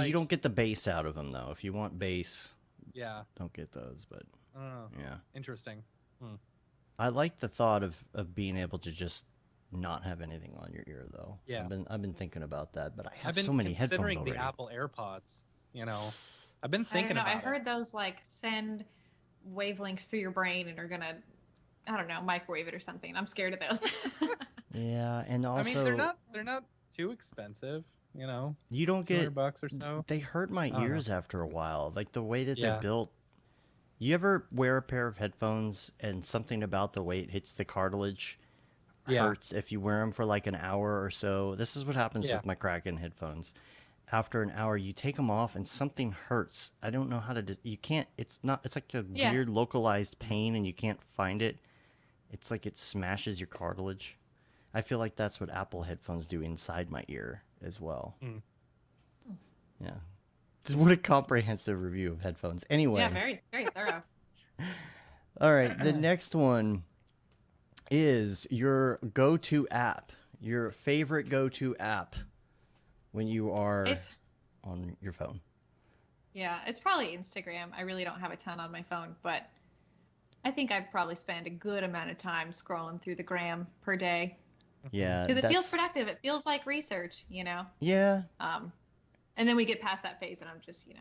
You don't get the bass out of them though. If you want bass, don't get those. But I don't know. Yeah. Interesting. I like the thought of being able to just not have anything on your ear though. Yeah. I've been thinking about that, but I have so many headphones already. I've been considering the Apple AirPods. You know, I've been thinking about it. I heard those like send wavelengths through your brain and are gonna, I don't know, microwave it or something. I'm scared of those. Yeah, and also I mean they're not too expensive. You know, you don't get $200 or so. They hurt my ears after a while. Like the way that they're built. You ever wear a pair of headphones and something about the way it hits the cartilage hurts if you wear them for like an hour or so? This is what happens with my Kraken headphones. After an hour, you take them off and something hurts. I don't know how to. You can't. It's not. It's like a weird localized pain, and you can't find it. It's like it smashes your cartilage. I feel like that's what Apple headphones do inside my ear as well. Yeah. What a comprehensive review of headphones. Anyway. Yeah, very, very thorough. All right. The next one is your go-to app, your favorite go-to app when you are on your phone. Yeah, it's probably Instagram. I really don't have a ton on my phone, but I think I'd probably spend a good amount of time scrolling through the gram per day. Yeah. Because it feels productive. It feels like research, you know? Yeah. And then we get past that phase and I'm just, you know.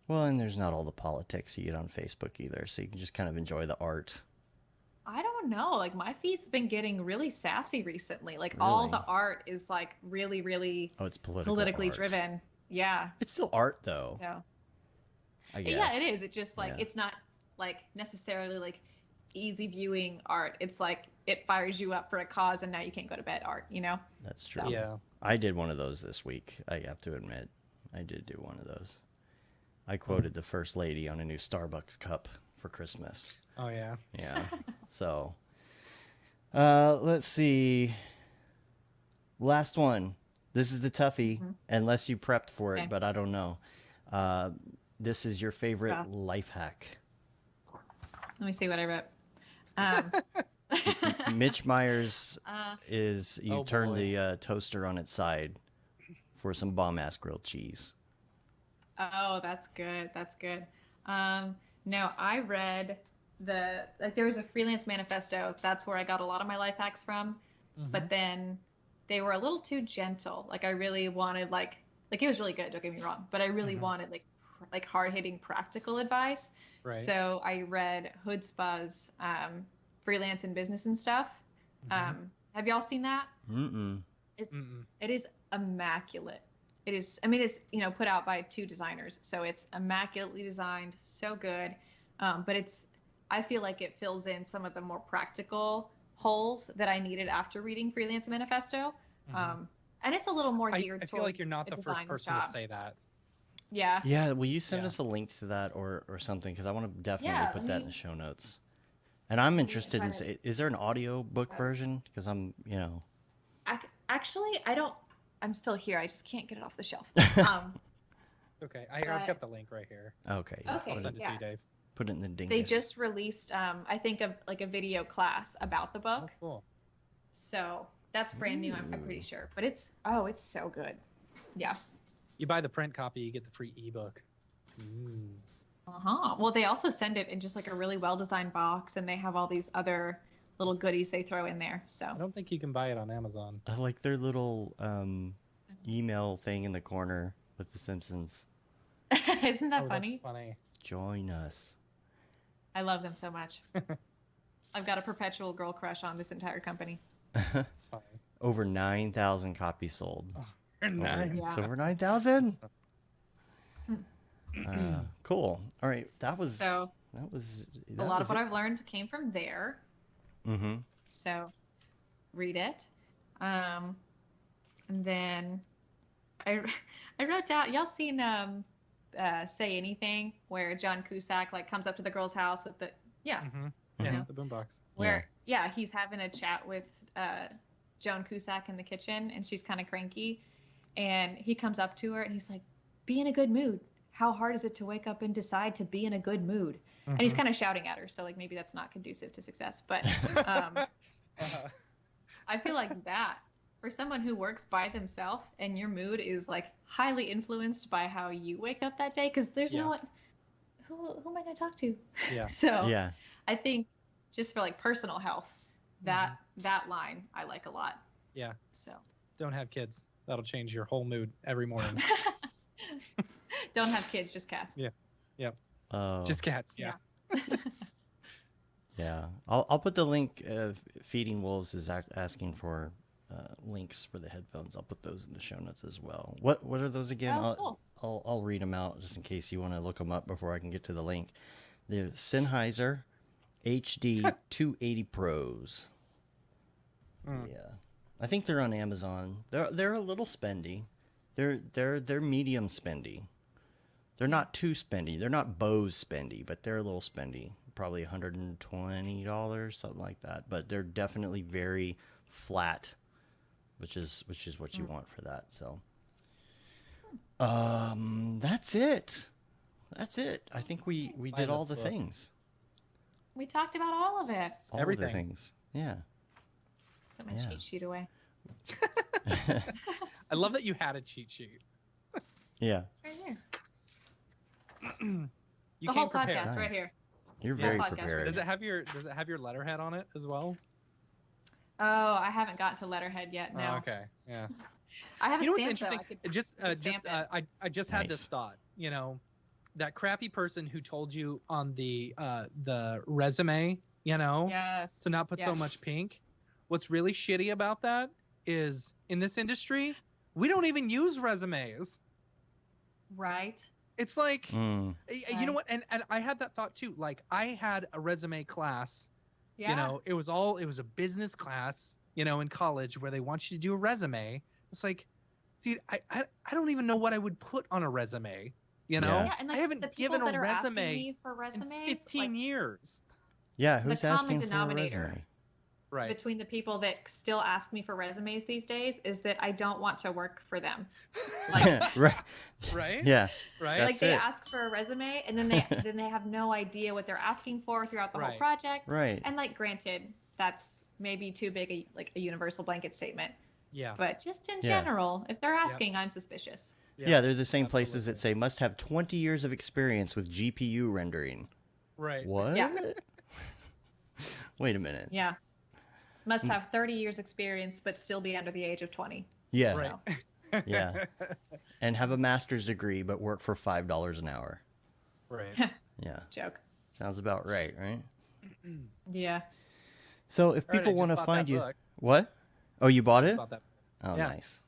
Well, and there's not all the politics you get on Facebook either, so you can just kind of enjoy the art. I don't know. Like, my feed's been getting really sassy recently. Like, Really? all the art is, like, really, really it's politically art. driven. Yeah. It's still art, though. So. I guess. Yeah, it is. It just, like, it's not, like, necessarily, like, easy viewing art. It's, like, it fires you up for a cause and now you can't go to bed art, you know? That's true. So. Yeah. I did one of those this week, I have to admit. I did do one of those. I quoted the First Lady on a new Starbucks cup for Christmas. Oh, yeah. Yeah. So, let's see. Last one. This is the toughie, unless you prepped for it, but I don't know. This is your favorite life hack. Let me see what I wrote. Mitch Myers is you turn boy. the toaster on its side for some bomb-ass grilled cheese. Oh, that's good. That's good. No, I read there was a Freelance manifesto. That's where I got a lot of my life hacks from. But then they were a little too gentle. Like, I really wanted like it was really good, don't get me wrong, but I really wanted like hard-hitting practical advice. Right. So I read Hoodspah's Freelance and Business and Stuff. Have y'all seen that? Mm-mm. It is immaculate. It is, I mean, it's, you know, put out by 2 designers, so it's immaculately designed, so good. But I feel like it fills in some of the more practical holes that I needed after reading Freelance Manifesto. And it's a little more geared I toward feel like you're not the first designer's person job. to say that. Yeah. Yeah, will you send us a link to that or something? Because I want to definitely put that in the show notes. And I'm interested in, is there an audio book version? Because I'm, you know. Actually, I'm still here. I just can't get it off the shelf. Okay, I've got the link right here. Okay. Okay, I'll send it to you, Dave. Put it in the dingus. They just released, I think, like a video class about the book. Oh, cool. So that's brand new, I'm pretty sure. But it's so good. Yeah. You buy the print copy, you get the free ebook. Well, they also send it in just like a really well-designed box, and they have all these other little goodies they throw in there. So I don't think you can buy it on Amazon. I like their little email thing in the corner with the Simpsons. Isn't that funny? That's funny. Join us. I love them so much. I've got a perpetual girl crush on this entire company. It's funny. Over 9,000 copies sold. Nice. It's over 9,000? Cool. All right. That was a lot of what I've learned came from there. So read it. And then I wrote down, y'all seen Say Anything, where John Cusack like comes up to the girl's house with the Yeah, the boombox. Where he's having a chat with Joan Cusack in the kitchen, and she's kind of cranky, and he comes up to her and he's like, "Be in a good mood. How hard is it to wake up and decide to be in a good mood?" And he's kind of shouting at her, so like maybe that's not conducive to success. But I feel like that for someone who works by themselves and your mood is like highly influenced by how you wake up that day, because there's no one. Who am I going to talk to? Yeah. So I think just for like personal health, that line I like a lot. Yeah. So don't have kids. That'll change your whole mood every morning. Don't have kids, just cats. Yeah. Yep. Oh. Just cats. Yeah. Yeah. I'll put the link. Feeding Wolves is asking for links for the headphones. I'll put those in the show notes as well. What are those again? Cool. I'll read them out just in case you want to look them up before I can get to the link. They're Sennheiser HD 280 Pros. Yeah, I think they're on Amazon. They're a little spendy. They're medium spendy. They're not too spendy. They're not Bose spendy, but they're a little spendy. Probably $120, something like that. But they're definitely very flat, which is what you want for that. So, That's it. That's it. I think we Buy did all this the book. things. We talked about all of it. All Everything. of the things. Yeah. Put my Yeah. cheat sheet away. I love that you had a cheat sheet. Yeah. It's right here. You The whole came prepared. podcast right Nice. here. You're Yeah. very Podcast. prepared. Does it have your letterhead on it as well? Oh, I haven't gotten to letterhead yet. No. Oh, okay. Yeah. I have You know a what's stamp though. interesting? I just had this Nice. thought. That crappy person who told you on the resume, Yes. to not put so yes. much pink. What's really shitty about that is in this industry, we don't even use resumes. Right. It's like, Mm. you know what? And I had that thought too. Like I had a resume class. Yeah. It was a business class, in college where they want you to do a resume. It's like, dude, I don't even know what I would put on a resume. Yeah. Yeah, and like I haven't the people given a that are asking resume me for in resumes, 15 years. Yeah, who's common asking for a denominator. resume? Right. between the people that still ask me for resumes these days is that I don't want to work for them. right. Right? Yeah. Right? That's Like they it. ask for a resume and then they have no idea what they're asking for throughout the whole Right. project. Right. And like granted, that's maybe too big a universal blanket statement. Yeah. But just in Yeah. general, if they're asking, I'm suspicious. Yeah, they're the same places absolutely. that say must have 20 years of experience with GPU rendering. Right. What? Yeah. Wait a minute. Yeah. Must have 30 years experience but still be under the age of 20. Yeah. Right. Yeah. And have a master's degree but work for $5 an hour. Right. Yeah. Joke. Sounds about right, right? Yeah. So if All right, people I want to just bought find that you, book. what? Oh, you bought it? About that. Oh, Yeah. nice.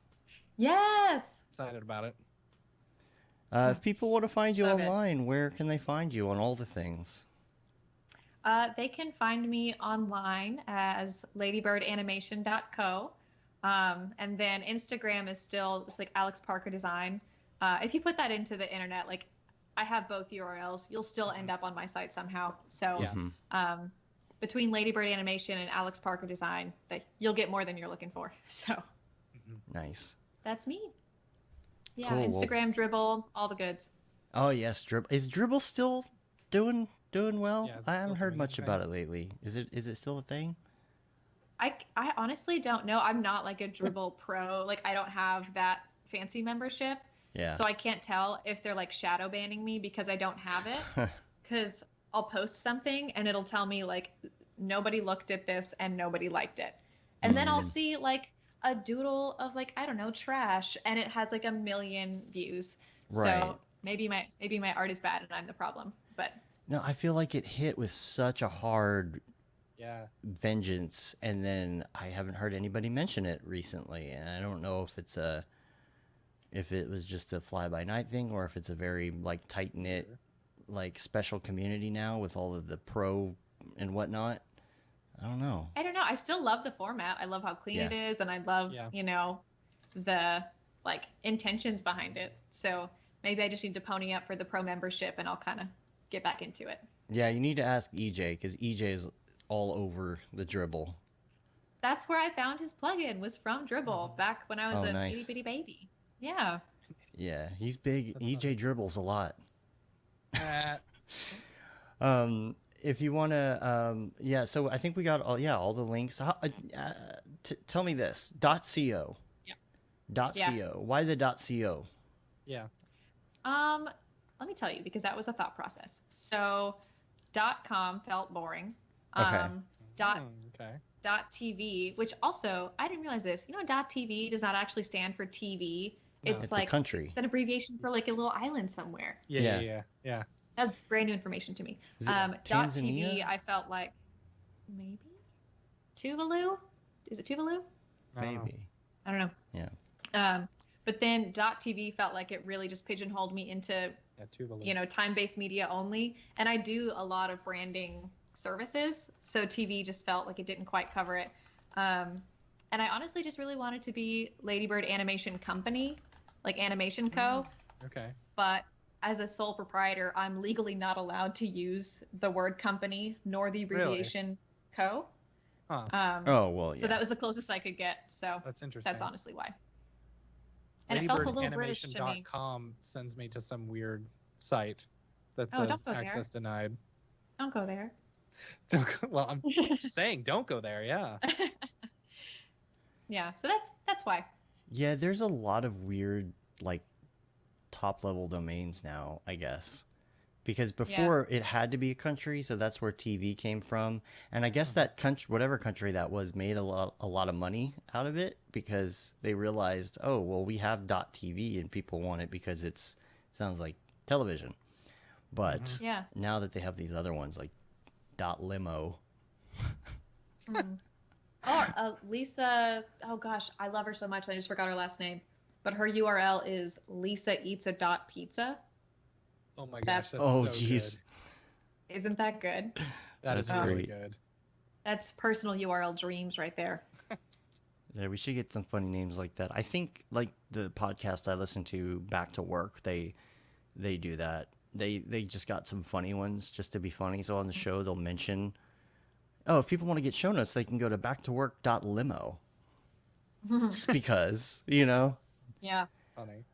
Yes. Excited about it. If people want to find you Love it. online, where can they find you on all the things? They can find me online as ladybirdanimation.co. And then Instagram is still it's like Alex Parker Design. If you put that into the internet, like I have both URLs, you'll still end up on my site somehow. So Yeah. Mhm. Between Ladybird Animation and Alex Parker Design, that you'll get more than you're looking for. So Nice. that's me. Yeah, Cool, well- Instagram, Dribble, all the goods. Oh yes, Dribble. Is Dribble still doing well? Yeah, it's I haven't still heard doing much okay. about it lately. Is it still a thing? I honestly don't know. I'm not like a Dribble pro. Like I don't have that fancy membership. Yeah. So I can't tell if they're like shadow banning me because I don't have it. Because I'll post something and it'll tell me like nobody looked at this and nobody liked it. And then I'll Mm. see like a doodle of like, I don't know, trash and it has like 1 million views. Right. So maybe my art is bad and I'm the problem. But No, I feel like it hit with such a hard Yeah. vengeance, and then I haven't heard anybody mention it recently, and I don't know if it was just a fly by night thing or if it's a very like tight knit like special community now with all of the pro and whatnot. I don't know. I don't know. I still love the format. I love how clean Yeah. it is and I love, Yeah. the like intentions behind it. So maybe I just need to pony up for the pro membership and I'll kind of get back into it. Yeah, you need to ask EJ because EJ is all over the Dribble. That's where I found his plugin was from Dribble back when I was Oh, a nice. itty bitty baby. Yeah. Yeah, he's big. That's EJ dribbles a lot. Uh, If you want to, yeah. So I think we got all the links. Tell me this. .co. Yeah. .co. Yeah. Why the .co? yeah. Let me tell you because that was a thought process. So .com felt boring. Okay. Okay. .tv, which also I didn't realize this. .tv does not actually stand for TV. No. It's It's like a country. an abbreviation for like a little island somewhere. Yeah. That's brand new information to me. Is it .tv, Tanzania? I felt like maybe Tuvalu. Is it Tuvalu? Maybe. I don't know. Yeah. But then .tv felt like it really just pigeonholed me into Yeah. Tuvalu. time-based media only, and I do a lot of branding services, so TV just felt like it didn't quite cover it. And I honestly just really wanted to be Ladybird Animation Company, like Animation Co. Okay. But as a sole proprietor, I'm legally not allowed to use the word company nor the abbreviation co. Huh. Oh well. Yeah. So that was the closest I could get. So That's interesting. that's honestly why. And it felt a little British to me. Ladybirdanimation.com sends me to some weird site that Oh, says don't go there. access denied. Don't go there. Don't go, well, I'm just saying, don't go there. Yeah. Yeah, so that's why. Yeah, there's a lot of weird, like, top-level domains now, I guess. Because before it had to be a country, so that's where TV came from. And I guess that country, whatever country that was, made a lot of money out of it because they realized, oh, well, we have .tv and people want it because it sounds like television. But now that they have these other ones like .limo. Oh, Lisa, oh gosh, I love her so much. I just forgot her last name. But her URL is lisaeatsa.pizza. Oh my gosh. That's oh, so jeez. Isn't that good? That is really good. That's personal URL dreams right there. Yeah, we should get some funny names like that. I think, like, the podcast I listen to, Back to Work, they do that. They just got some funny ones just to be funny. So on the show, they'll mention, oh, if people want to get show notes, they can go to backtowork.limo. Just because, you know? Yeah. Funny.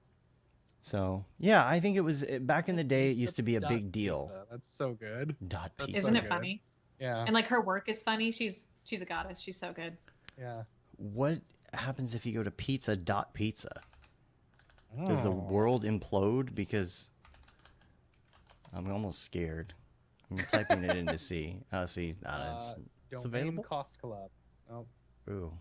So, yeah, I think it was, back in the day, it used to be a big deal. Pizza. That's so good. Pizza. Isn't so it good. funny? Yeah. And like her work is funny. She's a goddess. She's so good. Yeah. What happens if you go to pizza.pizza? Does the world implode? Because I'm almost scared. I'm typing it in to see. See, it's available. Cost Club. Oh. Ooh.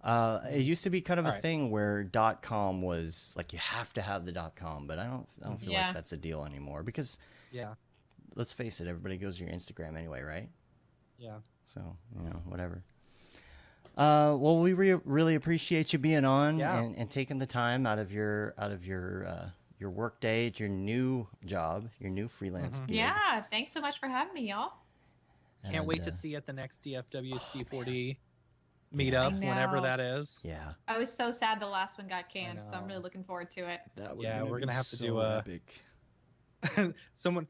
It used to be kind of a thing where .com was like you have to have the .com, but I don't feel like that's a deal anymore because let's face it, everybody goes to your Instagram anyway, right? Yeah. So, you know, whatever. Well, we really appreciate you being on and taking the time out of your work day at your new job, your new freelance gig. Yeah, thanks so much for having me, y'all. Can't wait to see you at the next DFW C4D meetup, whenever that is. Yeah. I was so sad the last one got canned, so I'm really looking forward to it. That was we're gonna have to so do epic. Someone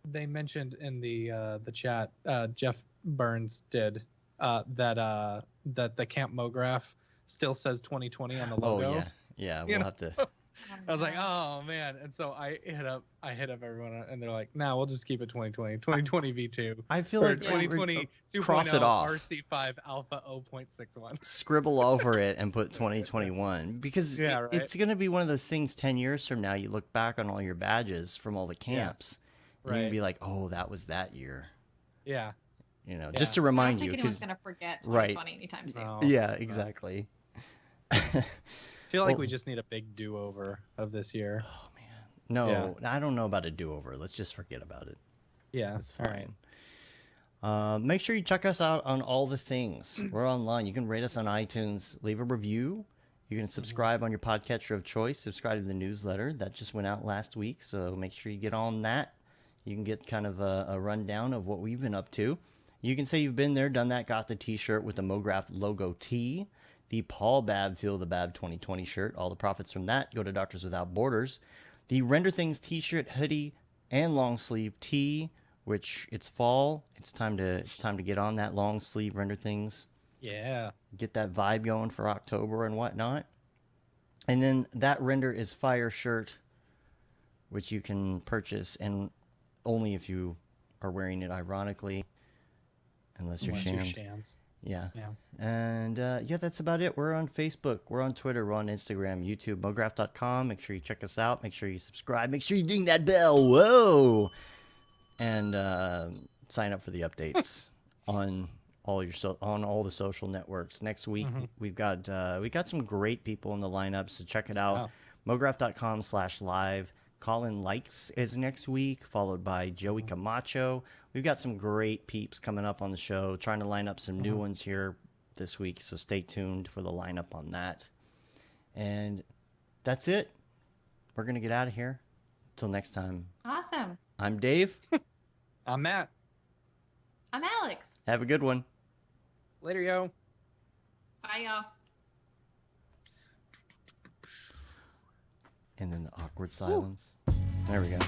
they mentioned in the chat, Jeff Burns did that the Camp Mograph still says 2020 on the logo. Oh yeah, we'll have to. I was like, oh man, and so I hit up everyone, and they're like, nah, we'll just keep it 2020 V2. I feel like 2020 cross it off. RC5 Alpha 0.61. Scribble over it and put 2021 because it's going to be one of those things 10 years from now. You look back on all your badges from all the camps, and you're gonna be like, oh, that was that year. Yeah. You know, just to remind you, because anyone's gonna forget 2020 anytime soon. No, yeah, exactly. I feel like we just need a big do-over of this year. Oh man, no, I don't know about a do-over. Let's just forget about it. Yeah, it's fine. Make sure you check us out on all the things. We're online. You can rate us on iTunes, leave a review. You can subscribe on your podcatcher of choice. Subscribe to the newsletter that just went out last week. So make sure you get on that. You can get kind of a rundown of what we've been up to. You can say you've been there, done that, got the T-shirt with the Mograph logo T. The Paul Babb Feel the Babb 2020 shirt. All the profits from that go to Doctors Without Borders. The Render Things T-shirt, hoodie, and long sleeve tee, which it's fall. It's time to get on that long sleeve Render Things. Yeah. Get that vibe going for October and whatnot. And then that Render is Fire shirt, which you can purchase, and only if you are wearing it ironically, unless you're shams. Yeah. And that's about it. We're on Facebook. We're on Twitter. We're on Instagram, YouTube, mograph.com. Make sure you check us out. Make sure you subscribe. Make sure you ding that bell. Whoa. And sign up for the updates on all the social networks. Next week, we got some great people in the lineup, so check it out. mograph.com/live. Colin Likes is next week, followed by Joey Camacho. We've got some great peeps coming up on the show, trying to line up some new ones here this week, so stay tuned for the lineup on that. And that's it. We're going to get out of here. Till next time. Awesome. I'm Dave. I'm Matt. I'm Alex. Have a good one. Later, yo. Bye, y'all. And then the awkward silence. There we go.